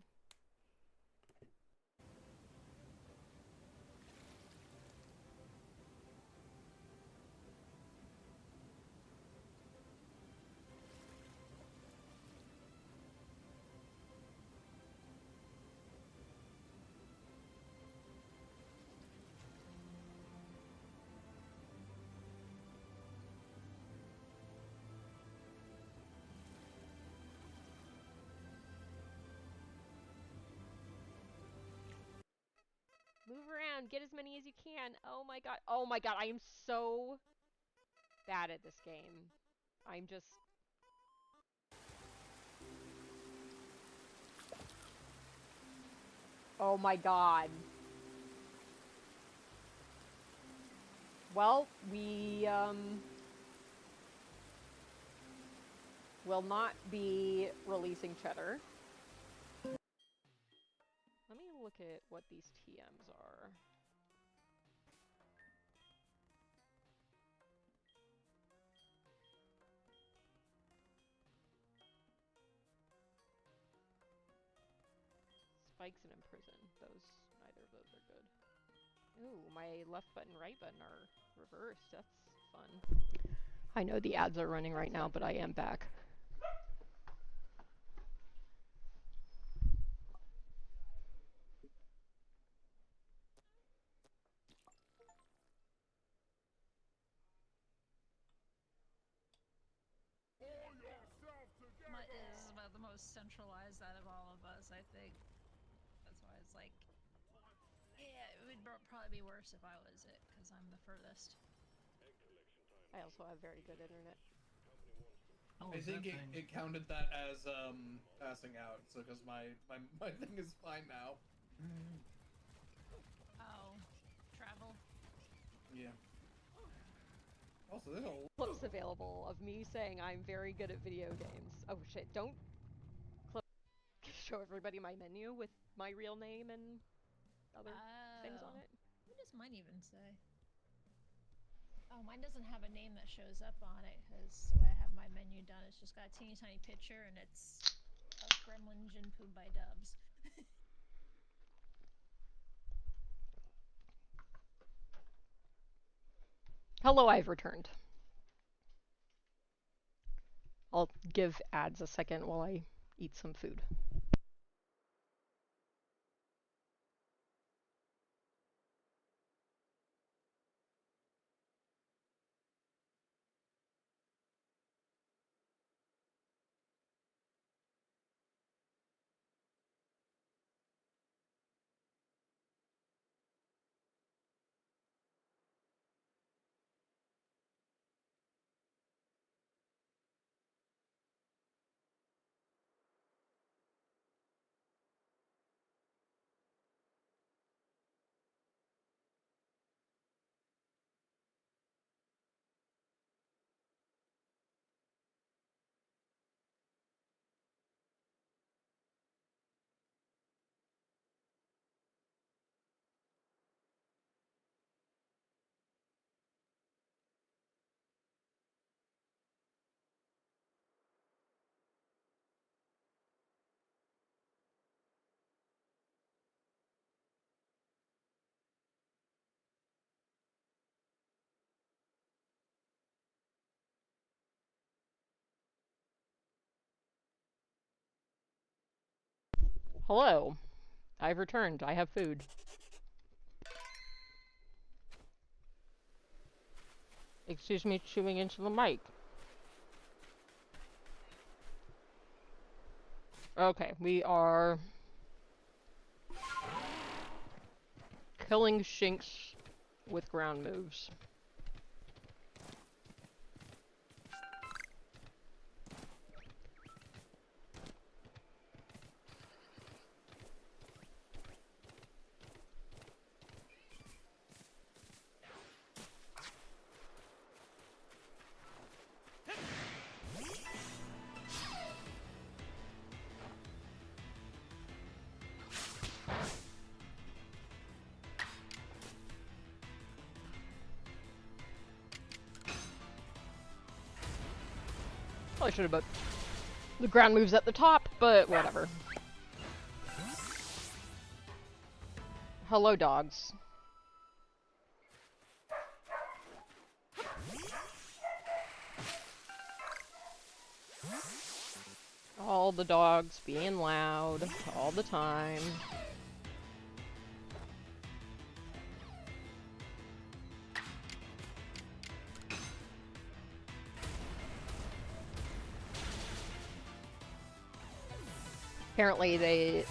Move around, get as many as you can. Oh my god. Oh my god, I am so bad at this game. I'm just... Oh my god. Well, we, will not be releasing cheddar. Let me look at what these TMs are. Spikes and imprison. Neither of those are good. Ooh, my left button, right button are reversed. That's fun. I know the ads are running right now, but I am back. Mutt is about the most centralized out of all of us, I think. That's why it's like, yeah, it would probably be worse if I was it, because I'm the furthest. I also have very good internet. I think it counted that as passing out. So because my thing is fine now. Oh, travel. Yeah. Also, there's a Clips available of me saying I'm very good at video games. Oh shit, don't show everybody my menu with my real name and other things on it. What does mine even say? Oh, mine doesn't have a name that shows up on it because the way I have my menu done, it's just got a teeny tiny picture and it's of Gremlin Jinpoo by Dubs. Hello, I've returned. I'll give ads a second while I eat some food. Hello, I've returned. I have food. Excuse me chewing into the mic. Okay, we are killing shinks with ground moves. Probably should have put the ground moves at the top, but whatever. Hello, dogs. All the dogs being loud all the time. Apparently, the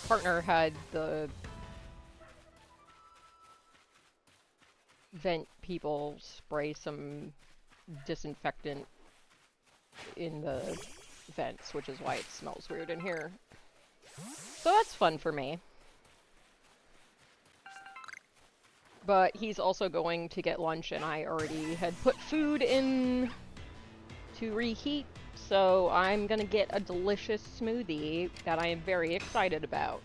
partner had the vent people spray some disinfectant in the vents, which is why it smells weird in here. So that's fun for me. But he's also going to get lunch, and I already had put food in to reheat, so I'm gonna get a delicious smoothie that I am very excited about.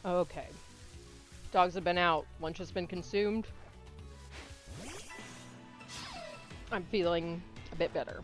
Okay. Dogs have been out. Lunch has been consumed. I'm feeling a bit better.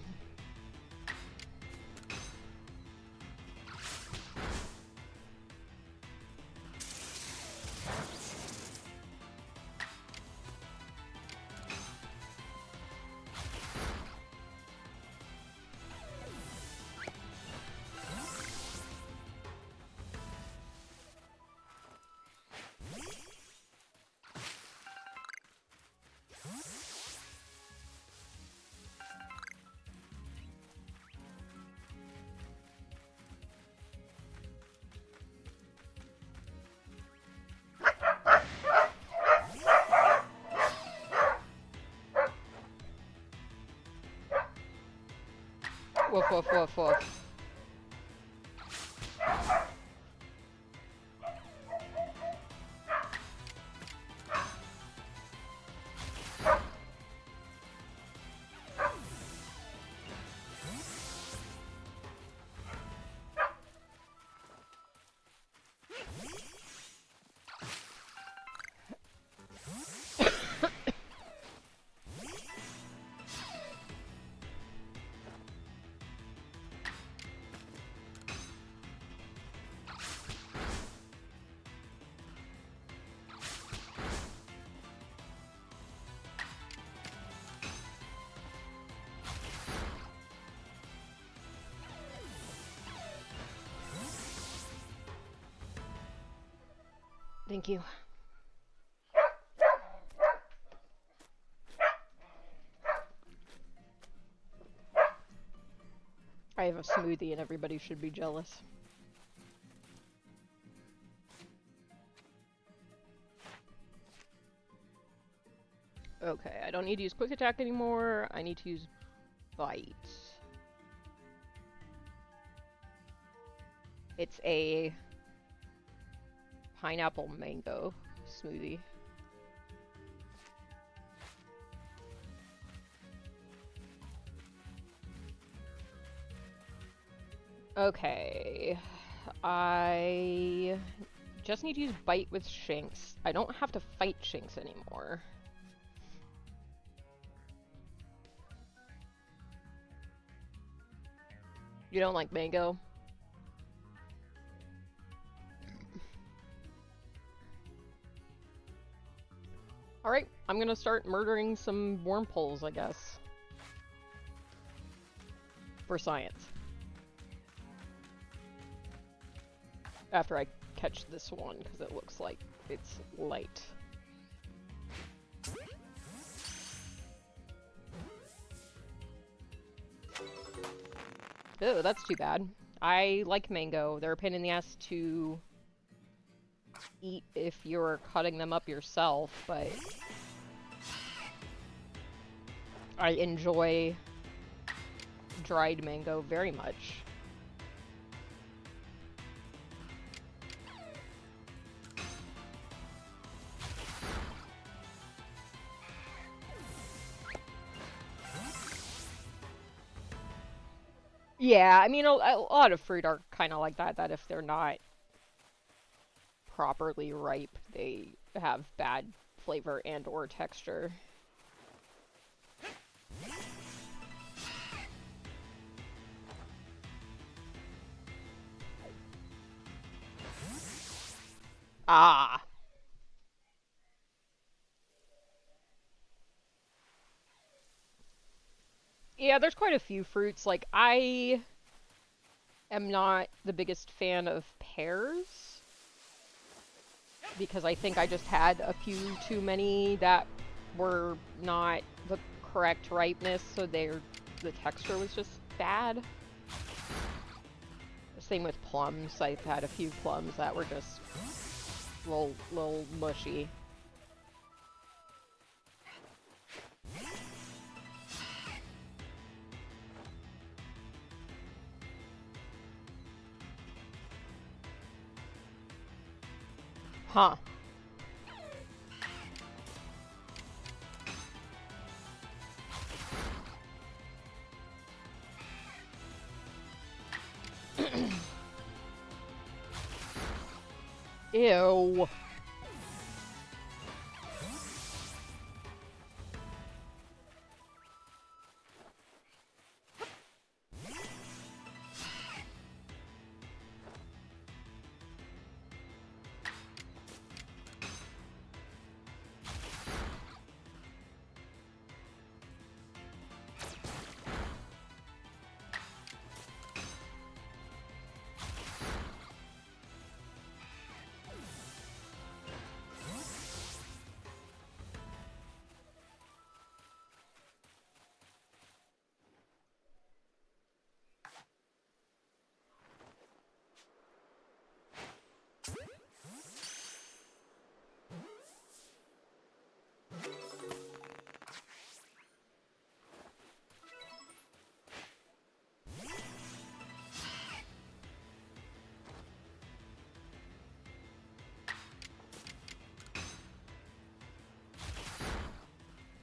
Woof, woof, woof, woof. Thank you. I have a smoothie and everybody should be jealous. Okay, I don't need to use quick attack anymore. I need to use bite. It's a pineapple mango smoothie. Okay, I just need to use bite with Shinx. I don't have to fight Shinx anymore. You don't like mango? Alright, I'm gonna start murdering some wormholes, I guess. For science. After I catch this one, because it looks like it's light. Oh, that's too bad. I like mango. They're a pain in the ass to eat if you're cutting them up yourself, but I enjoy dried mango very much. Yeah, I mean, a lot of fruit are kind of like that, that if they're not properly ripe, they have bad flavor and or texture. Ah! Yeah, there's quite a few fruits. Like, I am not the biggest fan of pears, because I think I just had a few too many that were not the correct ripeness, so the texture was just bad. Same with plums. I've had a few plums that were just little mushy. Huh. Ew.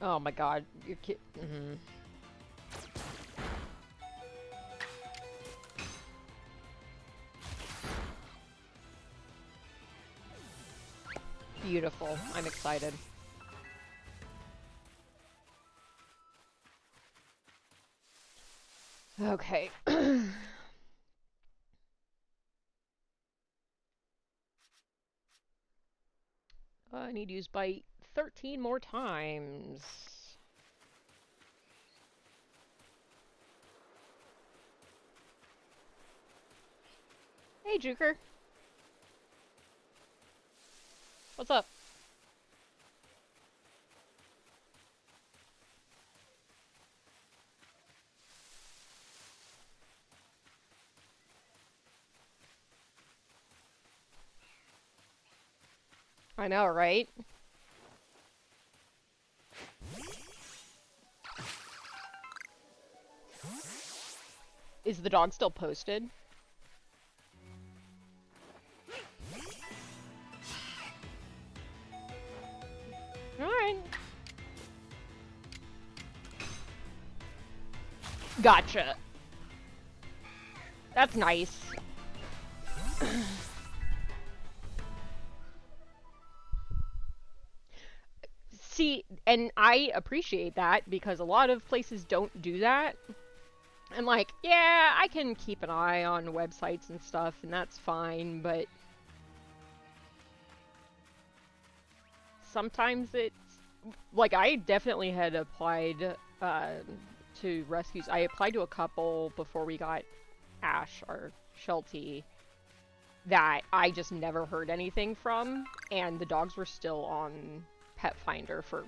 Oh my god, your kid. Beautiful. I'm excited. Okay. I need to use bite 13 more times. Hey, Juker. What's up? I know, right? Is the dog still posted? Alright. Gotcha. That's nice. See, and I appreciate that because a lot of places don't do that. And like, yeah, I can keep an eye on websites and stuff, and that's fine, but sometimes it's like I definitely had applied to rescues. I applied to a couple before we got Ash or Sheltie that I just never heard anything from, and the dogs were still on Pet Finder for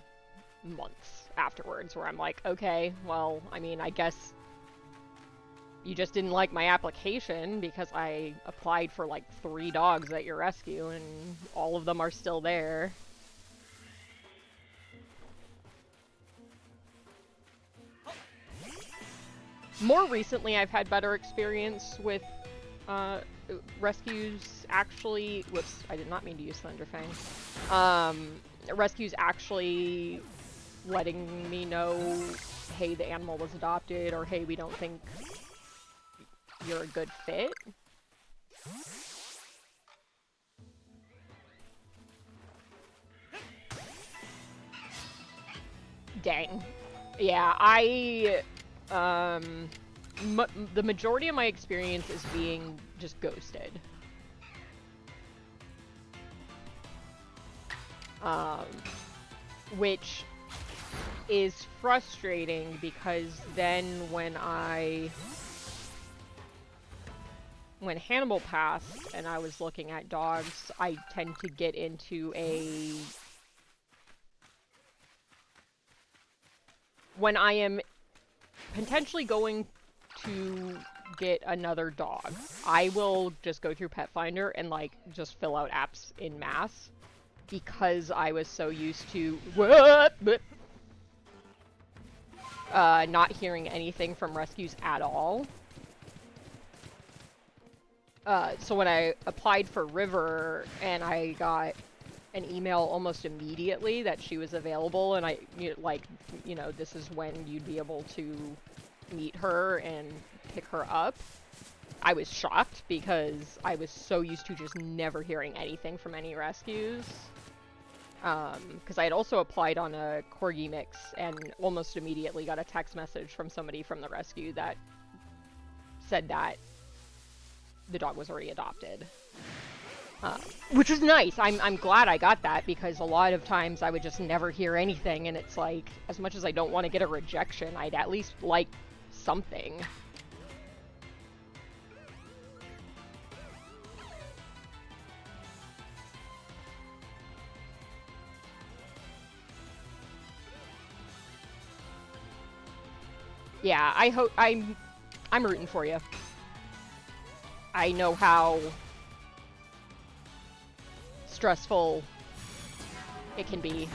months afterwards, where I'm like, okay, well, I mean, I guess you just didn't like my application because I applied for like 3 dogs at your rescue and all of them are still there. More recently, I've had better experience with rescues actually... Whoops, I did not mean to use Thunderfang. Rescues actually letting me know, hey, the animal was adopted, or hey, we don't think you're a good fit. Dang. Yeah, the majority of my experience is being just ghosted. Which is frustrating because then when Hannibal passed and I was looking at dogs, I tend to get into when I am potentially going to get another dog, I will just go through Pet Finder and like just fill out apps en masse because I was so used to not hearing anything from rescues at all. So when I applied for River and I got an email almost immediately that she was available and this is when you'd be able to meet her and pick her up. I was shocked because I was so used to just never hearing anything from any rescues. Because I had also applied on a corgi mix and almost immediately got a text message from somebody from the rescue that said that the dog was already adopted. Which was nice. I'm glad I got that, because a lot of times I would just never hear anything, and it's like, as much as I don't want to get a rejection, I'd at least like something. Yeah, I hope I'm rooting for you. I know how stressful it can be.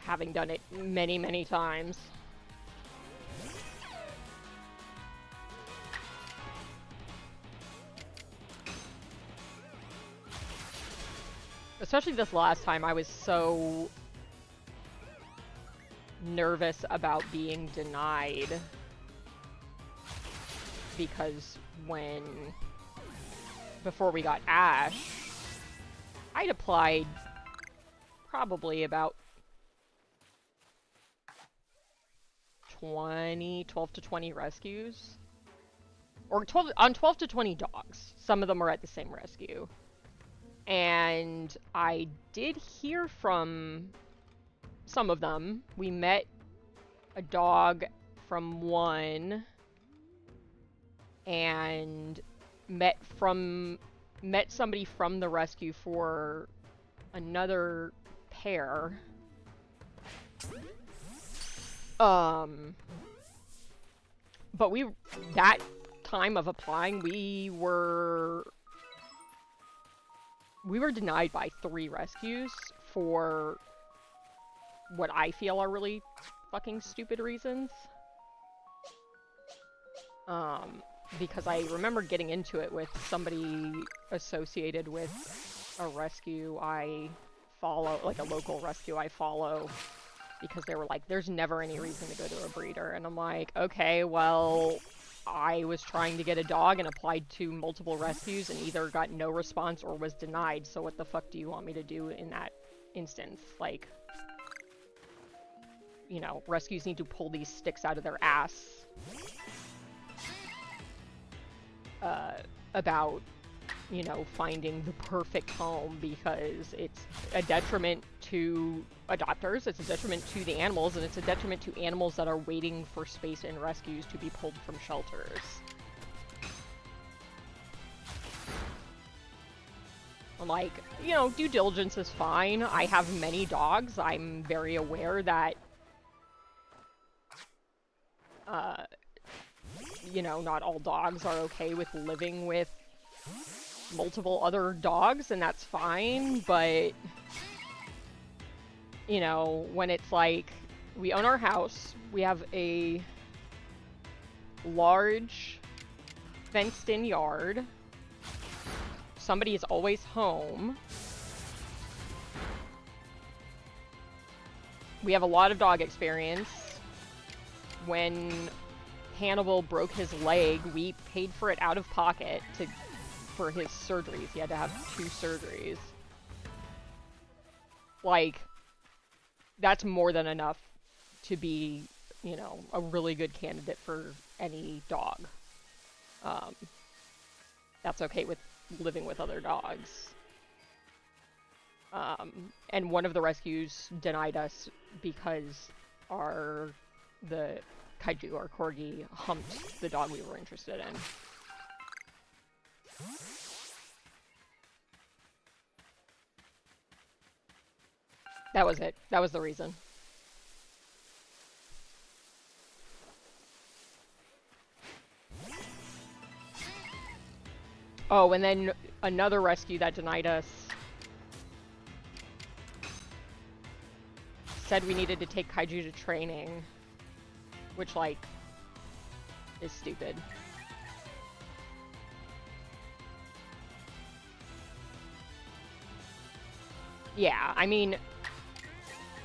Having done it many, many times. Especially this last time, I was so nervous about being denied. Because before we got Ash, I'd applied probably about 12 to 20 rescues. Or 12 to 20 dogs. Some of them were at the same rescue. And I did hear from some of them. We met a dog from one, and met somebody from the rescue for another pair. But that time of applying, we were denied by 3 rescues for what I feel are really fucking stupid reasons. Because I remember getting into it with somebody associated with a rescue I follow, like a local rescue I follow, because they were like, there's never any reason to go to a breeder. And I'm like, okay, well, I was trying to get a dog and applied to multiple rescues and either got no response or was denied, so what the fuck do you want me to do in that instance? Like, you know, rescues need to pull these sticks out of their ass about, you know, finding the perfect home, because it's a detriment to adopters, it's a detriment to the animals, and it's a detriment to animals that are waiting for space in rescues to be pulled from shelters. Like, you know, due diligence is fine. I have many dogs. I'm very aware that you know, not all dogs are okay with living with multiple other dogs, and that's fine, but, you know, when it's like, we own our house, we have a large fenced-in yard, somebody is always home, we have a lot of dog experience. When Hannibal broke his leg, we paid for it out of pocket for his surgeries. He had to have 2 surgeries. Like, that's more than enough to be, you know, a really good candidate for any dog. That's okay with living with other dogs. And one of the rescues denied us because the kaiju, or corgi, humped the dog we were interested in. That was it. That was the reason. Oh, and then another rescue that denied us said we needed to take kaiju to training, which, like, is stupid. Yeah, I mean,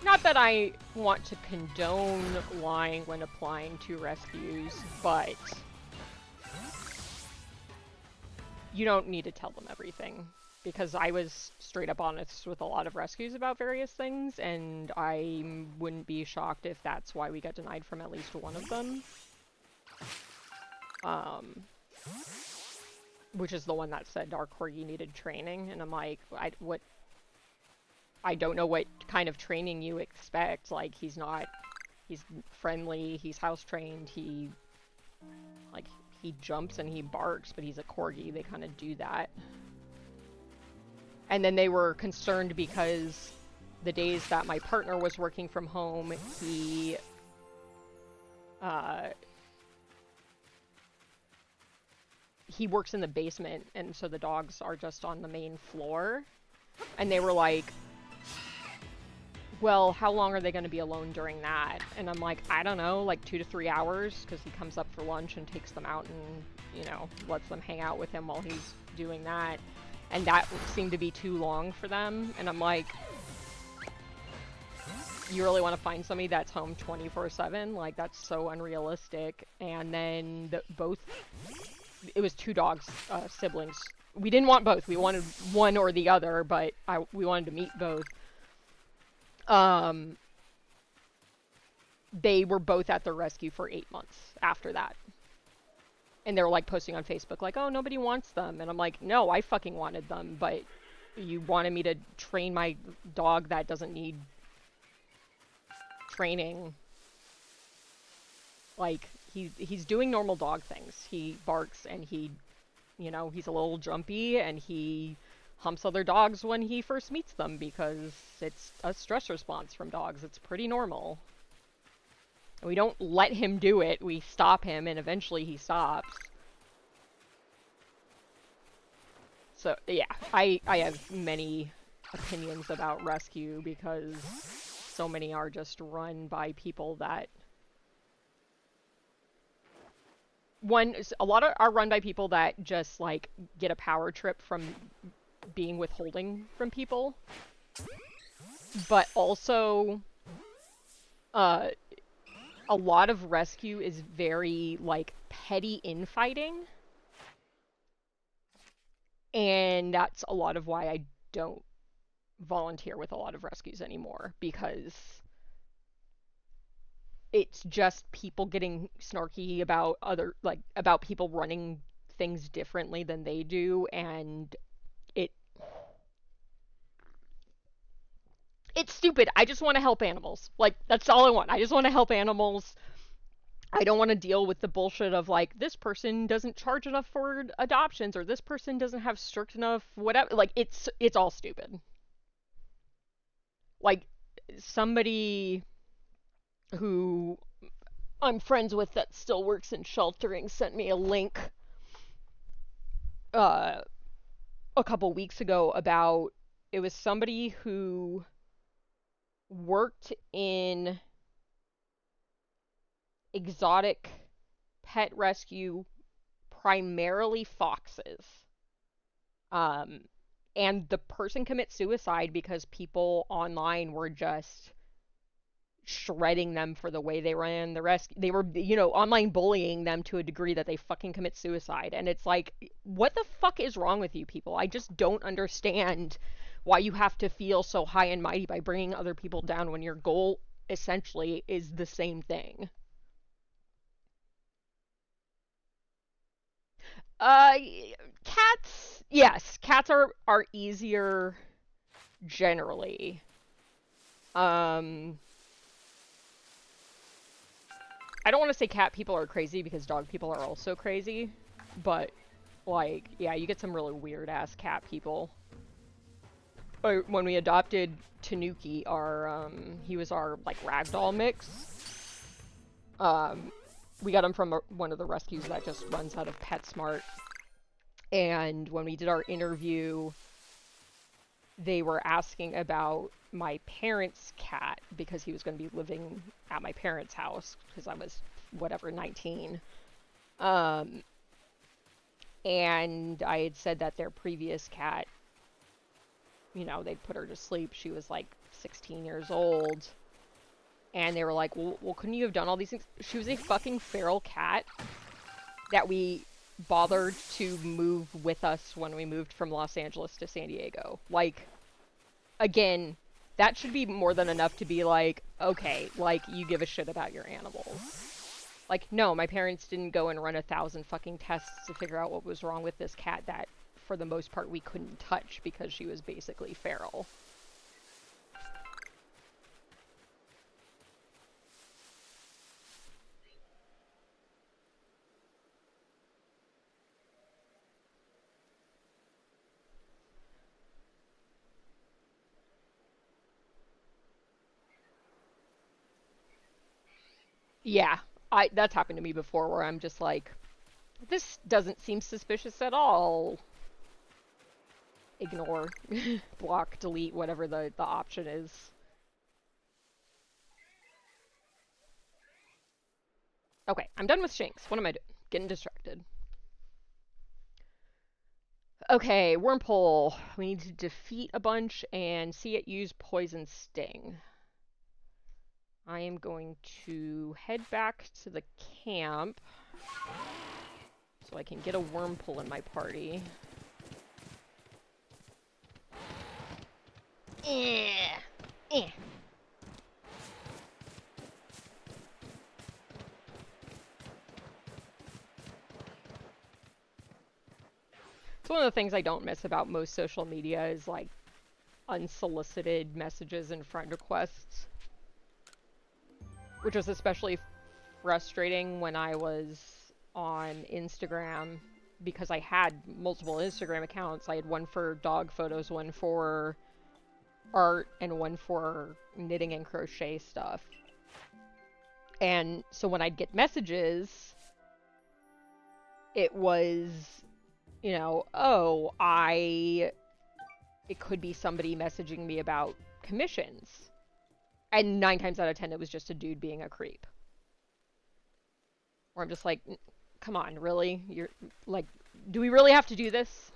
Not that I want to condone lying when applying to rescues, but you don't need to tell them everything. Because I was straight up honest with a lot of rescues about various things, and I wouldn't be shocked if that's why we got denied from at least one of them. Which is the one that said our corgi needed training, and I'm like, I don't know what kind of training you expect. Like, he's friendly, he's house trained, he jumps and he barks, but he's a corgi, they kind of do that. And then they were concerned because the days that my partner was working from home, he works in the basement, and so the dogs are just on the main floor. And they were like, well, how long are they going to be alone during that? And I'm like, I don't know, like 2 to 3 hours, because he comes up for lunch and takes them out and, you know, lets them hang out with him while he's doing that. And that seemed to be too long for them. And I'm like, you really want to find somebody that's home 24/7? Like, that's so unrealistic. And then it was 2 dogs, siblings. We didn't want both. We wanted one or the other, but we wanted to meet both. They were both at the rescue for 8 months after that. And they were like posting on Facebook like, oh, nobody wants them. And I'm like, no, I fucking wanted them, but you wanted me to train my dog that doesn't need training. Like, he's doing normal dog things. He barks and he's a little jumpy, and he humps other dogs when he first meets them because it's a stress response from dogs. It's pretty normal. And we don't let him do it. We stop him, and eventually he stops. So, yeah, I have many opinions about rescue because so many are just run by people that... a lot are run by people that just, like, get a power trip from being withholding from people. But also, a lot of rescue is very, like, petty infighting. And that's a lot of why I don't volunteer with a lot of rescues anymore, because it's just people getting snarky about about people running things differently than they do, and it's stupid. I just want to help animals. Like, that's all I want. I just want to help animals. I don't want to deal with the bullshit of, like, this person doesn't charge enough for adoptions, or this person doesn't have strict enough whatever. Like, it's all stupid. Like, somebody who I'm friends with that still works in sheltering sent me a link a couple weeks ago about, it was somebody who worked in exotic pet rescue, primarily foxes. And the person commits suicide because people online were just shredding them for the way they ran the rescue. They were, online bullying them to a degree that they fucking commit suicide. And it's like, what the fuck is wrong with you people? I just don't understand why you have to feel so high and mighty by bringing other people down when your goal essentially is the same thing. Cats, yes, cats are easier generally. I don't want to say cat people are crazy because dog people are also crazy, but, like, yeah, you get some really weird-ass cat people. When we adopted Tanuki, he was our, like, ragdoll mix. We got him from one of the rescues that just runs out of PetSmart. And when we did our interview, they were asking about my parents' cat because he was going to be living at my parents' house because I was, 19. And I had said that their previous cat, they'd put her to sleep. She was like 16 years old. And they were like, well, couldn't you have done all these things? She was a fucking feral cat that we bothered to move with us when we moved from Los Angeles to San Diego. Like, again, that should be more than enough to be like, okay, like, you give a shit about your animals. Like, no, my parents didn't go and run 1,000 fucking tests to figure out what was wrong with this cat that, for the most part, we couldn't touch because she was basically feral. Yeah, that's happened to me before where I'm just like, this doesn't seem suspicious at all. Ignore, block, delete, whatever the option is. Okay, I'm done with Shanks. What am I doing? Getting distracted. Okay, Wormpole. We need to defeat a bunch and see it use Poison Sting. I am going to head back to the camp so I can get a Wormpole in my party. Eh. It's one of the things I don't miss about most social media is, like, unsolicited messages and friend requests. Which was especially frustrating when I was on Instagram because I had multiple Instagram accounts. I had one for dog photos, one for art, and one for knitting and crochet stuff. And so when I'd get messages, it was, you know, it could be somebody messaging me about commissions. And 9 times out of 10, it was just a dude being a creep. Where I'm just like, come on, really? You're like, do we really have to do this?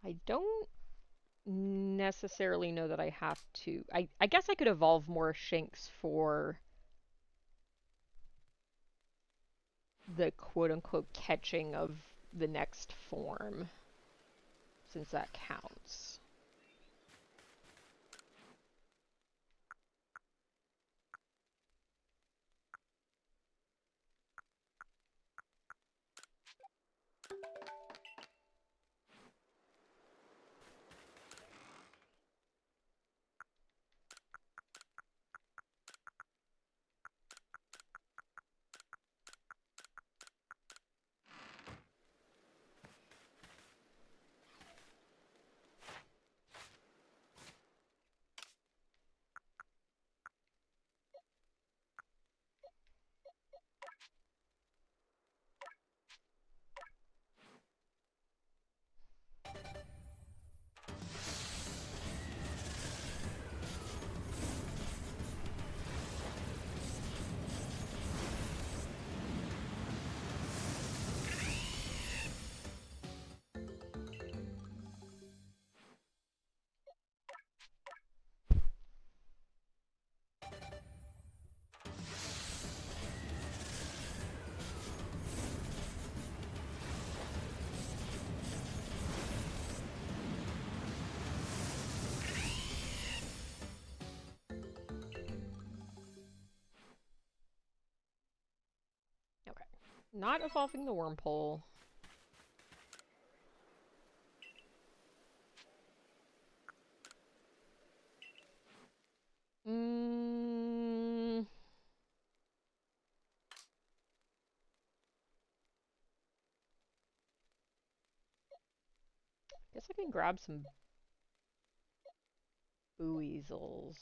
I don't necessarily know that I have to. I guess I could evolve more Shanks for the quote-unquote catching of the next form, since that counts. Okay. Not evolving the Wormpole. Guess I can grab some Buiezels.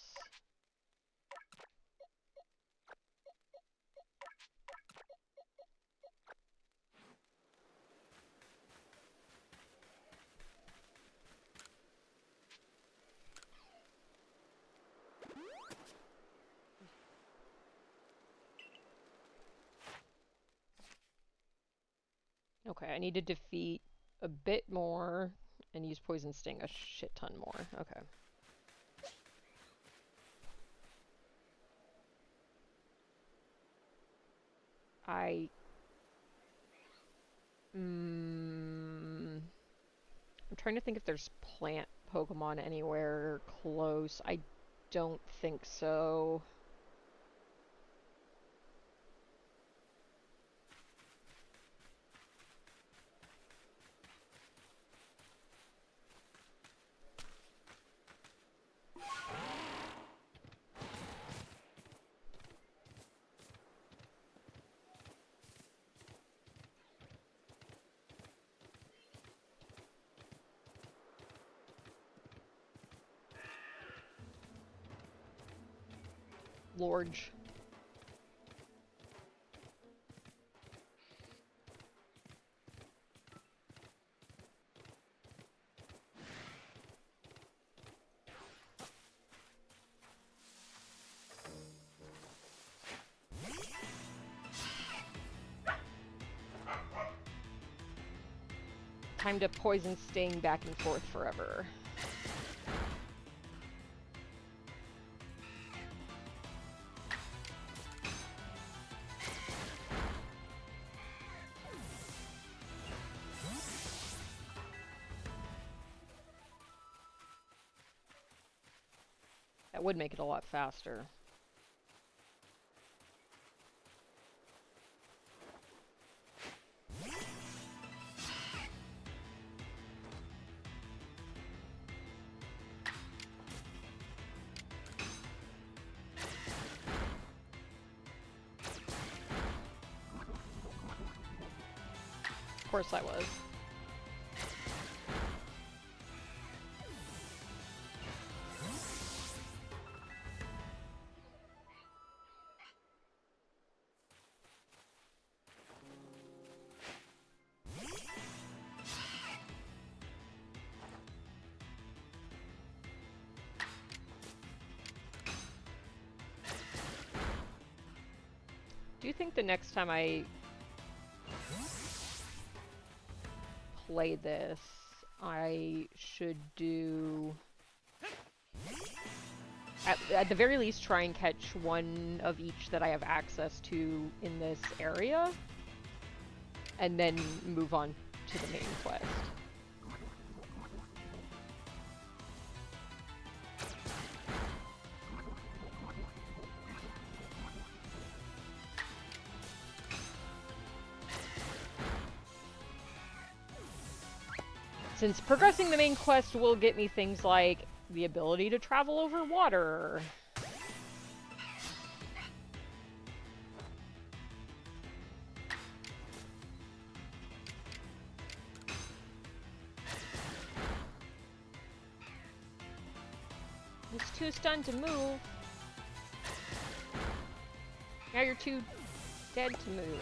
Okay, I need to defeat a bit more and use Poison Sting a shit ton more. Okay. I'm trying to think if there's plant Pokemon anywhere close. I don't think so. Lorge. Time to Poison Sting back and forth forever. That would make it a lot faster. Of course I was. Do you think the next time I play this, I should do... At the very least, try and catch one of each that I have access to in this area, and then move on to the main quest. Since progressing the main quest will get me things like the ability to travel over water. It's too stunned to move. Now you're too dead to move.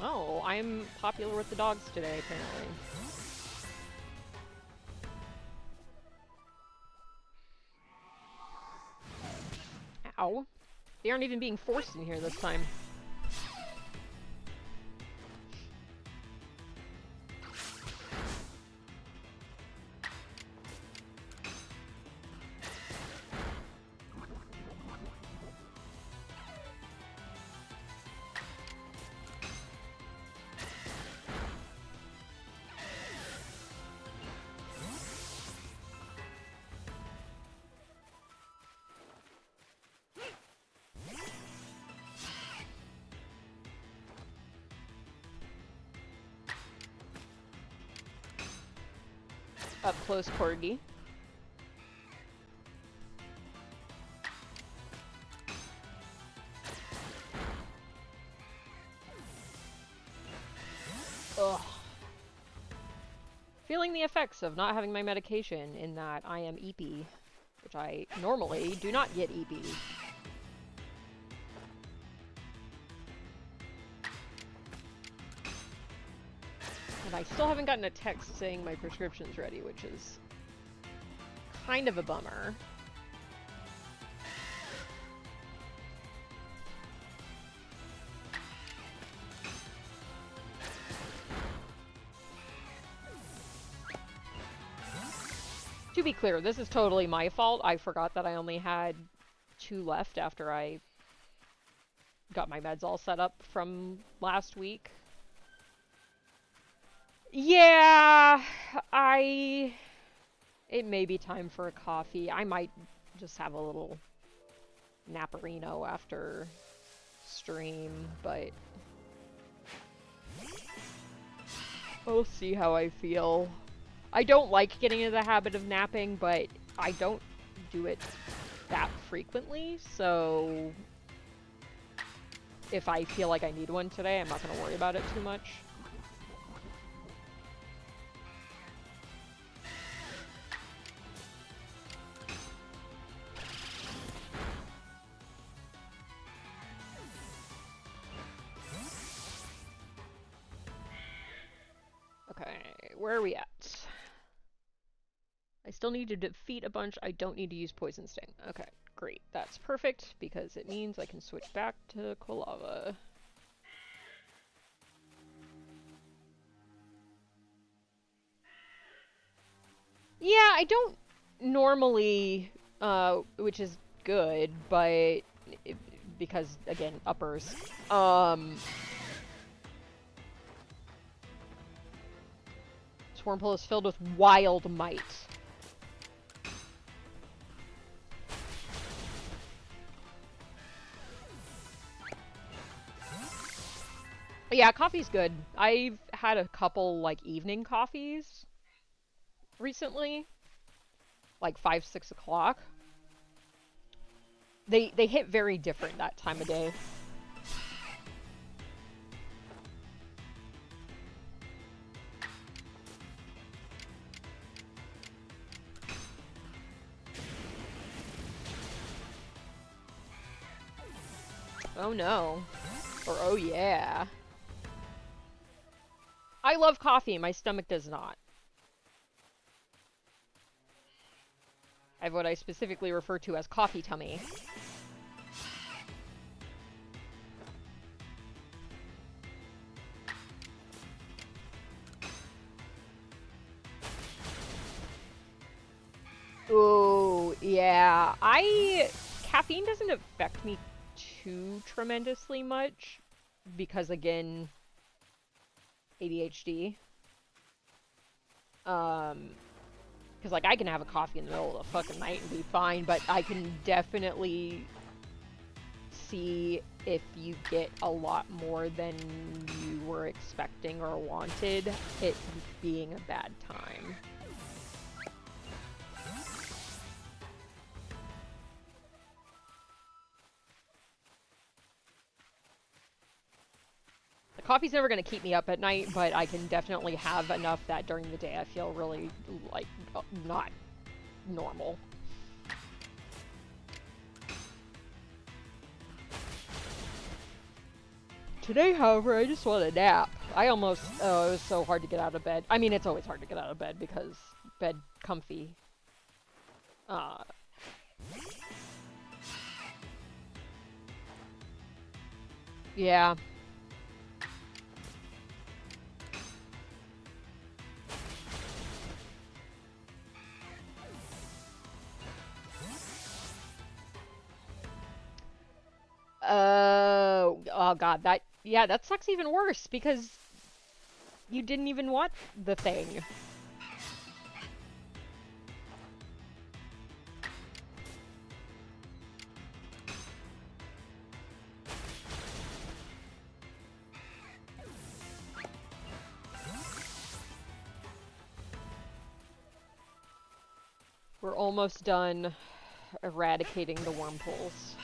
Oh, I'm popular with the dogs today, apparently. Ow. They aren't even being forced in here this time. Up close corgi. Ugh. Feeling the effects of not having my medication in that I am eepy, which I normally do not get eepy. And I still haven't gotten a text saying my prescription's ready, which is kind of a bummer. To be clear, this is totally my fault. I forgot that I only had 2 left after I got my meds all set up from last week. Yeah, it may be time for a coffee. I might just have a little naparino after stream, but we'll see how I feel. I don't like getting into the habit of napping, but I don't do it that frequently, so if I feel like I need one today, I'm not going to worry about it too much. Okay, where are we at? I still need to defeat a bunch. I don't need to use Poison Sting. Okay, great. That's perfect, because it means I can switch back to Quilava. Yeah, I don't normally, which is good, but because, again, uppers. Swarmpool is filled with wild might. Yeah, coffee's good. I've had a couple, like, evening coffees recently. Like 5, 6 o'clock. They hit very different that time of day. Oh no. Or oh yeah. I love coffee, my stomach does not. I have what I specifically refer to as coffee tummy. Ooh, yeah. Caffeine doesn't affect me too tremendously much because, again, ADHD. Because, like, I can have a coffee in the middle of the fucking night and be fine, but I can definitely see if you get a lot more than you were expecting or wanted, it being a bad time. The coffee's never going to keep me up at night, but I can definitely have enough that during the day I feel really, like, not normal. Today, however, I just want a nap. it was so hard to get out of bed. I mean, it's always hard to get out of bed because bed comfy. Yeah. Oh god, that sucks even worse because you didn't even want the thing. We're almost done eradicating the wormholes.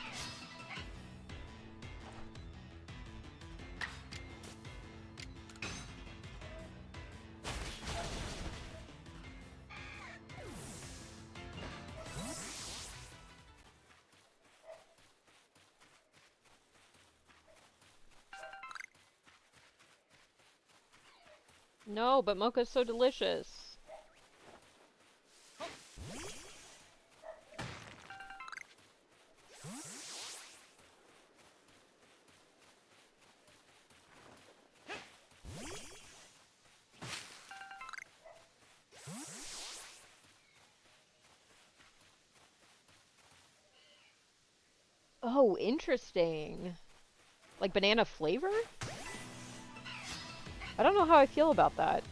No, but mocha's so delicious. Oh, interesting. Like banana flavor? I don't know how I feel about that.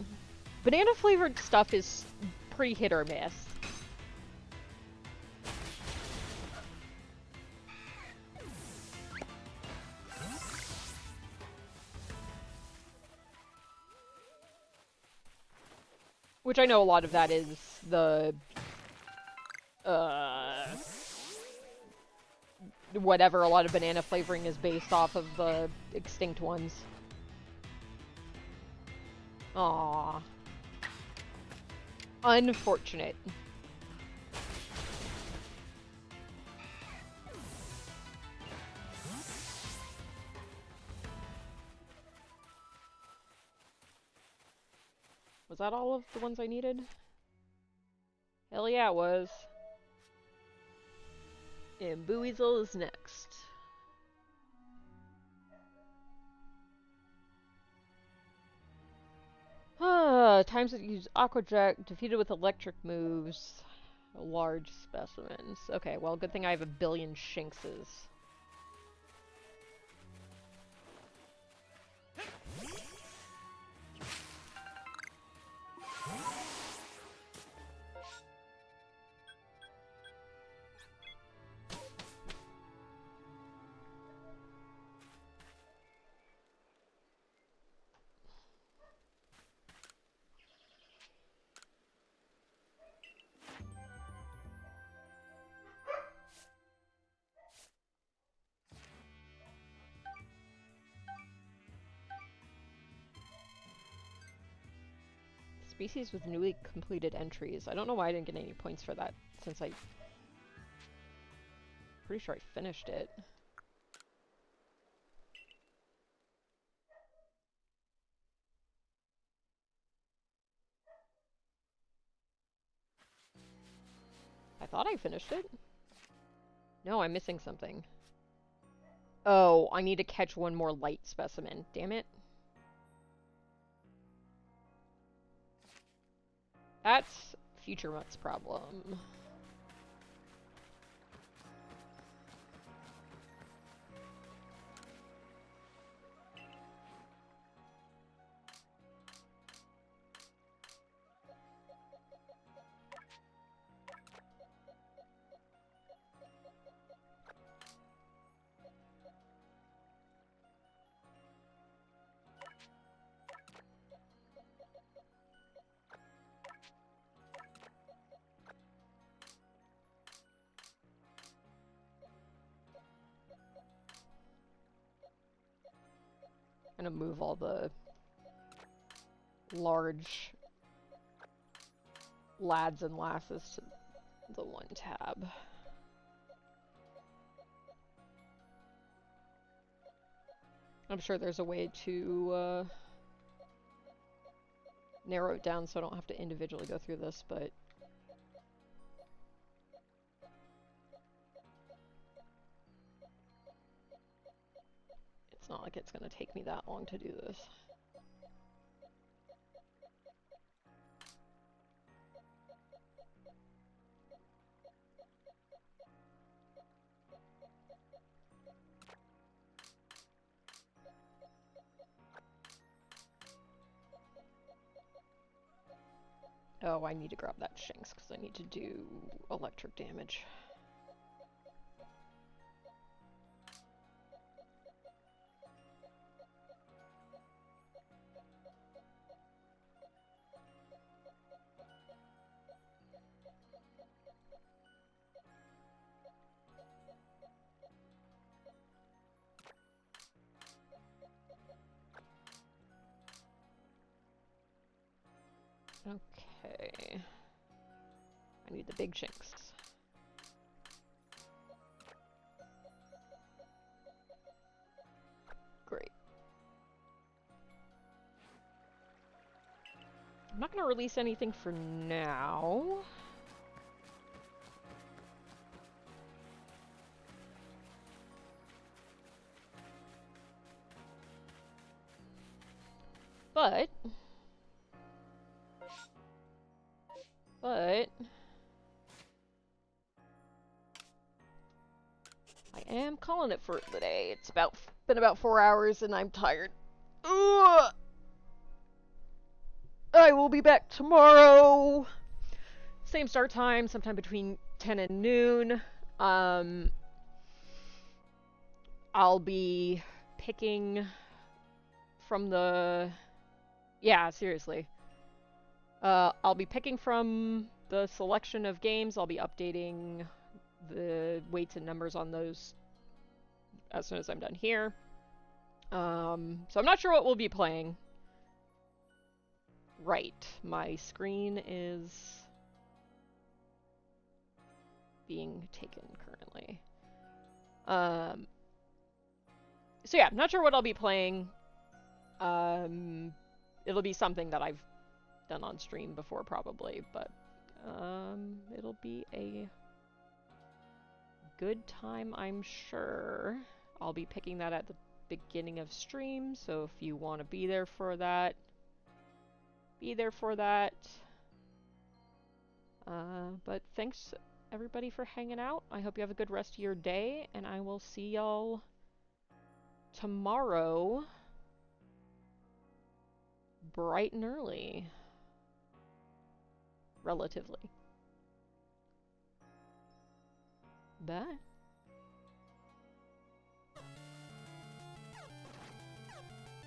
Banana flavored stuff is pretty hit or miss. Which I know a lot of that is the whatever, a lot of banana flavoring is based off of the extinct ones. Aww. Unfortunate. Was that all of the ones I needed? Hell yeah, it was. And Buizel is next. Times that use Aquajet, defeated with electric moves. Large specimens. Okay, well, good thing I have a billion Shinxes. Species with newly completed entries. I don't know why I didn't get any points for that, since I... pretty sure I finished it. I thought I finished it. No, I'm missing something. Oh, I need to catch one more light specimen. Damn it. That's Future Mutt's problem. I'm gonna move all the large lads and lasses to the one tab. I'm sure there's a way to narrow it down so I don't have to individually go through this, but it's not like it's gonna take me that long to do this. Oh, I need to grab that Shinx because I need to do electric damage. I need the big shinks. Great. I'm not going to release anything for now. But I am calling it for the day. It's been about 4 hours and I'm tired. Ugh! I will be back tomorrow. Same start time, sometime between 10 and noon. I'll be picking from the... Yeah, seriously. I'll be picking from the selection of games. I'll be updating the weights and numbers on those as soon as I'm done here. So I'm not sure what we'll be playing. Right, my screen is being taken currently. So yeah, not sure what I'll be playing. It'll be something that I've done on stream before probably, but it'll be a good time, I'm sure. I'll be picking that at the beginning of stream, so if you want to be there for that, be there for that. But thanks everybody for hanging out. I hope you have a good rest of your day, and I will see y'all tomorrow bright and early. Relatively. Bye.